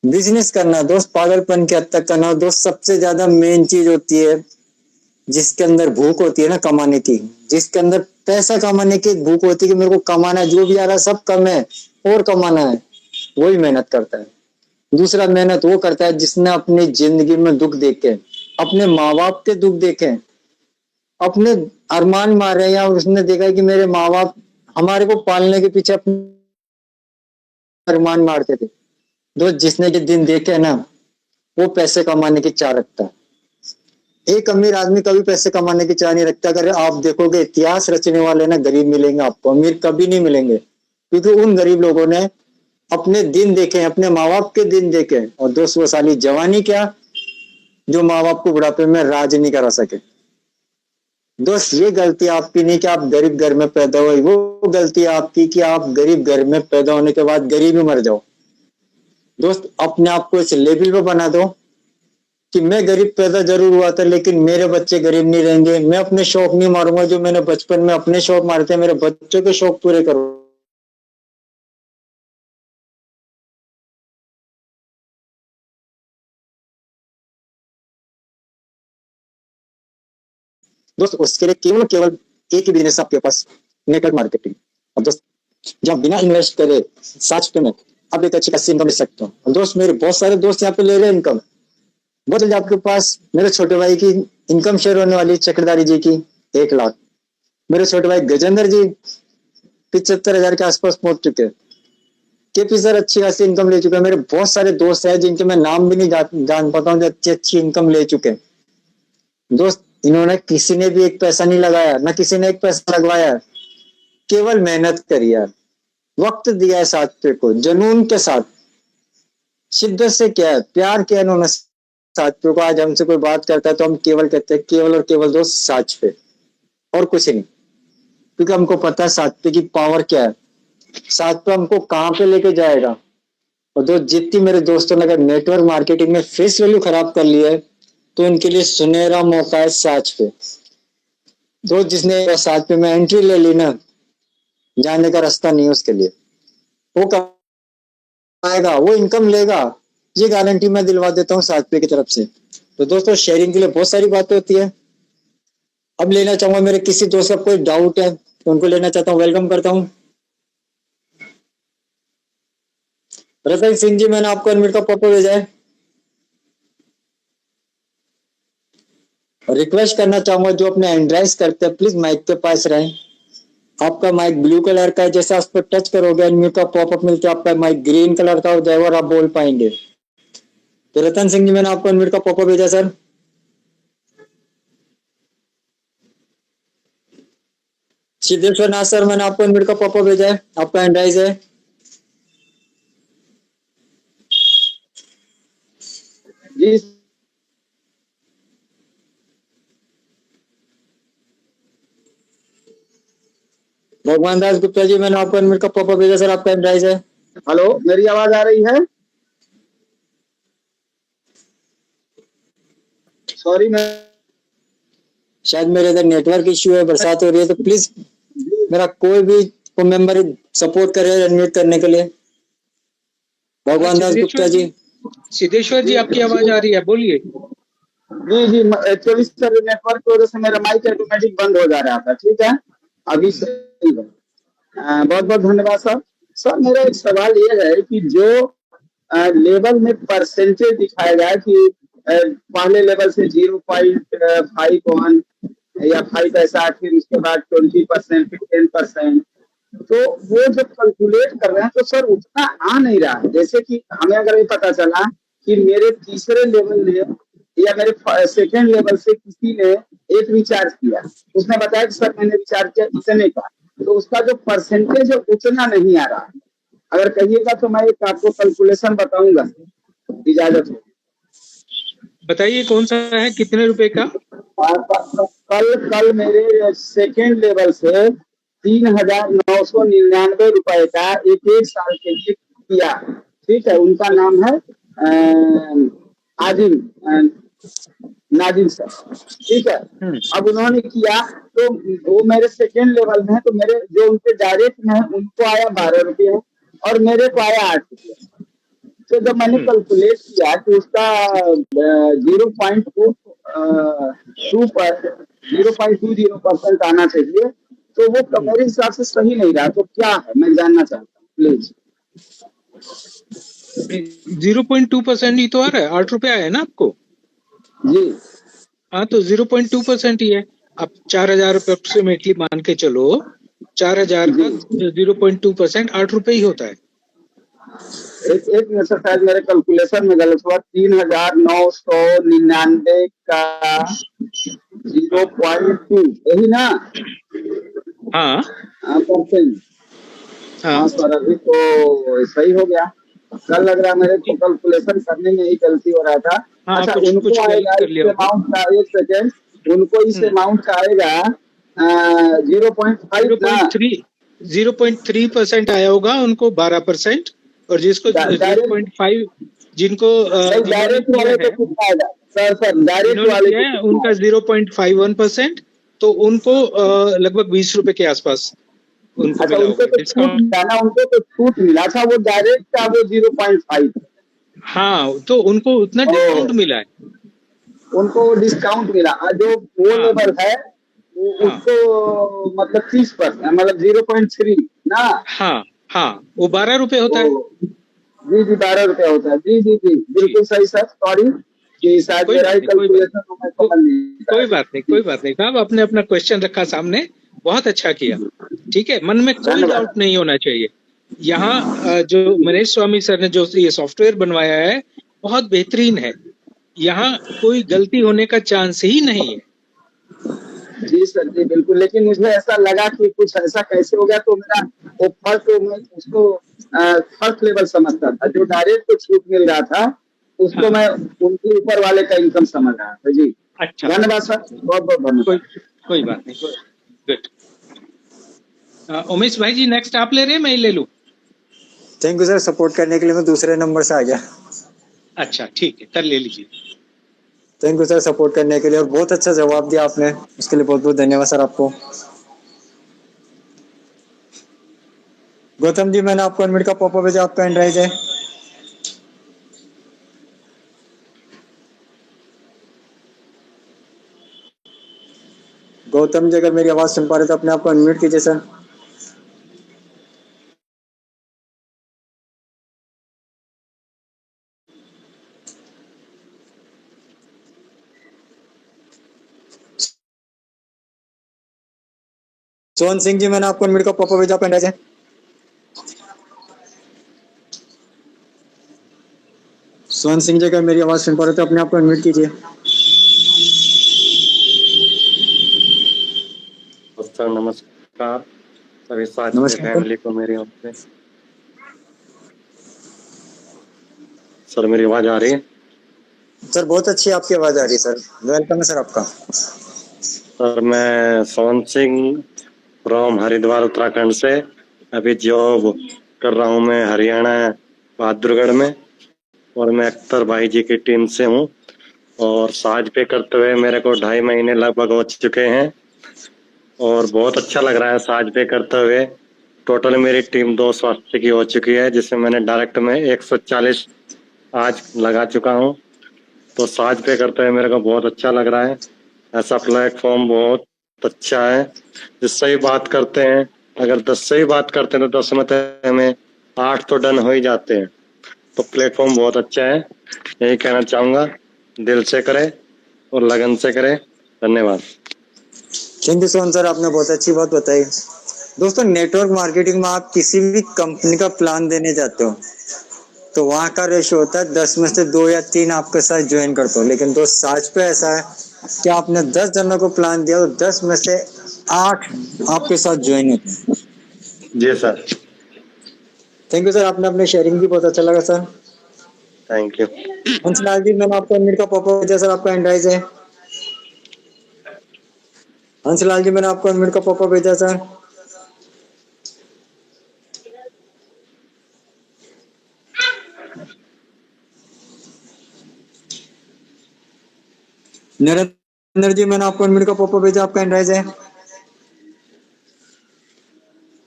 बिजनेस करना दोस्त, पागलपन के हद तक करना। दोस्त सबसे ज्यादा मेन चीज होती है जिसके अंदर भूख होती है ना कमाने की, जिसके अंदर पैसा कमाने की भूख होती है कि मेरे को कमाना है, जो भी आ रहा है सब कम है और कमाना है, वही मेहनत करता है। दूसरा मेहनत वो करता है जिसने अपनी जिंदगी में दुख देखे, अपने माँ बाप के दुख देखे, अपने अरमान मारे, या उसने देखा कि मेरे माँ बाप हमारे को पालने के पीछे अपने अरमान मारते थे। दोस्त जिसने के दिन देखे ना, वो पैसे कमाने की चाह रखता है। एक अमीर आदमी कभी पैसे कमाने की चाह नहीं रखता। अगर आप देखोगे इतिहास रचने वाले ना गरीब मिलेंगे आपको, अमीर कभी नहीं मिलेंगे, क्योंकि उन गरीब लोगों ने अपने दिन देखे, अपने माँ बाप के दिन देखे। और दोस्त वो साली जवानी क्या जो माँ बाप को बुढ़ापे में राज नहीं करा सके। दोस्त ये गलती आपकी नहीं कि आप गरीब घर में पैदा हुए, वो गलती आपकी कि आप गरीब घर में पैदा होने के बाद गरीब ही मर जाओ। दोस्त अपने आप को इस लेवल पे बना दो कि मैं गरीब पैदा जरूर हुआ था लेकिन मेरे बच्चे गरीब नहीं रहेंगे। मैं अपने शौक नहीं मारूंगा जो मैंने बचपन में अपने शौक मारे थे, मेरे बच्चों के शौक पूरे करूँ। दोस्त उसके लिए केवल केवल एक ही बिजनेस आपके पास, नेटवर्क मार्केटिंग। अब दोस्त जब बिना इन्वेस्ट करे साथ पे में आप एक अच्छी खासी इनकम ले सकते हो। और दोस्त मेरे बहुत सारे दोस्त यहाँ पे ले रहे हैं इनकम। बहुत जल्दी आपके पास मेरे छोटे भाई की इनकम शेयर होने वाली, चक्रधारी जी की 1 लाख, मेरे छोटे भाई गजेंद्र जी 75,000 के आसपास पहुंच चुके हैं। केपी सर अच्छी खासी इनकम ले चुके हैं। मेरे बहुत सारे दोस्त हैं जिनके मैं नाम भी नहीं जान पाता हूँ, जो अच्छी अच्छी इनकम ले चुके हैं। दोस्त इन्होंने किसी ने भी 1 पैसा नहीं लगाया, ना किसी ने 1 पैसा लगवाया, केवल मेहनत करी यार, वक्त दिया है साथ पे को जुनून के साथ, शिद्दत से किया है, प्यार किया इन्होंने साथियों को आज हमसे कोई बात करता है तो हम केवल कहते हैं केवल और केवल दोस्त साच पे, और कुछ नहीं, क्योंकि हमको पता है साच पे की पावर क्या है, साच पे हमको कहाँ पे लेके जाएगा। और जितनी मेरे दोस्तों ने अगर नेटवर्क मार्केटिंग में फेस वैल्यू खराब कर ली है तो उनके लिए सुनहरा मौका है साच पे। जिसने साच पे में एंट्री ले ली ना, जाने का रास्ता नहीं है उसके लिए, वो कमाएगा, वो इनकम लेगा, ये गारंटी मैं दिलवा देता हूँ साच पे की तरफ से। तो दोस्तों शेयरिंग के लिए बहुत सारी बातें होती है। अब लेना चाहूंगा मेरे किसी दोस्त का कोई डाउट है तो उनको लेना चाहता हूँ, वेलकम करता हूँ। रतन सिंह जी, मैंने आपको अनम्यूट का पॉपअप भेजा है। रिक्वेस्ट करना चाहूंगा जो अपने एंड्राइज करते हैं प्लीज माइक के पास रहें। आपका माइक ब्लू कलर का है, जैसे आप पर टच करोगे अनम्यूट का पॉपअप मिलता है, आपका माइक ग्रीन कलर का हो जाएगा और आप बोल पाएंगे। तो रतन सिंह जी, मैंने आपको अनम्यूट का पॉपअप भेजा सर। सिद्धेश्वर नाथ सर, मैंने आपको अनम्यूट का पॉपअप भेजा है, आपका एंड्राइज है। जी भगवान दास गुप्ता जी, मैंने आपको अनम्यूट का पॉपअप भेजा सर, आपका एंड्राइज है। हेलो, मेरी आवाज आ रही है? सॉरी, मैं शायद मेरे इधर नेटवर्क इश्यू है, बरसात हो रही है, तो प्लीज मेरा कोई भी मेंबर सपोर्ट करे अनम्यूट करने के लिए। भगवान दास गुप्ता जी। सिद्धेश्वर जी, आपकी आवाज आ रही है, बोलिए। जी एक्चुअली सर नेटवर्क की वजह से मेरा माइक ऑटोमेटिक बंद हो जा रहा था। ठीक है, अभी सही है। बहुत बहुत धन्यवाद सर। सर मेरा एक सवाल ये है कि जो लेवल में परसेंटेज दिखाया गया कि पहले लेवल से 0.51 या 5 ऐसा, फिर उसके बाद 20%, फिर 10%, तो वो जब कैलकुलेट कर रहे हैं तो सर उतना आ नहीं रहा है। जैसे कि हमें अगर ये पता चला कि मेरे तीसरे लेवल में या मेरे सेकेंड लेवल से किसी ने एक रिचार्ज किया, उसने बताया कि सर मैंने रिचार्ज किया इतने का, तो उसका जो परसेंटेज है उतना नहीं आ रहा है। अगर कहिएगा तो मैं एक आपको कैलकुलेशन बताऊंगा, इजाजत हो? बताइए कौन सा है, कितने रुपए का? कल मेरे सेकेंड लेवल से 3,999 रुपए का एक साल के लिए किया। ठीक है, उनका नाम है नाजिम सर। ठीक है, अब उन्होंने किया तो वो मेरे सेकेंड लेवल में है, तो मेरे जो उनके डायरेक्ट में है उनको आया 12 रुपये और मेरे को आया 8 रुपये। तो जब मैंने कैलकुलेट किया कि उसका 0.20% आना चाहिए, तो वो मेरे हिसाब से सही नहीं रहा। तो क्या है, मैं जानना चाहता हूँ प्लीज। 0.2% ही तो आ रहा है, 8 रुपए आया ना आपको? जी हाँ, तो 0.2% ही है। आप 4,000 अप्रोक्सीमेटली मान के चलो, 4,000 का 0.2% 8 रुपए ही होता है। एक मिनट सर, शायद मेरे कैलकुलेशन में गलत हुआ। 3,999 का 0.2 यही ना? हाँ परसेंट। हाँ सर, अभी तो सही हो गया। कल लग रहा मेरे को कैलकुलेशन करने में ही गलती हो रहा था। हाँ, अच्छा, कुछ उनको आएगा कर लिया इस अमाउंट का, एक सेकेंड, उनको इस अमाउंट का आएगा 0.5 ना? 0.3% आया होगा उनको, 12%, और जिसको 0.5 जिनको डायरेक्ट वाले को कितना आएगा सर? डायरेक्ट वाले को उनका 0.51%, तो उनको लगभग 20 रुपए के आसपास उनको अच्छा, मिला उनको होगा तो डिस्काउंट। छूट जाना, उनको तो छूट मिला था, वो डायरेक्ट का वो 0.5। हाँ, तो उनको उतना डिस्काउंट मिला है, उनको डिस्काउंट मिला। जो वो लेवल है उसको मतलब 30%, मतलब 0.3 ना? हाँ, वो 12 रुपए होता है। जी 12 रुपया होता है। जी बिल्कुल सही सर। सॉरी कि शायद मेरा ही कैलकुलेशन कोई बात नहीं साहब, आपने अपना क्वेश्चन रखा सामने, बहुत अच्छा किया। ठीक है, मन में कोई डाउट नहीं होना चाहिए। यहाँ जो मनीष स्वामी सर ने जो ये सॉफ्टवेयर बनवाया है बहुत बेहतरीन है, यहाँ कोई गलती होने का चांस ही नहीं है। जी सर, जी बिल्कुल। लेकिन मुझे ऐसा लगा कि कुछ ऐसा कैसे हो गया, तो मेरा वो फर्स्ट, मैं उसको फर्स्ट लेवल समझता था, जो डायरेक्ट को छूट मिल रहा था उसको हाँ मैं उनके ऊपर वाले का इनकम समझ रहा था जी। अच्छा धन्यवाद सर, बहुत बहुत कोई धन्यवाद। कोई बात नहीं गुड। उमेश भाई जी नेक्स्ट आप ले रहे हैं मैं ही ले लूं? थैंक यू सर, सपोर्ट करने के लिए मैं दूसरे नंबर से आ गया। अच्छा ठीक है कर ले लीजिए। थैंक यू सर सपोर्ट करने के लिए, और बहुत अच्छा जवाब दिया आपने, उसके लिए बहुत बहुत धन्यवाद सर आपको। गौतम जी मैंने आपको अनमिट का पॉपअप भेजा, आपका एंड्राइज है। गौतम जी अगर मेरी आवाज सुन पा रहे तो अपने आप को अनम्यूट कीजिए सर। सोहन सिंह जी मैंने आपको अनम्यूट का पॉपअप भेजा, आपका एंड्राइज है। सोहन सिंह जी अगर मेरी आवाज सुन पा रहे तो अपने आप को अनम्यूट कीजिए। सर नमस्कार, सभी साथी नमस्कार फैमिली को मेरी ओर से। सर मेरी आवाज आ रही है? सर बहुत अच्छी आपकी आवाज आ रही है सर, वेलकम है सर आपका। सर मैं सोहन सिंह फ्रॉम हरिद्वार उत्तराखंड से अभी जॉब कर रहा हूँ मैं हरियाणा बहादुरगढ़ में, और मैं अख्तर भाई जी की टीम से हूँ। और साज पे करते हुए मेरे को 2.5 महीने लगभग हो चुके हैं, और बहुत अच्छा लग रहा है साज पे करते हुए। टोटल मेरी टीम 2 स्वास्थ्य की हो चुकी है, जिसमें मैंने डायरेक्ट में 140 आज लगा चुका हूँ। तो साज पे करते हुए मेरे को बहुत अच्छा लग रहा है। ऐसा प्लेटफॉर्म बहुत अच्छा है, जिससे ही बात करते हैं, अगर 10 से ही बात करते हैं तो 10 में तो हमें 8 तो डन हो ही जाते हैं। तो प्लेटफॉर्म बहुत अच्छा है, यही कहना चाहूंगा। दिल से करे और लगन से करे। धन्यवाद। थैंक यू सोहन सर, आपने बहुत अच्छी बात बताई। दोस्तों नेटवर्क मार्केटिंग में आप किसी भी कंपनी का प्लान देने जाते हो तो वहाँ का रेशो होता है 10 में से 2 या 3 आपके साथ ज्वाइन करते हो, लेकिन दोस्त साज पे ऐसा है कि आपने 10 जनों को प्लान दिया तो 10 में से 8 आपके साथ ज्वाइन होते हैं। जी सर। थैंक यू सर, आपने अपने शेयरिंग भी बहुत अच्छा लगा सर। Thank you. हंसलाल जी मैंने आपको अनम्यूट का पॉपअप भेजा सर, आपका एंड्राइज है। हंसलाल जी मैंने आपको अनम्यूट का पॉपअप भेजा सर। नरेंद्र जी मैंने आपको अनम्यूट का पॉपअप भेजा, आपका एंड्राइज है।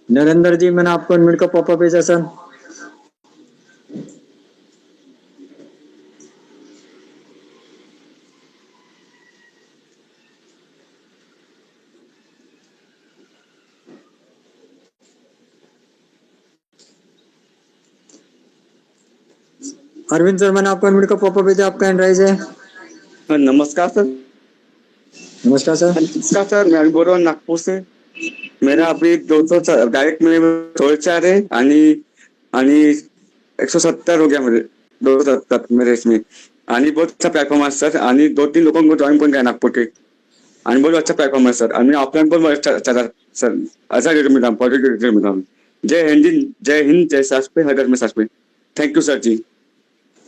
नरेंद्र जी मैंने आपको अनम्यूट का पॉपअप भेजा सर। अरविंद सर मैंने आपको अनम्यूट का पॉपअप भेजा, आपका एंड्राइज है। नमस्कार सर। नमस्कार सर। नमस्कार सर, मैं बोल रहा हूँ नागपूर से। मेरा अभी 200 डायरेक्ट में 4 आहे आणि 170 हो गया मेरे 270 मेरे इसमें। आणि बहुत अच्छा प्लॅटफॉर्म आहे सर, आणि 2-3 लोगों को जॉइन पण किया नागपूर के, आणि बहुत अच्छा प्लॅटफॉर्म है सर, आणि ऑफलाइन पण अच्छा अच्छा सर, अच्छा रिजल्ट मिला, पॉजिटिव रिजल्ट मिला। जय हिंद जय सास पे, हर घर में सास पे। थैंक यू सर जी,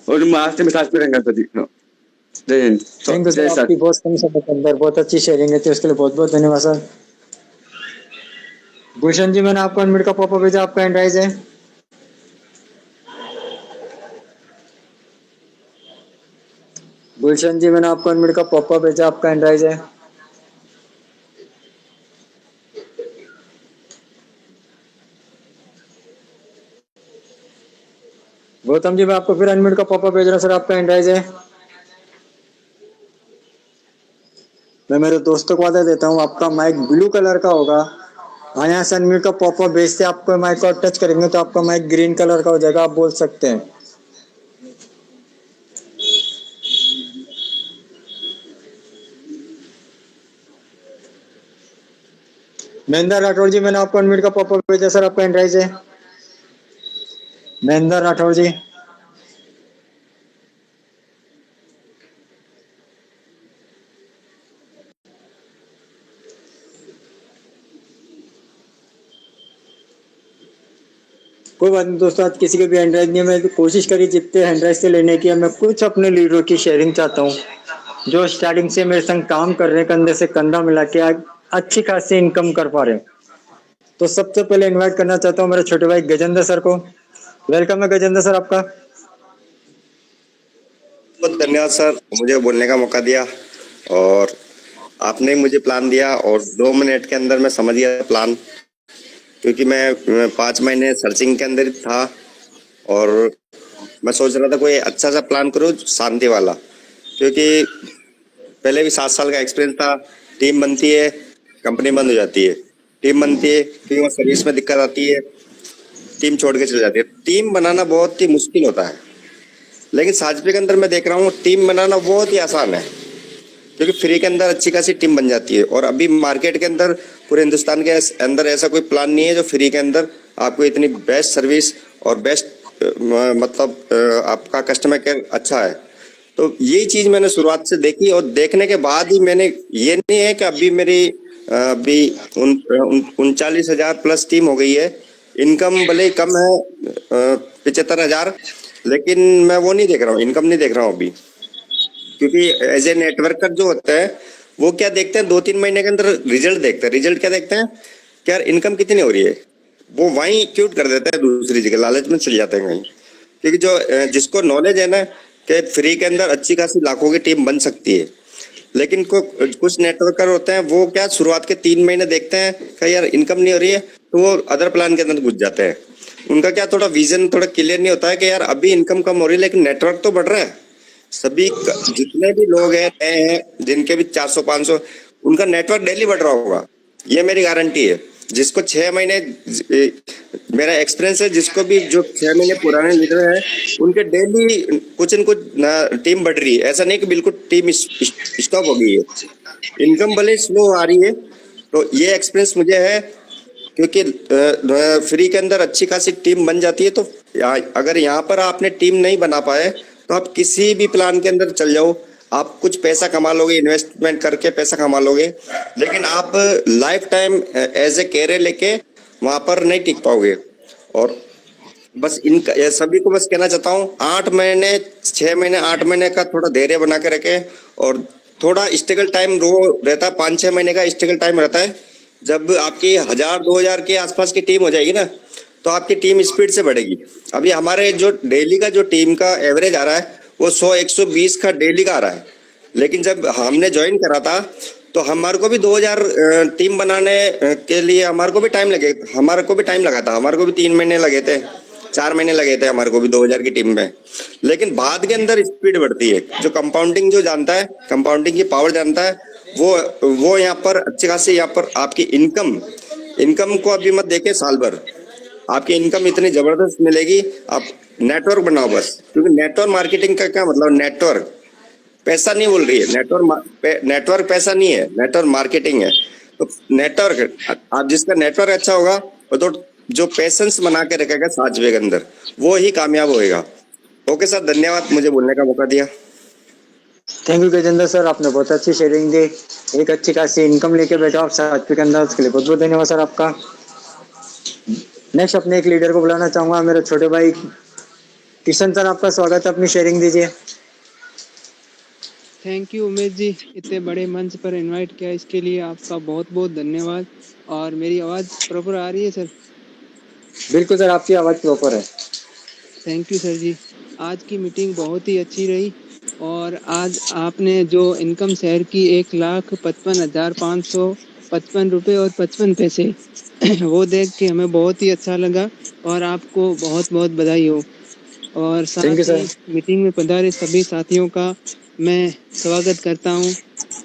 और महाराष्ट्र में सास पे रहेंगे सर जी। जय हिंद, थैंक यू सर, जय सर। आपकी बहुत कम समय के अंदर बहुत अच्छी शेयरिंग है, उसके लिए बहुत बहुत धन्यवाद सर। भूषण जी मैंने आपको अनम्यूट का पॉपअप भेजा, आपका एंड्राइज है। गुलशन जी मैंने आपको अनम्यूट का पॉपअप भेजा, आपका एंड्राइज है। गौतम जी मैं आपको फिर अनम्यूट का पॉपअप भेज रहा हूँ सर, आपका एंड्राइज है। मैं मेरे दोस्तों को वादा देता हूँ आपका माइक ब्लू कलर का होगा। हाँ यहाँ से अनम्यूट का पॉपअप भेजते आपको माइक को टच करेंगे तो आपका माइक ग्रीन कलर का हो जाएगा, आप बोल सकते हैं। महेंद्र राठौर जी मैंने आपको अनम्यूट का पॉपअप भेजा सर, आपका एंड्राइज है। महेंद्र राठौर जी। कोई बात नहीं दोस्तों, आज किसी के भी एंड्रॉइड नहीं है, मैं तो कोशिश करी जितने एंड्रॉइड से लेने की। मैं कुछ अपने लीडरों की शेयरिंग चाहता हूँ जो स्टार्टिंग से मेरे संग काम कर रहे हैं, कंधे से कंधा मिला के आज अच्छी खासी इनकम कर पा रहे हैं। तो सबसे पहले इनवाइट करना चाहता हूँ मेरे छोटे भाई गजेंद्र सर को। वेलकम है गजेंद्र सर आपका। बहुत धन्यवाद सर, मुझे बोलने का मौका दिया और आपने मुझे प्लान दिया और 2 मिनट के अंदर मैं समझ गया प्लान, क्योंकि मैं 5 महीने सर्चिंग के अंदर था और मैं सोच रहा था कोई अच्छा सा प्लान करूँ शांति वाला, क्योंकि पहले भी 7 साल का एक्सपीरियंस था। टीम बनती है, कंपनी बंद हो जाती है, टीम बनती है फिर वहाँ सर्विस में दिक्कत आती है, टीम छोड़ के चले जाती है। टीम बनाना बहुत ही मुश्किल होता है, लेकिन साजपे के अंदर मैं देख रहा हूँ टीम बनाना बहुत ही आसान है, क्योंकि फ्री के अंदर अच्छी खासी टीम बन जाती है। और अभी मार्केट के अंदर पूरे हिंदुस्तान के अंदर ऐसा कोई प्लान नहीं है जो फ्री के अंदर आपको इतनी बेस्ट सर्विस और बेस्ट मतलब आपका कस्टमर केयर अच्छा है। तो यही चीज मैंने शुरुआत से देखी और देखने के बाद ही मैंने, ये नहीं है कि अभी मेरी अभी 39,000 प्लस टीम हो गई है, इनकम भले ही कम है 75,000, लेकिन मैं वो नहीं देख रहा हूँ, इनकम नहीं देख रहा हूँ अभी। क्योंकि एज ए नेटवर्कर जो होता है वो क्या देखते हैं, 2-3 महीने के अंदर रिजल्ट देखते हैं। रिजल्ट क्या देखते हैं कि यार इनकम कितनी हो रही है, वो वहीं क्यूट कर देते हैं, दूसरी जगह लालच में चल जाते हैं कहीं। क्योंकि जो जिसको नॉलेज है ना कि फ्री के अंदर अच्छी खासी लाखों की टीम बन सकती है, लेकिन कुछ नेटवर्कर होते हैं वो क्या शुरुआत के 3 महीने देखते हैं कि यार इनकम नहीं हो रही है, तो वो अदर प्लान के अंदर घुस जाते हैं। उनका क्या थोड़ा विजन थोड़ा क्लियर नहीं होता है कि यार अभी इनकम कम हो रही है लेकिन नेटवर्क तो बढ़ रहा है। सभी जितने भी लोग हैं नए हैं, जिनके भी 400-500, उनका नेटवर्क डेली बढ़ रहा होगा, ये मेरी गारंटी है। जिसको 6 महीने, मेरा एक्सपीरियंस है, जिसको भी जो 6 महीने पुराने लीडर हैं उनके डेली कुछ न कुछ टीम बढ़ रही है। ऐसा नहीं कि बिल्कुल टीम स्टॉप हो गई है, इनकम भले स्लो आ रही है। तो ये एक्सपीरियंस मुझे है, क्योंकि फ्री के अंदर अच्छी खासी टीम बन जाती है। तो अगर यहाँ पर आपने टीम नहीं बना पाए तो आप किसी भी प्लान के अंदर चल जाओ, आप कुछ पैसा कमा लोगे, इन्वेस्टमेंट करके पैसा कमा लोगे, लेकिन आप lifetime as a career लेके वहां पर नहीं टिक पाओगे। और बस इनका सभी को बस कहना चाहता हूँ 8 महीने 6 महीने 8 महीने का थोड़ा धैर्य बना के रखे और थोड़ा स्ट्रगल टाइम रो रहता है, 5-6 महीने का स्ट्रगल टाइम रहता है। जब आपकी 1000-2000 के आसपास की टीम हो जाएगी ना, तो आपकी टीम स्पीड से बढ़ेगी। अभी हमारे जो डेली का जो टीम का एवरेज आ रहा है वो 100-120 का डेली का आ रहा है, लेकिन जब हमने ज्वाइन करा था तो हमारे को भी 2000 टीम बनाने के लिए हमारे को भी टाइम लगा था। हमारे को भी 3 महीने लगे थे, 4 महीने लगे थे हमारे को भी 2000 की टीम में। लेकिन बाद के अंदर स्पीड बढ़ती है। जो कंपाउंडिंग जो जानता है, कंपाउंडिंग की पावर जानता है, वो यहाँ पर अच्छी खासी यहाँ पर आपकी इनकम को अभी मत देखे, साल भर आपकी इनकम इतनी जबरदस्त मिलेगी। आप नेटवर्क बनाओ बस, क्योंकि नेटवर्क मार्केटिंग का क्या मतलब, नेटवर्क पैसा नहीं बोल रही है, नेटवर्क पैसा नहीं है, नेटवर्क मार्केटिंग है। तो नेटवर्क, आप जिसका नेटवर्क अच्छा होगा वो तो जो पेशेंस बना के रखेगा साजवे के अंदर, वो ही कामयाब होएगा। ओके सर, धन्यवाद मुझे बोलने का मौका दिया। थैंक यू गजेंद्र सर, आपने बहुत अच्छी शेयरिंग दी, एक अच्छी खासी इनकम लेके बैठा आप साजपे के अंदर, उसके लिए बहुत बहुत धन्यवाद सर आपका। नेक्स्ट अपने एक लीडर को बुलाना चाहूंगा, मेरे छोटे भाई किशन सर, आपका स्वागत है, अपनी शेयरिंग दीजिए। थैंक यू उमेश जी, इतने बड़े मंच पर इनवाइट किया इसके लिए आपका बहुत बहुत धन्यवाद। और मेरी आवाज़ प्रॉपर आ रही है सर? बिल्कुल सर, आपकी आवाज़ प्रॉपर है। थैंक यू सर जी। आज की मीटिंग बहुत ही अच्छी रही और आज आपने जो इनकम शेयर की 1,55,555 रुपये और 55 पैसे वो देख के हमें बहुत ही अच्छा लगा और आपको बहुत बहुत बधाई हो। और साथ ही मीटिंग में पधारे सभी साथियों का मैं स्वागत करता हूं।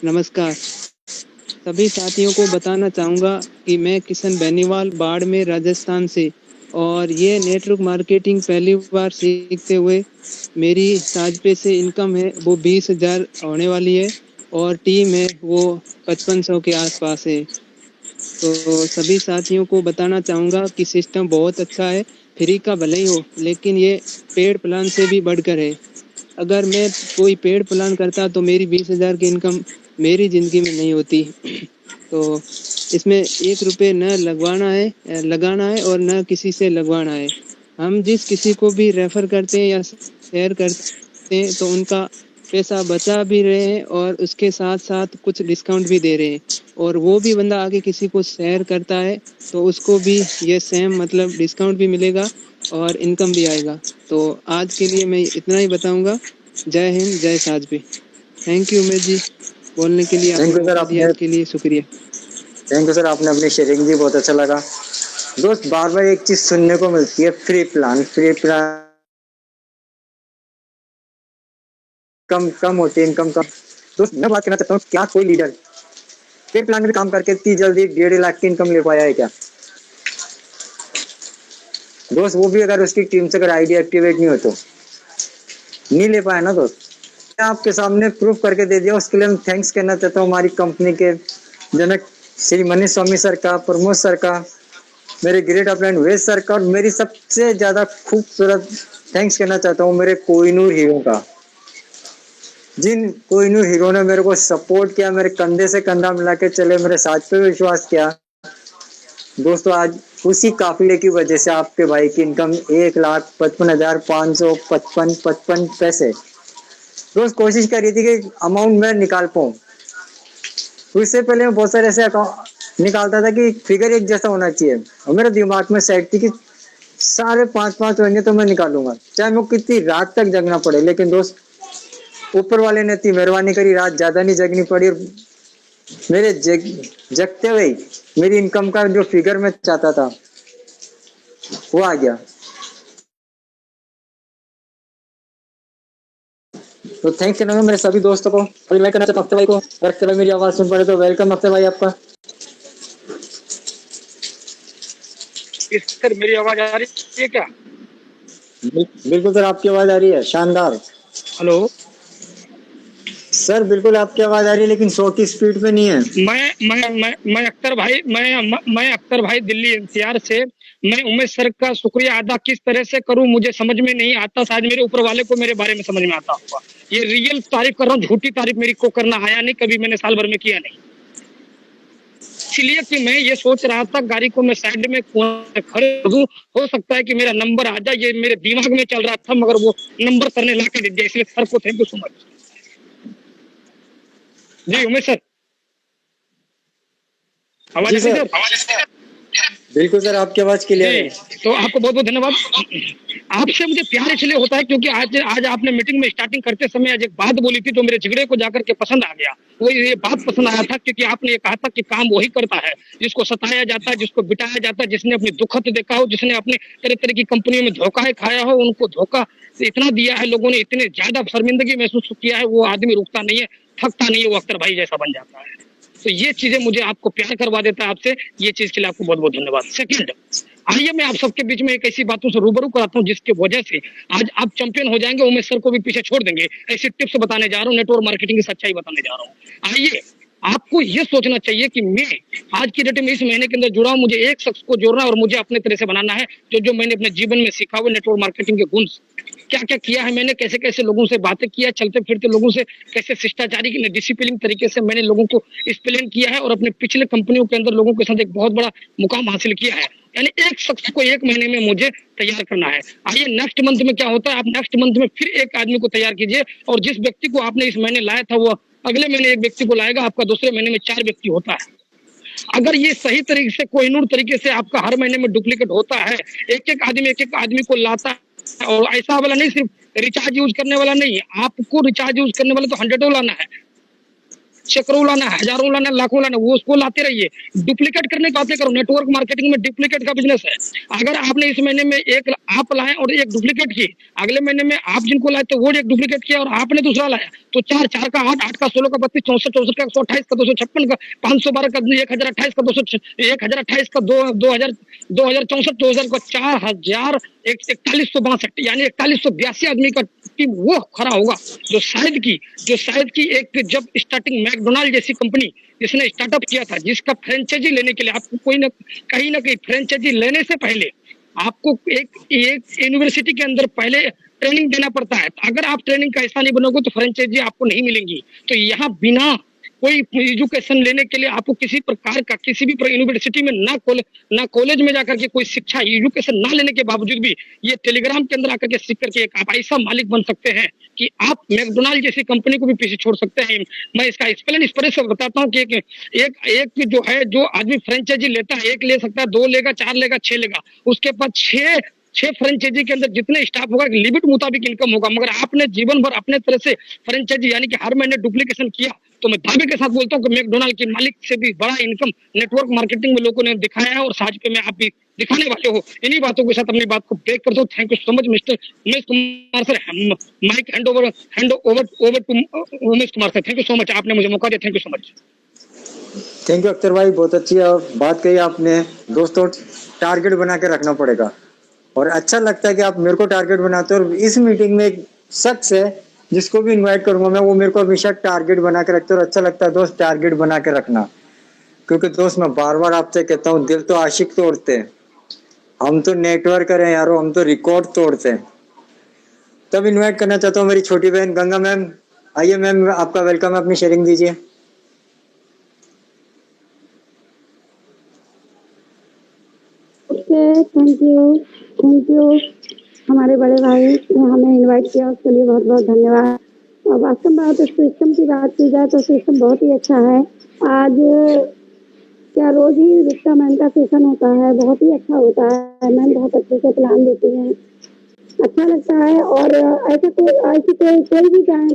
नमस्कार। सभी साथियों को बताना चाहूँगा कि मैं किशन बेनीवाल, बाड़मेर, राजस्थान से, और ये नेटवर्क मार्केटिंग पहली बार सीखते हुए मेरी साजपे से इनकम है वो 20,000 होने वाली है और टीम है वो 5500 के आसपास है। तो सभी साथियों को बताना चाहूँगा कि सिस्टम बहुत अच्छा है, फ्री का भले ही हो लेकिन ये पेड प्लान से भी बढ़कर है। अगर मैं कोई पेड प्लान करता तो मेरी 20,000 की इनकम मेरी ज़िंदगी में नहीं होती। तो इसमें 1 रुपये न लगाना है और न किसी से लगवाना है। हम जिस किसी को भी रेफर करते हैं या शेयर करते हैं तो उनका पैसा बचा भी रहे हैं और उसके साथ साथ कुछ डिस्काउंट भी दे रहे हैं, और वो भी बंदा आगे किसी को शेयर करता है तो उसको भी ये सेम मतलब डिस्काउंट भी मिलेगा और इनकम भी आएगा। तो आज के लिए मैं इतना ही बताऊंगा। जय हिंद, जय साजबी। थैंक यू उमेश जी, बोलने के लिए थैंक यू सर, आपने के लिए शुक्रिया। थैंक यू सर, आपने अपनी शेयरिंग दी, बहुत अच्छा लगा। दोस्त बार बार एक चीज सुनने को मिलती है, फ्री प्लान कम होती है, इनकम कम। दोस्त मैं बात करना चाहता हूँ, क्या कोई लीडर फ्री प्लान में काम करके इतनी जल्दी 1.5 लाख की इनकम ले पाया है क्या? दोस्त वो भी अगर उसकी टीम से अगर आईडी एक्टिवेट नहीं हो तो नहीं ले पाया ना दोस्त। मैं आपके सामने प्रूफ करके दे दिया, उसके लिए मैं थैंक्स करना चाहता हूँ हमारी कंपनी के जनक श्री मनीष स्वामी सर का, प्रमोद सर का, मेरे ग्रेट अपलाइन वेद सर का, और मेरी सबसे ज्यादा खूबसूरत थैंक्स करना चाहता हूँ मेरे कोहिनूर हीरो का। जिन कोहिनूर हीरो ने मेरे को सपोर्ट किया, मेरे कंधे से कंधा मिला के चले, मेरे साथ पे विश्वास किया। दोस्तों आज उसी काफिले की वजह से आपके भाई की इनकम 1,55,555 पैसे। दोस्त कोशिश कर रही थी कि अमाउंट मैं निकाल पाऊँ, तो इससे पहले मैं बहुत सारे ऐसे अकाउंट निकालता था कि फिगर एक जैसा होना चाहिए, और मेरे दिमाग में सेट थी कि सारे 5-5 होंगे तो मैं निकालूंगा, चाहे मैं कितनी रात तक जगना पड़े। लेकिन दोस्त ऊपर वाले ने इतनी मेहरबानी करी, रात ज्यादा नहीं जगनी पड़ी, और मेरे जगते हुए मेरी इनकम का जो फिगर मैं चाहता था वो आ गया। तो थैंक्स करना मेरे सभी दोस्तों को, और मैं करना चाहता हूँ अख्तर भाई को। अगर अख्तर भाई मेरी आवाज सुन पड़े तो वेलकम अख्तर भाई आपका। सर मेरी आवाज आ रही है क्या? बिल्कुल सर, आपकी आवाज आ रही है, शानदार। हेलो सर बिल्कुल आपकी आवाज आ रही है, लेकिन 100 की स्पीड पे नहीं है। मैं अख्तर भाई, मैं अख्तर भाई दिल्ली एनसीआर से। मैं उमेश सर का शुक्रिया अदा किस तरह से करूं मुझे समझ में नहीं आता, शायद मेरे ऊपर वाले को मेरे बारे में समझ में आता होगा। ये रियल तारीफ कर रहा हूँ, झूठी तारीफ मेरी को करना आया नहीं, कभी मैंने साल भर में किया नहीं। इसलिए कि मैं ये सोच रहा था गाड़ी को मैं साइड में खड़े दूं, हो सकता है कि मेरा नंबर आ जाए, ये मेरे दिमाग में चल रहा था, मगर वो नंबर करने ला के दे दिया। इसलिए सर को थैंक यू सो मच। जी उमेश सर, आवाज सर? बिल्कुल सर, आपकी आवाज क्लियर है। तो आपको बहुत बहुत धन्यवाद। आपसे मुझे प्यार इसलिए होता है क्योंकि आज आपने मीटिंग में स्टार्टिंग करते समय आज एक बात बोली थी तो मेरे जिगरे को जाकर के पसंद आ गया। वो ये बात पसंद आया था क्योंकि आपने ये कहा था कि काम वही करता है जिसको सताया जाता है, जिसको बिठाया जाता है, जिसने अपनी दुखत देखा हो, जिसने अपने तरह तरह की कंपनियों में धोखा खाया हो, उनको धोखा इतना दिया है, लोगों ने इतने ज्यादा शर्मिंदगी महसूस किया है, वो आदमी रुकता नहीं है, थकता नहीं है, वो अख्तर भाई जैसा बन जाता है। तो ये चीजें मुझे आपको प्यार करवा देता है आपसे, ये चीज के लिए आपको बहुत बहुत धन्यवाद। सेकंड, आइए मैं आप सबके बीच में एक ऐसी बातों से रूबरू कराता हूँ जिसकी वजह से आज आप चैंपियन हो जाएंगे, उमेश सर को भी पीछे छोड़ देंगे। ऐसी टिप्स बताने जा रहा हूँ, नेटवर्क मार्केटिंग की सच्चाई बताने जा रहा हूँ। आइए, आपको ये सोचना चाहिए कि मैं आज की डेट में इस महीने के अंदर जुड़ा हूं, मुझे एक शख्स को जोड़ना है और मुझे अपने तरह से बनाना है। जो मैंने अपने जीवन में सीखा हुआ नेटवर्क मार्केटिंग के गुण, क्या क्या किया है मैंने, कैसे कैसे लोगों से बातें किया, चलते फिरते लोगों से कैसे शिष्टाचारी डिसिप्लिन तरीके से मैंने लोगों को एक्सप्लेन किया है और अपने पिछले कंपनियों के अंदर लोगों के साथ एक बहुत बड़ा मुकाम हासिल किया है। यानी एक शख्स को एक महीने में मुझे तैयार करना है। आइए नेक्स्ट मंथ में क्या होता है, आप नेक्स्ट मंथ में फिर एक आदमी को तैयार कीजिए और जिस व्यक्ति को आपने इस महीने लाया था वो अगले महीने एक व्यक्ति को लाएगा, आपका दूसरे महीने में 4 व्यक्ति होता है। अगर ये सही तरीके से कोहिनूर तरीके से आपका हर महीने में डुप्लीकेट होता है, एक एक आदमी को लाता है, और ऐसा वाला नहीं सिर्फ रिचार्ज यूज करने वाला नहीं है, आपको रिचार्ज यूज करने वाला तो 100 लाना है, सैकड़ों लाना है, हजारों लाना है, लाखों लाना है, वो उसको लाते रहिए। डुप्लीकेट करने की बातें करो, नेटवर्क मार्केटिंग में डुप्लीकेट का बिजनेस है। अगर आपने इस महीने में एक आप लाए और एक डुप्लीकेट किए, अगले महीने में आप जिनको लाए तो वो एक डुप्लीकेट किया और आपने दूसरा लाया, तो 4 4 का 8 8 का 16 का 32 64 64 का 128 का 256 का 512 का 1028 का 1028 का 2064 2000 का 4162, यानी 4182 आदमी का टीम वो खड़ा होगा जो शायद की एक जब स्टार्टिंग मैकडोनाल्ड जैसी कंपनी जिसने स्टार्टअप किया था, जिसका फ्रेंचाइजी लेने के लिए आपको कहीं ना कहीं फ्रेंचाइजी लेने से पहले आपको एक यूनिवर्सिटी के अंदर पहले ट्रेनिंग देना पड़ता है। अगर आप ट्रेनिंग का हिस्सा नहीं बनोगे तो फ्रेंचाइजी आपको नहीं मिलेंगी। तो यहाँ बिना कोई एजुकेशन लेने के लिए आपको किसी प्रकार का किसी भी यूनिवर्सिटी में ना कॉलेज में जाकर के कोई शिक्षा एजुकेशन ना लेने के बावजूद भी ये टेलीग्राम के अंदर आकर के सीख करके एक आप ऐसा मालिक बन सकते हैं कि आप मैकडोनाल्ड जैसी कंपनी को भी पीछे छोड़ सकते हैं। मैं इसका एक्सप्लेन इस तरह से बताता हूँ कि एक जो है, जो आदमी फ्रेंचाइजी लेता है, 1 ले सकता है, 2 लेगा, 4 लेगा, 6 लेगा, उसके बाद 6 फ्रेंचाइजी के अंदर जितने स्टाफ होगा लिमिट मुताबिक इनकम होगा। मगर आपने जीवन भर अपने तरह से फ्रेंचाइजी यानी कि हर महीने डुप्लीकेशन किया तो मैं दावे के साथ बोलता हूँ कि मैकडोनाल्ड के मालिक से भी बड़ा इनकम नेटवर्क मार्केटिंग में लोगों ने दिखाया है और आज पे में आप भी दिखाने वाले हो। इन्हीं बातों के साथ अपनी बात को ब्रेक करता हूँ। Thank you so much mister Umesh Kumar sir. Mic hand over to Umesh Kumar sir. Thank you so much, आपने मुझे मौका दिया। Thank you so much. Thank you Akhtar भाई, बहुत अच्छी बात कही आपने। दोस्तों, टारगेट बना के रखना पड़ेगा और अच्छा लगता है कि आप मेरे को टारगेट बनाते हो। और इस मीटिंग में एक शख्स है जिसको भी इनवाइट करूंगा मैं, वो मेरे को हमेशा टारगेट बना के रखते और अच्छा लगता है दोस्त टारगेट बना के रखना। क्योंकि दोस्त मैं बार बार आपसे कहता हूँ, दिल तो आशिक तोड़ते हैं, हम तो नेटवर्क करें यारो, हम तो रिकॉर्ड तोड़ते हैं। तब इनवाइट करना चाहता हूँ मेरी छोटी बहन गंगा मैम। आइए मैम, आपका वेलकम है, अपनी शेयरिंग दीजिए। थैंक यू हमारे बड़े भाई ने हमें इनवाइट किया, उसके लिए बहुत बहुत धन्यवाद। और वास्तव में बात सिस्टम की बात की जाए तो सिस्टम बहुत ही अच्छा है। आज क्या रोज ही रिश्ता मैम का सेशन होता है, बहुत ही अच्छा होता है। मैम बहुत अच्छे से प्लान देती हैं, अच्छा लगता है। और ऐसा कोई भी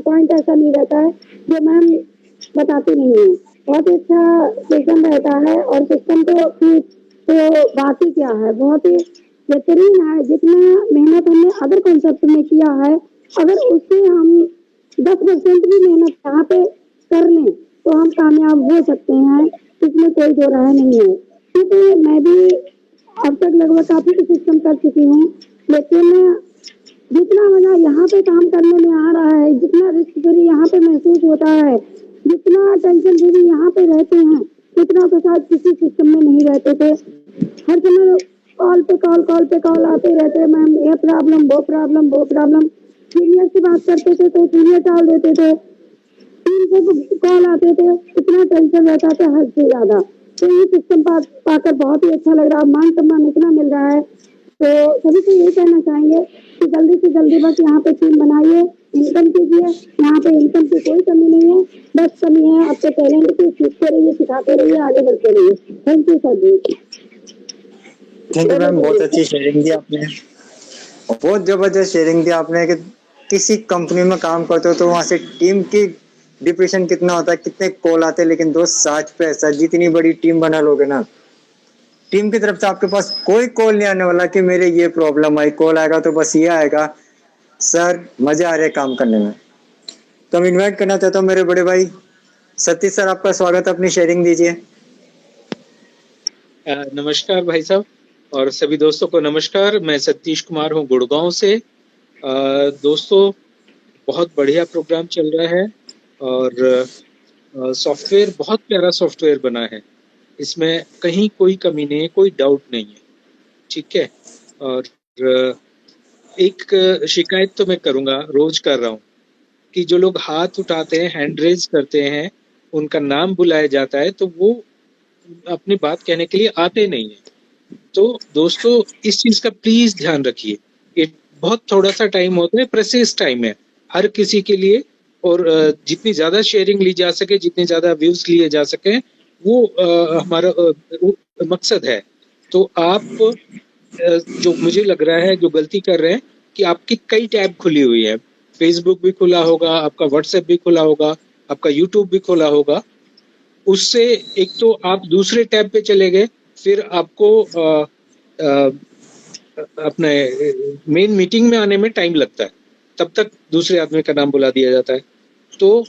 पॉइंट ऐसा नहीं रहता है जो मैम बताती नहीं है। बहुत ही अच्छा सेशन रहता है और सिस्टम तो बात ही क्या है, बहुत ही बेहतरीन है। जितना मेहनत हमने अदर कॉन्सेप्ट में किया है, अगर उससे हम 10% भी मेहनत यहाँ पे कर लें तो हम कामयाब हो सकते हैं, इसमें कोई दो राय नहीं है। क्योंकि मैं भी अब तक लगभग काफी सिस्टम कर चुकी हूँ, लेकिन जितना मजा यहाँ पे काम करने में आ रहा है, जितना रिस्क फ्री यहाँ पे महसूस होता है, जितना टेंशन फ्री यहाँ पे रहते हैं, इतना तो शायद किसी सिस्टम में नहीं रहते थे। हर समय कॉल पे कॉल आते रहते, मैम ये प्रॉब्लम वो प्रॉब्लम। सीनियर से बात करते थे तो सीनियर टाल देते थे, टीम से कॉल आते थे, इतना टेंशन रहता था हद से ज्यादा। तो ये सिस्टम पाकर बहुत ही अच्छा लग रहा है, मान सम्मान इतना मिल रहा है। तो सभी से यही कहना चाहेंगे कि जल्दी से जल्दी बस यहाँ पे टीम बनाइए, इनकम कीजिए। यहाँ पे इनकम की कोई कमी नहीं है, बस कमी है आपके टैलेंट की। सीखते रहिए, सिखाते रहिए, आगे बढ़ते रहिए। Thank you sir ji. Thank you ma'am, बहुत अच्छी शेयरिंग दी आपने, बहुत जबरदस्त शेयरिंग दी आपने कि किसी कंपनी में काम करते हो तो वहां से टीम की डिप्रेशन कितना होता है, कितने कॉल आते हैं। लेकिन दोस्त साथ पे ऐसा, जितनी बड़ी टीम बना लोगे ना, टीम की तरफ से आपके पास कोई कॉल नहीं आने वाला कि मेरे ये प्रॉब्लम आई। कॉल आएगा तो बस ये आएगा, सर मजा आ रहा है काम करने में। तो मैं इन्वाइट करना चाहता हूँ मेरे बड़े भाई सतीश सर, आपका स्वागत है, अपनी शेयरिंग दीजिए। नमस्कार भाई साहब और सभी दोस्तों को नमस्कार। मैं सतीश कुमार हूँ गुड़गांव से। दोस्तों, बहुत बढ़िया प्रोग्राम चल रहा है और सॉफ्टवेयर बहुत प्यारा सॉफ्टवेयर बना है, इसमें कहीं कोई कमी नहीं है, कोई डाउट नहीं है, ठीक है। और एक शिकायत तो मैं करूँगा, रोज कर रहा हूँ, कि जो लोग हाथ उठाते हैं, हैंड रेज करते हैं, उनका नाम बुलाया जाता है तो वो अपनी बात कहने के लिए आते नहीं है। तो दोस्तों, इस चीज का प्लीज ध्यान रखिए। ये बहुत थोड़ा सा टाइम होता है, प्रेसियस टाइम है हर किसी के लिए, और जितनी ज्यादा शेयरिंग ली जा सके, जितने ज्यादा व्यूज लिए जा सके, वो हमारा मकसद है। तो आप जो मुझे लग रहा है जो गलती कर रहे हैं कि आपकी कई टैब खुली हुई है, फेसबुक भी खुला होगा, आपका व्हाट्सएप भी खुला होगा, आपका यूट्यूब भी खुला होगा। उससे एक तो आप दूसरे टैब पे चले गए, फिर आपको अपने मेन मीटिंग में आने में टाइम लगता है, तब तक दूसरे आदमी का नाम बुला दिया जाता है, तो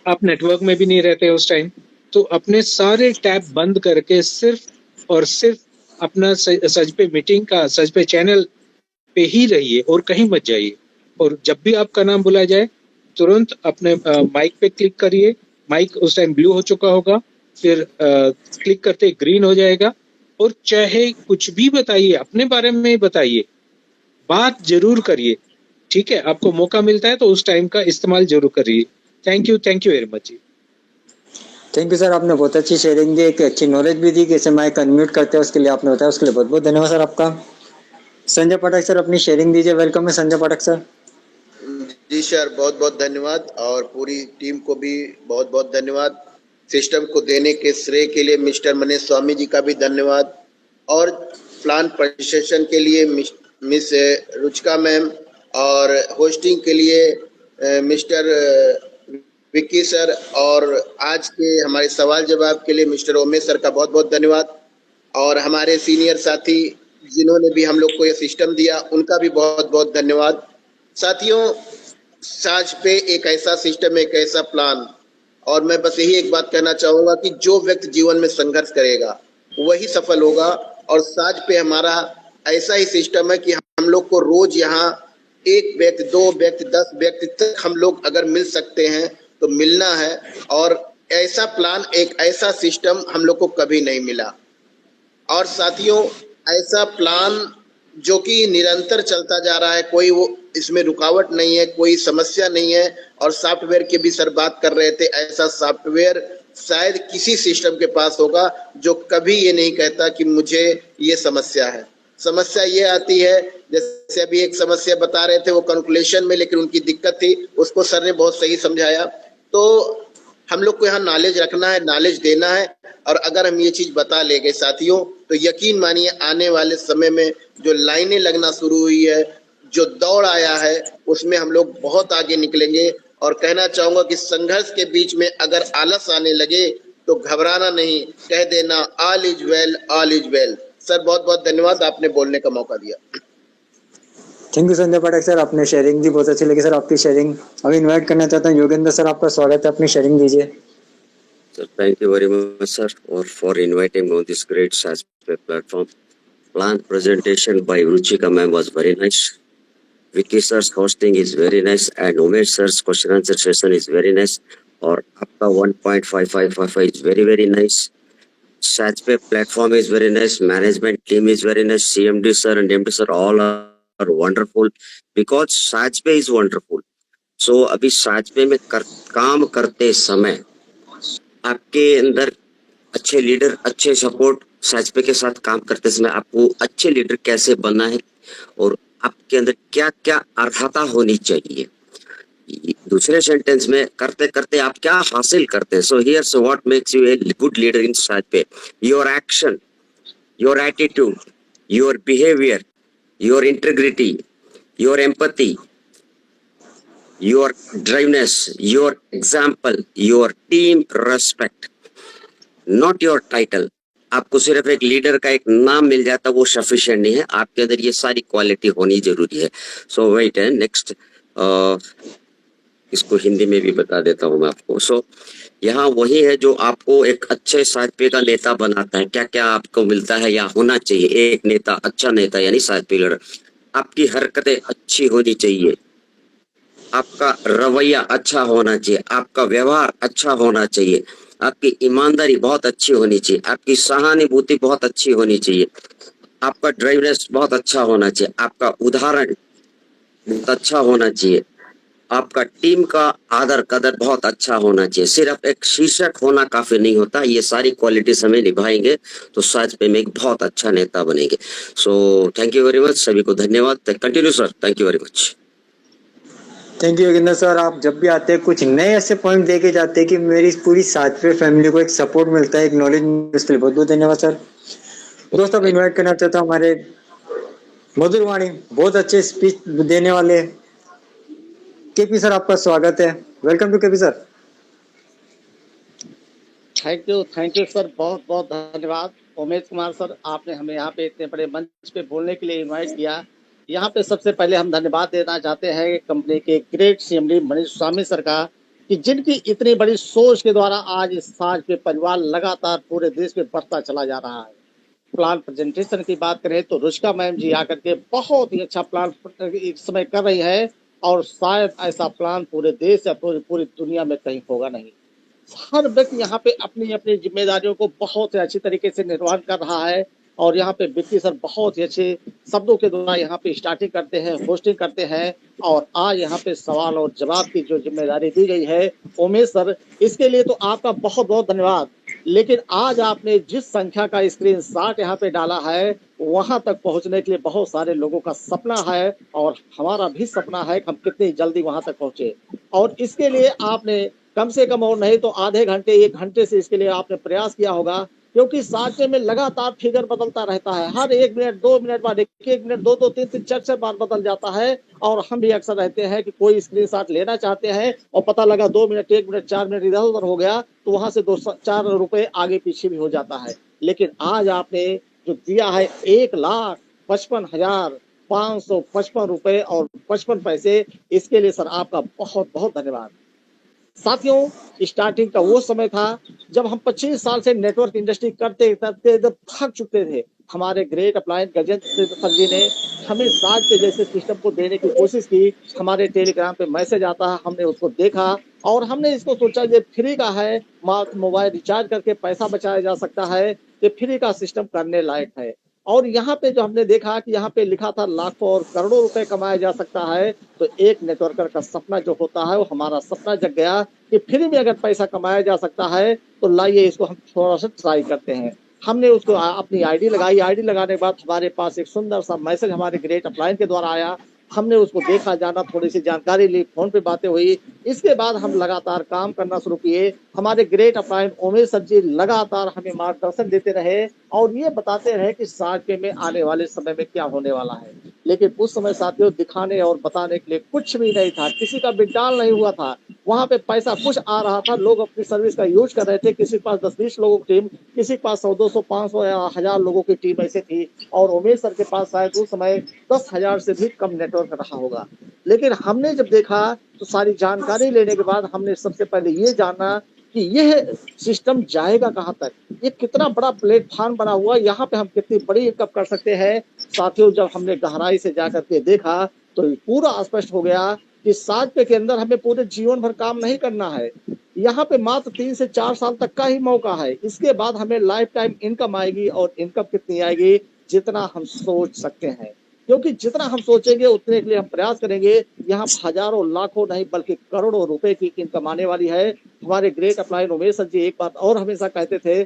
आप नेटवर्क में भी नहीं रहते उस टाइम। तो अपने सारे टैब बंद करके सिर्फ और सिर्फ अपना सज पे मीटिंग का, सज पे चैनल पे ही रहिए और कहीं मत जाइए। और जब भी आपका नाम बुलाया जाए तुरंत अपने माइक पे क्लिक करिए। माइक उस टाइम ब्लू हो चुका होगा, फिर क्लिक करते ग्रीन हो जाएगा, और चाहे कुछ भी बताइए, अपने बारे में बताइए, बात जरूर करिए, ठीक है। आपको मौका मिलता है तो उस टाइम का इस्तेमाल जरूर करिए। Thank you very much ji. Thank you sir, आपने बहुत अच्छी शेयरिंग दी, एक अच्छी नॉलेज भी दी, कैसे माइक अनम्यूट करते हैं उसके लिए आपने बताया, उसके लिए बहुत बहुत धन्यवाद सर आपका। संजय पाठक सर अपनी शेयरिंग दीजिए। वेलकम है संजय पाठक सर। जी सर, बहुत बहुत धन्यवाद और पूरी टीम को भी बहुत बहुत धन्यवाद। सिस्टम को देने के श्रेय के लिए मिस्टर मनीष स्वामी जी का भी धन्यवाद और प्लान प्रेजेंटेशन के लिए मिस रुचिका मैम और होस्टिंग के लिए मिस्टर विक्की सर और आज के हमारे सवाल जवाब के लिए मिस्टर उमेश सर का बहुत बहुत धन्यवाद और हमारे सीनियर साथी जिन्होंने भी हम लोग को ये सिस्टम दिया उनका भी बहुत बहुत धन्यवाद। साथियों, साज पे एक ऐसा सिस्टम, एक ऐसा प्लान और मैं बस यही एक बात कहना चाहूँगा कि जो व्यक्ति जीवन में संघर्ष करेगा वही सफल होगा और साज पे हमारा ऐसा ही सिस्टम है कि हम लोग को रोज यहाँ एक व्यक्ति, 2 व्यक्ति, 10 व्यक्ति तक हम लोग अगर मिल सकते हैं तो मिलना है और ऐसा प्लान, एक ऐसा सिस्टम हम लोग को कभी नहीं मिला। और साथियों, ऐसा प्लान जो कि निरंतर चलता जा रहा है, कोई वो इसमें रुकावट नहीं है, कोई समस्या नहीं है और सॉफ्टवेयर की भी सर बात कर रहे थे, ऐसा सॉफ्टवेयर शायद किसी सिस्टम के पास होगा जो कभी ये नहीं कहता कि मुझे ये समस्या है। समस्या ये आती है, जैसे अभी एक समस्या बता रहे थे वो कैलकुलेशन में, लेकिन उनकी दिक्कत थी, उसको सर ने बहुत सही समझाया। तो हम लोग को यहाँ नॉलेज रखना है, नॉलेज देना है और अगर हम ये चीज बता ले गए साथियों तो यकीन मानिए आने वाले समय में जो लाइनें लगना शुरू हुई है, जो दौड़ आया है, उसमें हम लोग बहुत आगे निकलेंगे। और कहना चाहूंगा कि संघर्ष के बीच में अगर आलस आने लगे तो घबराना नहीं, कह देना all is well, all is well. Sir बहुत बहुत धन्यवाद, आपने बोलने का मौका दिया। Thank you Sanjay Pathak sir, आपने शेयरिंग दी, बहुत अच्छी लगी सर आपकी शेयरिंग। अभी इनवाइट करना चाहता हूँ योगेंद्र सर, आपका स्वागत है, अपनी शेयरिंग दीजिए। Sir, thank you very much, sir, or for inviting me on this great SASPE platform. Plan presentation by Ruchika ma'am was very nice. Vicky sir's hosting is very nice, and Umesh sir's question answer session is very nice. Or आपका 1.5555 is very very nice. SASPE platform is very nice. Management team is very nice. CMD sir and MD sir all are wonderful because SASPE is wonderful. So अभी SASPE में काम करते समय आपके अंदर अच्छे लीडर, अच्छे सपोर्ट, साजपे के साथ काम करते समय आपको अच्छे लीडर कैसे बनना है और आपके अंदर क्या क्या अर्हता होनी चाहिए। दूसरे सेंटेंस में करते करते आप क्या हासिल करते हैं। So here's what makes you a good leader in साजपे। Your action, your attitude, your behaviour, your integrity, your empathy, your driveness, your example, your team respect, not your title. आपको सिर्फ एक लीडर का एक नाम मिल जाता वो सफिशिएंट नहीं है, आपके अंदर ये सारी क्वालिटी होनी जरूरी है। सो वेट है नेक्स्ट, इसको हिंदी में भी बता देता हूँ मैं आपको। सो यहाँ वही है जो आपको एक अच्छे साजपे का नेता बनाता है। क्या क्या आपको मिलता है या होना चाहिए एक नेता, अच्छा नेता यानी साजपे लीडर। आपकी हरकतें अच्छी होनी चाहिए, आपका रवैया अच्छा होना चाहिए, आपका व्यवहार अच्छा होना चाहिए, आपकी ईमानदारी बहुत अच्छी होनी चाहिए, आपकी सहानुभूति बहुत अच्छी होनी चाहिए, आपका ड्राइवनेस बहुत अच्छा होना चाहिए, आपका उदाहरण बहुत अच्छा होना चाहिए, आपका टीम का आदर कदर बहुत अच्छा होना चाहिए। सिर्फ एक शीर्षक होना काफी नहीं होता, ये सारी क्वालिटीज हमें निभाएंगे तो साजपे में एक बहुत अच्छा नेता बनेंगे। So thank you very much, सभी को धन्यवाद। Continue sir, thank you very much. Thank you Yogendra sir, आप जब भी आते हैं कुछ नए ऐसे पॉइंट देके जाते हैं कि मेरी पूरी साजपे फैमिली को एक सपोर्ट मिलता है, एक नॉलेज, इसके लिए बहुत बहुत धन्यवाद सर। दोस्तों, अब इन्वाइट करना चाहता हूँ हमारे मधुर वाणी, बहुत अच्छे स्पीच देने वाले केपी सर, आपका स्वागत है। Welcome to KP sir. Thank you sir, बहुत बहुत धन्यवाद। उमेश कुमार सर, आपने हमें यहाँ पे इतने बड़े मंच पे बोलने के लिए इनवाइट किया। यहाँ पे सबसे पहले हम धन्यवाद देना चाहते हैं कंपनी के ग्रेट सीएमडी मनीष स्वामी सर का, कि जिनकी इतनी बड़ी सोच के द्वारा आज इस साजपे परिवार लगातार पूरे देश में बढ़ता चला जा रहा है। प्लान प्रेजेंटेशन की बात करें तो रुचिका मैम जी आकर के बहुत ही अच्छा प्लान इस समय कर रही है और शायद ऐसा प्लान पूरे देश या पूरी दुनिया में कहीं होगा नहीं। हर व्यक्ति यहाँ पे अपनी अपनी जिम्मेदारियों को बहुत ही अच्छी तरीके से निर्वहन कर रहा है और यहाँ पे विक्की सर बहुत ही अच्छे शब्दों के द्वारा यहाँ पे स्टार्टिंग करते हैं, होस्टिंग करते हैं और आज यहाँ पे सवाल और जवाब की जो जिम्मेदारी दी गई है उमेश सर, इसके लिए तो आपका बहुत बहुत धन्यवाद। लेकिन आज आपने जिस संख्या का स्क्रीनशॉट यहाँ पे डाला है वहां तक पहुंचने के लिए बहुत सारे लोगों का सपना है और हमारा भी सपना है कि हम कितनी जल्दी वहां तक पहुंचे। और इसके लिए आपने कम से कम और नहीं तो आधे घंटे 1 घंटे से इसके लिए आपने प्रयास किया होगा, क्योंकि साझे में लगातार फिगर बदलता रहता है। हर 1 मिनट 2 मिनट बाद 1 मिनट 2 3 4 बार बदल जाता है। और हम भी अक्सर रहते हैं कि कोई स्क्रीनशॉट लेना चाहते हैं और पता लगा 2 मिनट 1 मिनट 4 मिनट इधर उधर हो गया तो वहां से 2-4 रुपए आगे पीछे भी हो जाता है। लेकिन आज आपने जो दिया है 1,55,555 रुपए और 55 पैसे, इसके लिए सर आपका बहुत बहुत धन्यवाद। साथियों, स्टार्टिंग का वो समय था जब हम 25 साल से नेटवर्क इंडस्ट्री करते करते थक चुके थे। हमारे ग्रेट अप्लायंस गजेंद्र सर जी ने हमें साज के जैसे सिस्टम को देने की कोशिश की। हमारे टेलीग्राम पे मैसेज आता है, हमने उसको देखा और हमने इसको सोचा ये फ्री का है, मोबाइल रिचार्ज करके पैसा बचाया जा सकता है, ये फ्री का सिस्टम करने लायक है। और यहाँ पे जो हमने देखा कि यहाँ पे लिखा था लाखों और करोड़ों रुपए कमाया जा सकता है, तो एक नेटवर्कर का सपना जो होता है वो हमारा सपना जग गया कि फ्री में अगर पैसा कमाया जा सकता है तो लाइए इसको हम थोड़ा सा ट्राई करते हैं। हमने उसको अपनी आईडी लगाई। आईडी लगाने के बाद हमारे पास एक सुंदर सा मैसेज हमारे ग्रेट अप्लायंस के द्वारा आया। हमने उसको देखा, जाना, थोड़ी सी जानकारी ली, फोन पे बातें हुई। इसके बाद हम लगातार काम करना शुरू किए। हमारे ग्रेट अप्लायंस उमेश सर जी लगातार हमें मार्गदर्शन देते रहे और ये बताते रहे कि साझे में आने वाले समय में क्या होने वाला है। लेकिन उस समय साथियों दिखाने और बताने के लिए कुछ भी नहीं था, किसी का विड्रॉल नहीं हुआ था। वहां पे पैसा कुछ आ रहा था, लोग अपनी सर्विस का यूज कर रहे थे। किसी के पास 10-20 लोगों की टीम, किसी के पास 100-200 500 या 1000 लोगों की टीम ऐसे थी और उमेश सर के पास शायद उस समय 10,000 से भी कम नेटवर्क रहा होगा। लेकिन हमने जब देखा तो सारी जानकारी लेने के बाद हमने सबसे पहले ये जाना कि यह सिस्टम जाएगा कहां तक, ये कितना बड़ा प्लेटफॉर्म बना हुआ, यहाँ पे हम कितनी बड़ी इनकम कर सकते हैं। साथियों, जब हमने गहराई से जाकर के देखा तो पूरा स्पष्ट हो गया कि साझे के अंदर हमें पूरे जीवन भर काम नहीं करना है। यहाँ पे मात्र 3 से 4 साल तक का ही मौका है। इसके बाद हमें लाइफ टाइम इनकम आएगी और इनकम कितनी आएगी, जितना हम सोच सकते हैं, क्योंकि जितना हम सोचेंगे उतने के लिए हम प्रयास करेंगे। यहाँ हजारों लाखों नहीं बल्कि करोड़ों रुपए की इनकम आने वाली है। हमारे ग्रेट अप्लायंस उमेश सर जी एक बात और हमेशा कहते थे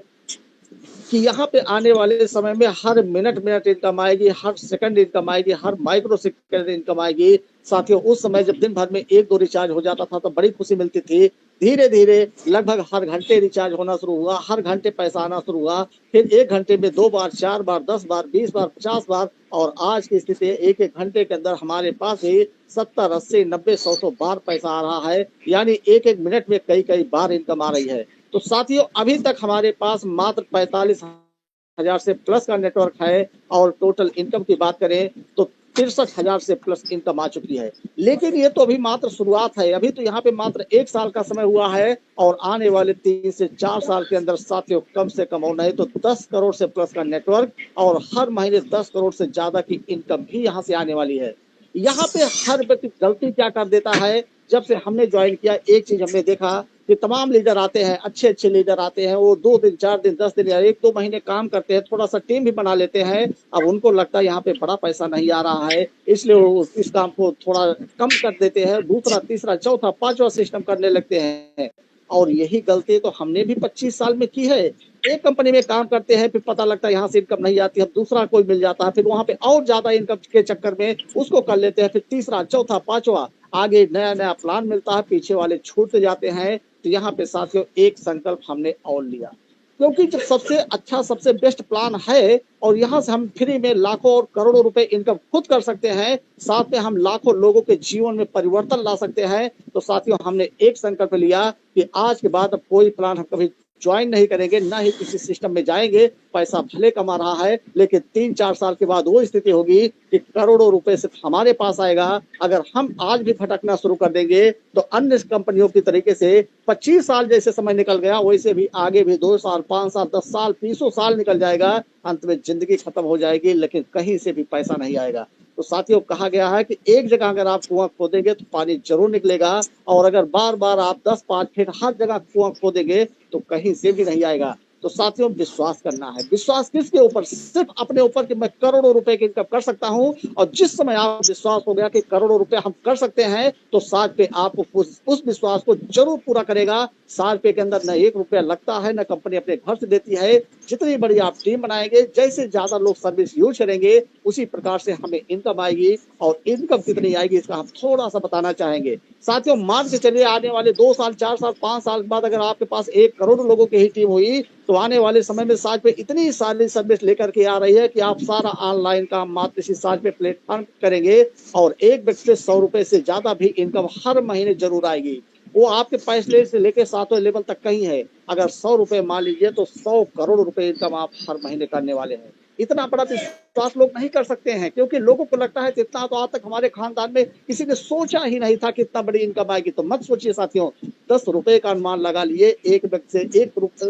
कि यहाँ पे आने वाले समय में हर मिनट इनकम आएगी, हर सेकंड इनकम आएगी, हर माइक्रो सेकंड इनकम आएगी। साथियों, उस समय जब दिन भर में 1-2 रिचार्ज हो जाता था तो बड़ी खुशी मिलती थी। धीरे धीरे लगभग हर घंटे रिचार्ज होना शुरू हुआ, हर घंटे पैसा आना शुरू हुआ। फिर 1 घंटे में 2 बार, 4 बार, 10 बार, 20 बार, 50 बार और आज की स्थिति 1-1 घंटे के अंदर हमारे पास ही 70, 80, 90, 100 बार पैसा आ रहा है। यानी 1-1 मिनट में कई बार इनकम आ रही है। तो साथियों, अभी तक हमारे पास मात्र 45,000 से प्लस का नेटवर्क है और टोटल इनकम की बात करें तो 63,000 से प्लस इनकम आ चुकी है। लेकिन ये तो अभी मात्र शुरुआत है। अभी तो यहाँ पे मात्र 1 साल का समय हुआ है और आने वाले 3 से 4 साल के अंदर साथियों कम से कम और नहीं तो 10 करोड़ से प्लस का नेटवर्क और हर महीने 10 करोड़ से ज्यादा की इनकम भी यहाँ से आने वाली है। यहाँ पे हर व्यक्ति गलती क्या कर देता है, जब से हमने ज्वाइन किया एक चीज हमने देखा कि तमाम लीडर आते हैं, अच्छे लीडर आते हैं, वो 2 दिन 4 दिन 10 दिन या 1-2 महीने काम करते हैं, थोड़ा सा टीम भी बना लेते हैं। अब उनको लगता है यहाँ पे बड़ा पैसा नहीं आ रहा है, इसलिए वो इस काम को थोड़ा कम कर देते हैं, दूसरा, तीसरा, चौथा, 5वां सिस्टम करने लगते हैं। और यही गलती तो हमने भी 25 साल में की है। एक कंपनी में काम करते हैं, फिर पता लगता है यहाँ से इनकम नहीं आती, अब दूसरा कोई मिल जाता है, फिर वहां पे और ज्यादा इनकम के चक्कर में उसको कर लेते हैं, फिर तीसरा, चौथा, 5वां, आगे नया प्लान मिलता है, पीछे वाले छूटते जाते हैं। तो यहाँ पे साथियों एक संकल्प हमने और लिया, क्योंकि जब सबसे अच्छा सबसे बेस्ट प्लान है और यहाँ से हम फ्री में लाखों और करोड़ों रुपए इनकम खुद कर सकते हैं, साथ में हम लाखों लोगों के जीवन में परिवर्तन ला सकते हैं। तो साथियों हमने एक संकल्प लिया कि आज के बाद अब कोई प्लान हम कभी ज्वाइन नहीं करेंगे, ना ही किसी सिस्टम में जाएंगे। पैसा भले कमा रहा है लेकिन 3-4 साल के बाद वो स्थिति होगी कि करोड़ों रुपए सिर्फ हमारे पास आएगा। अगर हम आज भी भटकना शुरू कर देंगे तो अन्य कंपनियों की तरीके से 25 साल जैसे समय निकल गया वैसे भी आगे भी 2 साल, 5 साल, 10 साल, 30 साल निकल जाएगा, अंत में जिंदगी खत्म हो जाएगी, लेकिन कहीं से भी पैसा नहीं आएगा। तो साथियों कहा गया है कि एक जगह अगर आप कुआं खोदेंगे तो पानी जरूर निकलेगा, और अगर बार बार आप 10-5 फीट हर जगह कुआं खोदेंगे तो कहीं से भी नहीं आएगा। तो साथियों विश्वास करना है। विश्वास किसके ऊपर? सिर्फ अपने ऊपर कि मैं करोड़ों रुपए की इनकम कर सकता हूं। और जिस समय आप विश्वास हो गया कि करोड़ों रुपए हम कर सकते हैं, तो 60 पे आपको उस विश्वास को जरूर पूरा करेगा। 60 पे के अंदर न 1 रुपया लगता है, न कंपनी अपने घर से देती है। जितनी बड़ी आप टीम बनाएंगे, जैसे ज्यादा लोग सर्विस यूज करेंगे, उसी प्रकार से हमें इनकम आएगी। और इनकम कितनी आएगी इसका हम थोड़ा सा बताना चाहेंगे। साथियों मान के चलिए आने वाले 2 साल, 4 साल, 5 साल बाद अगर आपके पास 1 करोड़ लोगों की ही टीम हुई, तो आने वाले समय में साज पे इतनी सारी सर्विस लेकर के आ रही है कि आप सारा ऑनलाइन काम मात्र इसी साज पे प्लेटफॉर्म करेंगे और एक व्यक्ति से 100 रुपए से ज्यादा भी इनकम हर महीने जरूर आएगी। वो आपके पैसे से लेके 7वें लेवल तक कहीं है। अगर 100 रुपए मान लीजिए तो 100 करोड़ रुपए इनकम आप हर महीने करने वाले हैं। इतना बड़ा विश्वास लोग नहीं कर सकते हैं, क्योंकि लोगों को लगता है कि इतना तो आज तक हमारे खानदान में किसी ने सोचा ही नहीं था कि इतना बड़ी इनकम आएगी। तो मत सोचिए साथियों, 10 रुपए का अनुमान लगा लिए, एक व्यक्ति से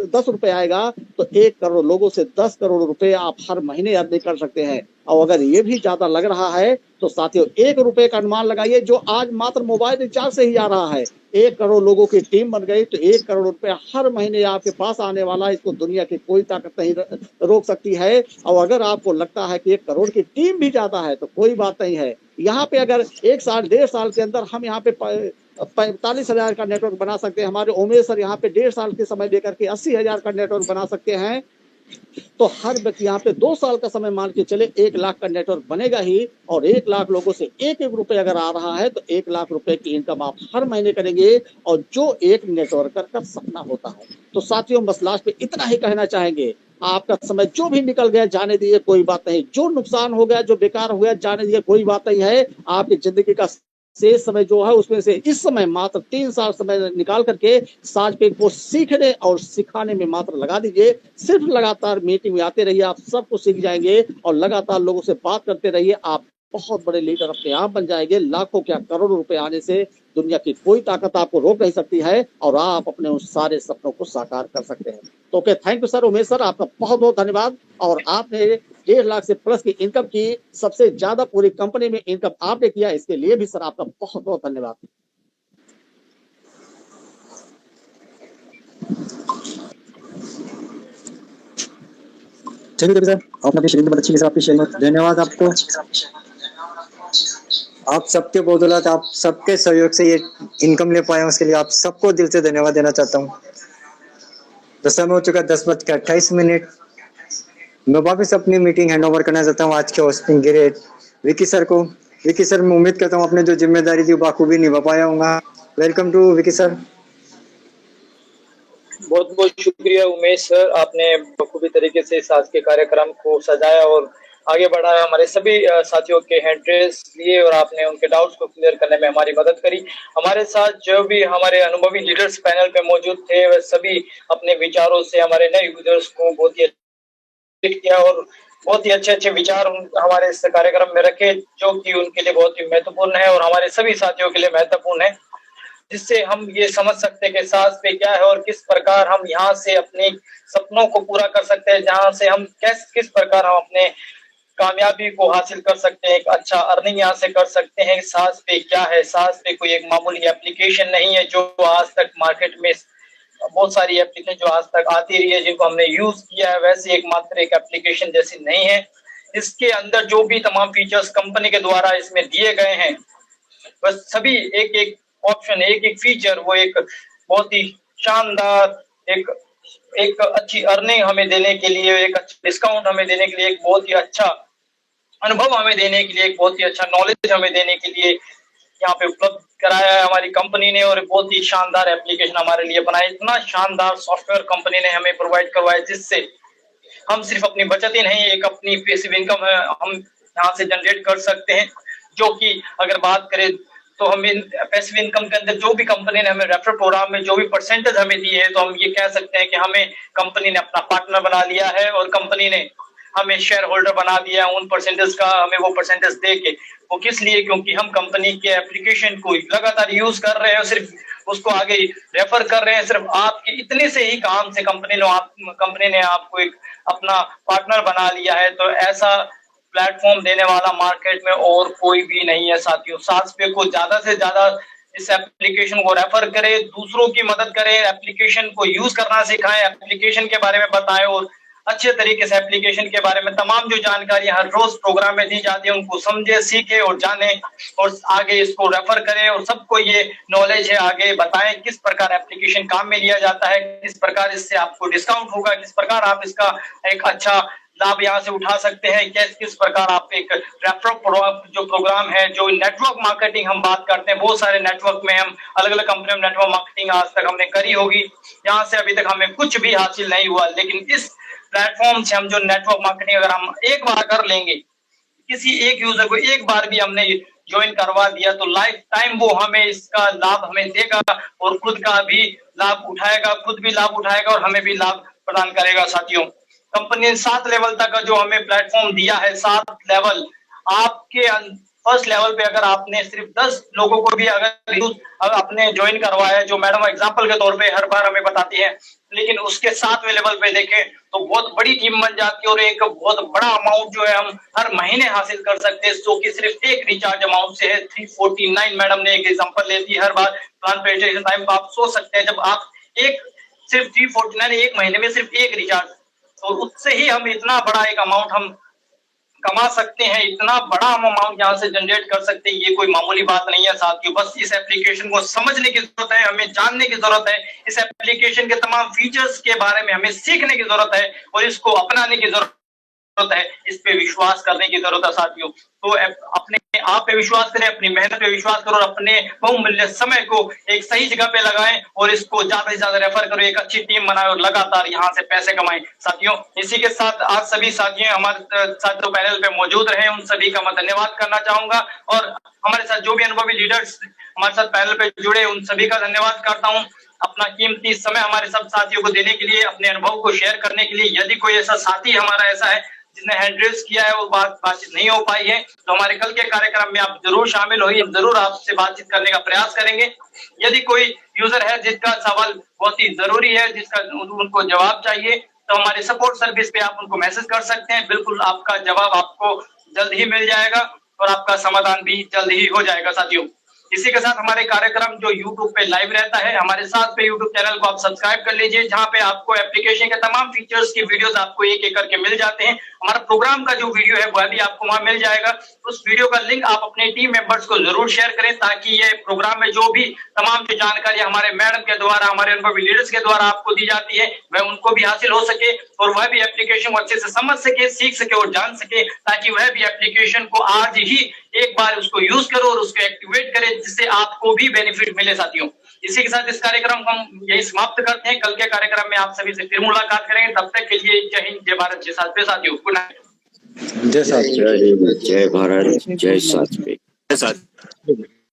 10 रुपए आएगा तो 1 करोड़ लोगों से 10 करोड़ रुपए आप हर महीने अर्निंग कर सकते हैं। और अगर ये भी ज्यादा लग रहा है तो साथियों 1 रुपए का अनुमान लगाइए, जो आज मात्र मोबाइल रिचार्ज से ही आ रहा है। 1 करोड़ लोगों की टीम बन गई तो 1 करोड़ रुपए हर महीने आपके पास आने वाला है। इसको दुनिया की कोई ताकत नहीं रोक सकती है। और अगर आपको लगता है कि 1 करोड़ की टीम भी ज्यादा है तो कोई बात नहीं है। यहाँ पे अगर 1 साल 1.5 साल के अंदर हम यहाँ पे 45,000 का नेटवर्क बना सकते हैं। हमारे उमेश सर यहाँ पे 1.5 साल के समय लेकर के 80,000 का नेटवर्क बना सकते हैं। तो हर व्यक्ति यहाँ पे 2 साल का समय मान के चले 1 लाख का नेटवर्क बनेगा ही। और 1 लाख लोगों से 1-1 रुपए अगर आ रहा है तो 1 लाख रुपए की इनकम आप हर महीने करेंगे, और जो एक नेटवर्कर का सपना होता है। तो साथियों बस लास्ट पे इतना ही कहना चाहेंगे, आपका समय जो भी निकल गया जाने दीजिए, कोई बात नहीं। जो नुकसान हो गया, जो बेकार हो गया, जाने दीजिए, कोई बात नहीं है। आपकी जिंदगी का शेष समय जो है उसमें से इस समय मात्र 3 साल समय निकाल करके साज पे को सीखने और सिखाने में मात्र लगा दीजिए। सिर्फ लगातार मीटिंग में आते रहिए, आप सब कुछ सीख जाएंगे। और लगातार लोगों से बात करते रहिए, आप बहुत बड़े लीडर अपने आप बन जाएंगे। लाखों क्या करोड़ों रुपए आने से दुनिया की कोई ताकत आपको रोक नहीं सकती है, और आप अपने उन सारे सपनों को साकार कर सकते हैं। तो okay, thank you sir, Umesh sir, आपका बहुत बहुत धन्यवाद। और आपने 1.5 लाख से प्लस की इनकम की, सबसे ज्यादा पूरी कंपनी में इनकम आपने किया, इसके लिए भी सर आपका बहुत बहुत धन्यवाद। थैंक यू सर, आपने अपनी शेयरिंग बहुत अच्छी की सर, आपकी शेयरिंग धन्यवाद आपको। आप सबके बदौलत, आप सबके सहयोग से ये इनकम ले पाए, उसके लिए आप सबको दिल से धन्यवाद देना चाहता हूँ। तो समय हो चुका 10:28। मैं वापस अपनी मीटिंग हैंड ओवर करना चाहता हूँ आज के होस्टिंग ग्रेड विकी सर को। विकी सर, मैं उम्मीद करता हूँ आपने जो जिम्मेदारी दी बाखूबी निभा पाया होगा। Welcome to Vicky sir. बहुत बहुत शुक्रिया उमेश सर, आपने बखूबी तरीके से आज के कार्यक्रम को सजाया और आगे बढ़ाया। हमारे सभी साथियों के हैंड रेस लिए और आपने उनके डाउट्स को क्लियर करने में हमारी मदद करी। हमारे साथ जो भी हमारे अनुभवी लीडर्स पैनल पे मौजूद थे, वह सभी अपने विचारों से हमारे नए यूजर्स को बहुत ही किया और बहुत ही अच्छे अच्छे विचार हमारे इस कार्यक्रम में रखे, जो कि उनके लिए बहुत ही महत्वपूर्ण है और हमारे सभी साथियों के लिए महत्वपूर्ण है, जिससे हम ये समझ सकते हैं कि साज पे क्या है और किस प्रकार हम यहाँ से अपने सपनों को पूरा कर सकते हैं, जहाँ से हम किस प्रकार हम अपने कामयाबी को हासिल कर सकते हैं, एक अच्छा अर्निंग यहाँ से कर सकते हैं। साज पे क्या है? साज पे कोई एक मामूली एप्लीकेशन नहीं है, जो आज तक मार्केट में बहुत सारी एप्लीकेशन जो आज तक आती रही है, जिनको हमने यूज किया है, वैसे एक मात्र एक एप्लीकेशन जैसी नहीं है। इसके अंदर जो भी तमाम फीचर्स कंपनी के द्वारा इसमें दिए गए हैं, बस सभी एक एक ऑप्शन, एक एक फीचर, वो एक बहुत ही शानदार एक अच्छी अर्निंग हमें देने के लिए, एक अच्छा डिस्काउंट हमें देने के लिए, एक बहुत ही अच्छा अनुभव हमें देने के लिए, एक बहुत ही अच्छा नॉलेज हमें देने के लिए यहाँ पे उपलब्ध कराया है हमारी कंपनी ने। और बहुत ही शानदार एप्लीकेशन हमारे लिए बनाया, इतना शानदार सॉफ्टवेयर कंपनी ने हमें प्रोवाइड करवाया, जिससे हम सिर्फ अपनी बचत ही नहीं, एक अपनी पैसिव इनकम है हम यहाँ से जनरेट कर सकते हैं। जो कि अगर बात करें तो हम पैसिव इनकम के अंदर जो भी कंपनी ने हमें रेफरल प्रोग्राम में जो भी परसेंटेज हमें दिए है, तो हम ये कह सकते हैं कि हमें कंपनी ने अपना पार्टनर बना लिया है और कंपनी ने हमें शेयर होल्डर बना दिया है। उन परसेंटेज का हमें वो परसेंटेज दे के, वो किस लिए? क्योंकि हम कंपनी के एप्लीकेशन को लगातार यूज कर रहे हैं, सिर्फ उसको आगे रेफर कर रहे हैं। सिर्फ आपके इतने से ही काम से कंपनी ने आपको एक अपना पार्टनर बना लिया है। तो ऐसा प्लेटफॉर्म देने वाला मार्केट में और कोई भी नहीं है साथियों। साज पे को ज्यादा से ज्यादा इस एप्लीकेशन को रेफर करें, दूसरों की मदद करें, एप्लीकेशन को यूज करना सिखाएं, एप्लीकेशन के बारे में बताएं और अच्छे तरीके से एप्लीकेशन के बारे में तमाम जो जानकारी हर रोज प्रोग्राम में दी जाती है उनको समझे, सीखे और जाने और आगे इसको रेफर करें और सबको ये नॉलेज है आगे बताएं किस प्रकार एप्लीकेशन काम में लिया जाता है, किस प्रकार इससे आपको डिस्काउंट होगा, किस प्रकार आप इसका एक अच्छा लाभ यहाँ से उठा सकते हैं, किस प्रकार आप एक रेफरल जो प्रोग्राम है, जो नेटवर्क मार्केटिंग हम बात करते हैं, बहुत सारे नेटवर्क में हम अलग अलग कंपनियों में नेटवर्क मार्केटिंग आज तक हमने करी होगी, यहाँ से अभी तक हमें कुछ भी हासिल नहीं हुआ, लेकिन इस प्लेटफॉर्म से हम जो नेटवर्क मार्केटिंग अगर हम एक बार कर लेंगे, किसी एक यूजर को एक बार भी हमने ज्वाइन करवा दिया तो लाइफ टाइम वो हमें इसका लाभ हमें देगा और खुद का भी लाभ उठाएगा, खुद भी लाभ उठाएगा और हमें भी लाभ प्रदान करेगा। साथियों, कंपनी ने 7 लेवल तक का जो हमें प्लेटफॉर्म दिया है, 7 लेवल, आपके फर्स्ट लेवल पे अगर आपने सिर्फ 10 लोगों को भी अगर आपने ज्वाइन करवाया, जो मैडम एग्जांपल के तौर पे हर बार हमें बताती है, लेकिन उसके 7वें लेवल पे देखें तो बहुत बड़ी टीम बन जाती है और एक बहुत बड़ा अमाउंट जो है हम हर महीने हासिल कर सकते हैं, जो कि सिर्फ एक रिचार्ज अमाउंट से है। 349 मैडम ने एक एग्जांपल लेती है हर बार प्लान प्रेजेंटेशन टाइम। आप सोच सकते हैं जब आप सिर्फ 349 एक महीने में सिर्फ एक रिचार्ज, तो उससे ही हम इतना बड़ा एक अमाउंट हम कमा सकते हैं, इतना बड़ा हम अमाउंट यहाँ से जनरेट कर सकते हैं, ये कोई मामूली बात नहीं है साथियों। बस इस एप्लीकेशन को समझने की जरूरत है, हमें जानने की जरूरत है, इस एप्लीकेशन के तमाम फीचर्स के बारे में हमें सीखने की जरूरत है और इसको अपनाने की जरूरत है, इस पे विश्वास करने की जरूरत है साथियों। तो अपने आप पे विश्वास करें, अपनी मेहनत पे विश्वास करो और अपने बहुमूल्य समय को एक सही जगह पे लगाएं और इसको ज्यादा से ज्यादा रेफर करो, एक अच्छी टीम बनाएं और लगातार यहाँ से पैसे कमाएं। साथियों, इसी के साथ आज सभी साथियों हमारे साथ जो पैनल पे मौजूद रहे उन सभी का मैं धन्यवाद करना चाहूंगा और हमारे साथ जो भी अनुभवी लीडर्स हमारे साथ पैनल पे जुड़े उन सभी का धन्यवाद करता हूँ। अपना कीमती समय हमारे सब साथियों को देने के लिए, अपने अनुभव को शेयर करने के लिए। यदि कोई ऐसा साथी हमारा ऐसा है जिसने हैंड रेज किया है, वो बातचीत नहीं हो पाई है, तो हमारे कल के कार्यक्रम में आप जरूर शामिल होइए, जरूर आपसे बातचीत करने का प्रयास करेंगे। यदि कोई यूजर है जिसका सवाल बहुत ही जरूरी है, जिसका उनको जवाब चाहिए, तो हमारे सपोर्ट सर्विस पे आप उनको मैसेज कर सकते हैं, बिल्कुल आपका जवाब आपको जल्द ही मिल जाएगा और आपका समाधान भी जल्द ही हो जाएगा। साथियों, इसी के साथ हमारे कार्यक्रम जो YouTube पे लाइव रहता है, हमारे साथ पे YouTube चैनल को आप सब्सक्राइब कर लीजिए, जहां पे आपको एप्लीकेशन के तमाम फीचर्स की वीडियोस आपको एक एक करके मिल जाते हैं। हमारा प्रोग्राम का जो वीडियो है वह भी आपको वहां मिल जाएगा। उस वीडियो का लिंक आप अपने टीम मेंबर्स को जरूर शेयर करें, ताकि ये प्रोग्राम में जो भी तमाम जो जानकारी हमारे मैडम के द्वारा, हमारे अनुभवी लीडर्स के द्वारा आपको दी जाती है, वह उनको भी हासिल हो सके और वह भी एप्लीकेशन को अच्छे से समझ सके, सीख सके और जान सके, ताकि वह भी एप्लीकेशन को आज ही एक बार उसको यूज करो और उसको एक्टिवेट करे, जिससे आपको भी बेनिफिट मिले। साथियों, इसी के साथ इस कार्यक्रम को हम यही समाप्त करते हैं। कल के कार्यक्रम में आप सभी से फिर मुलाकात करेंगे, तब तक के लिए जय हिंद, जय भारत, जय साथियों, गुड नाइट। जय भारत, जय साथ पे।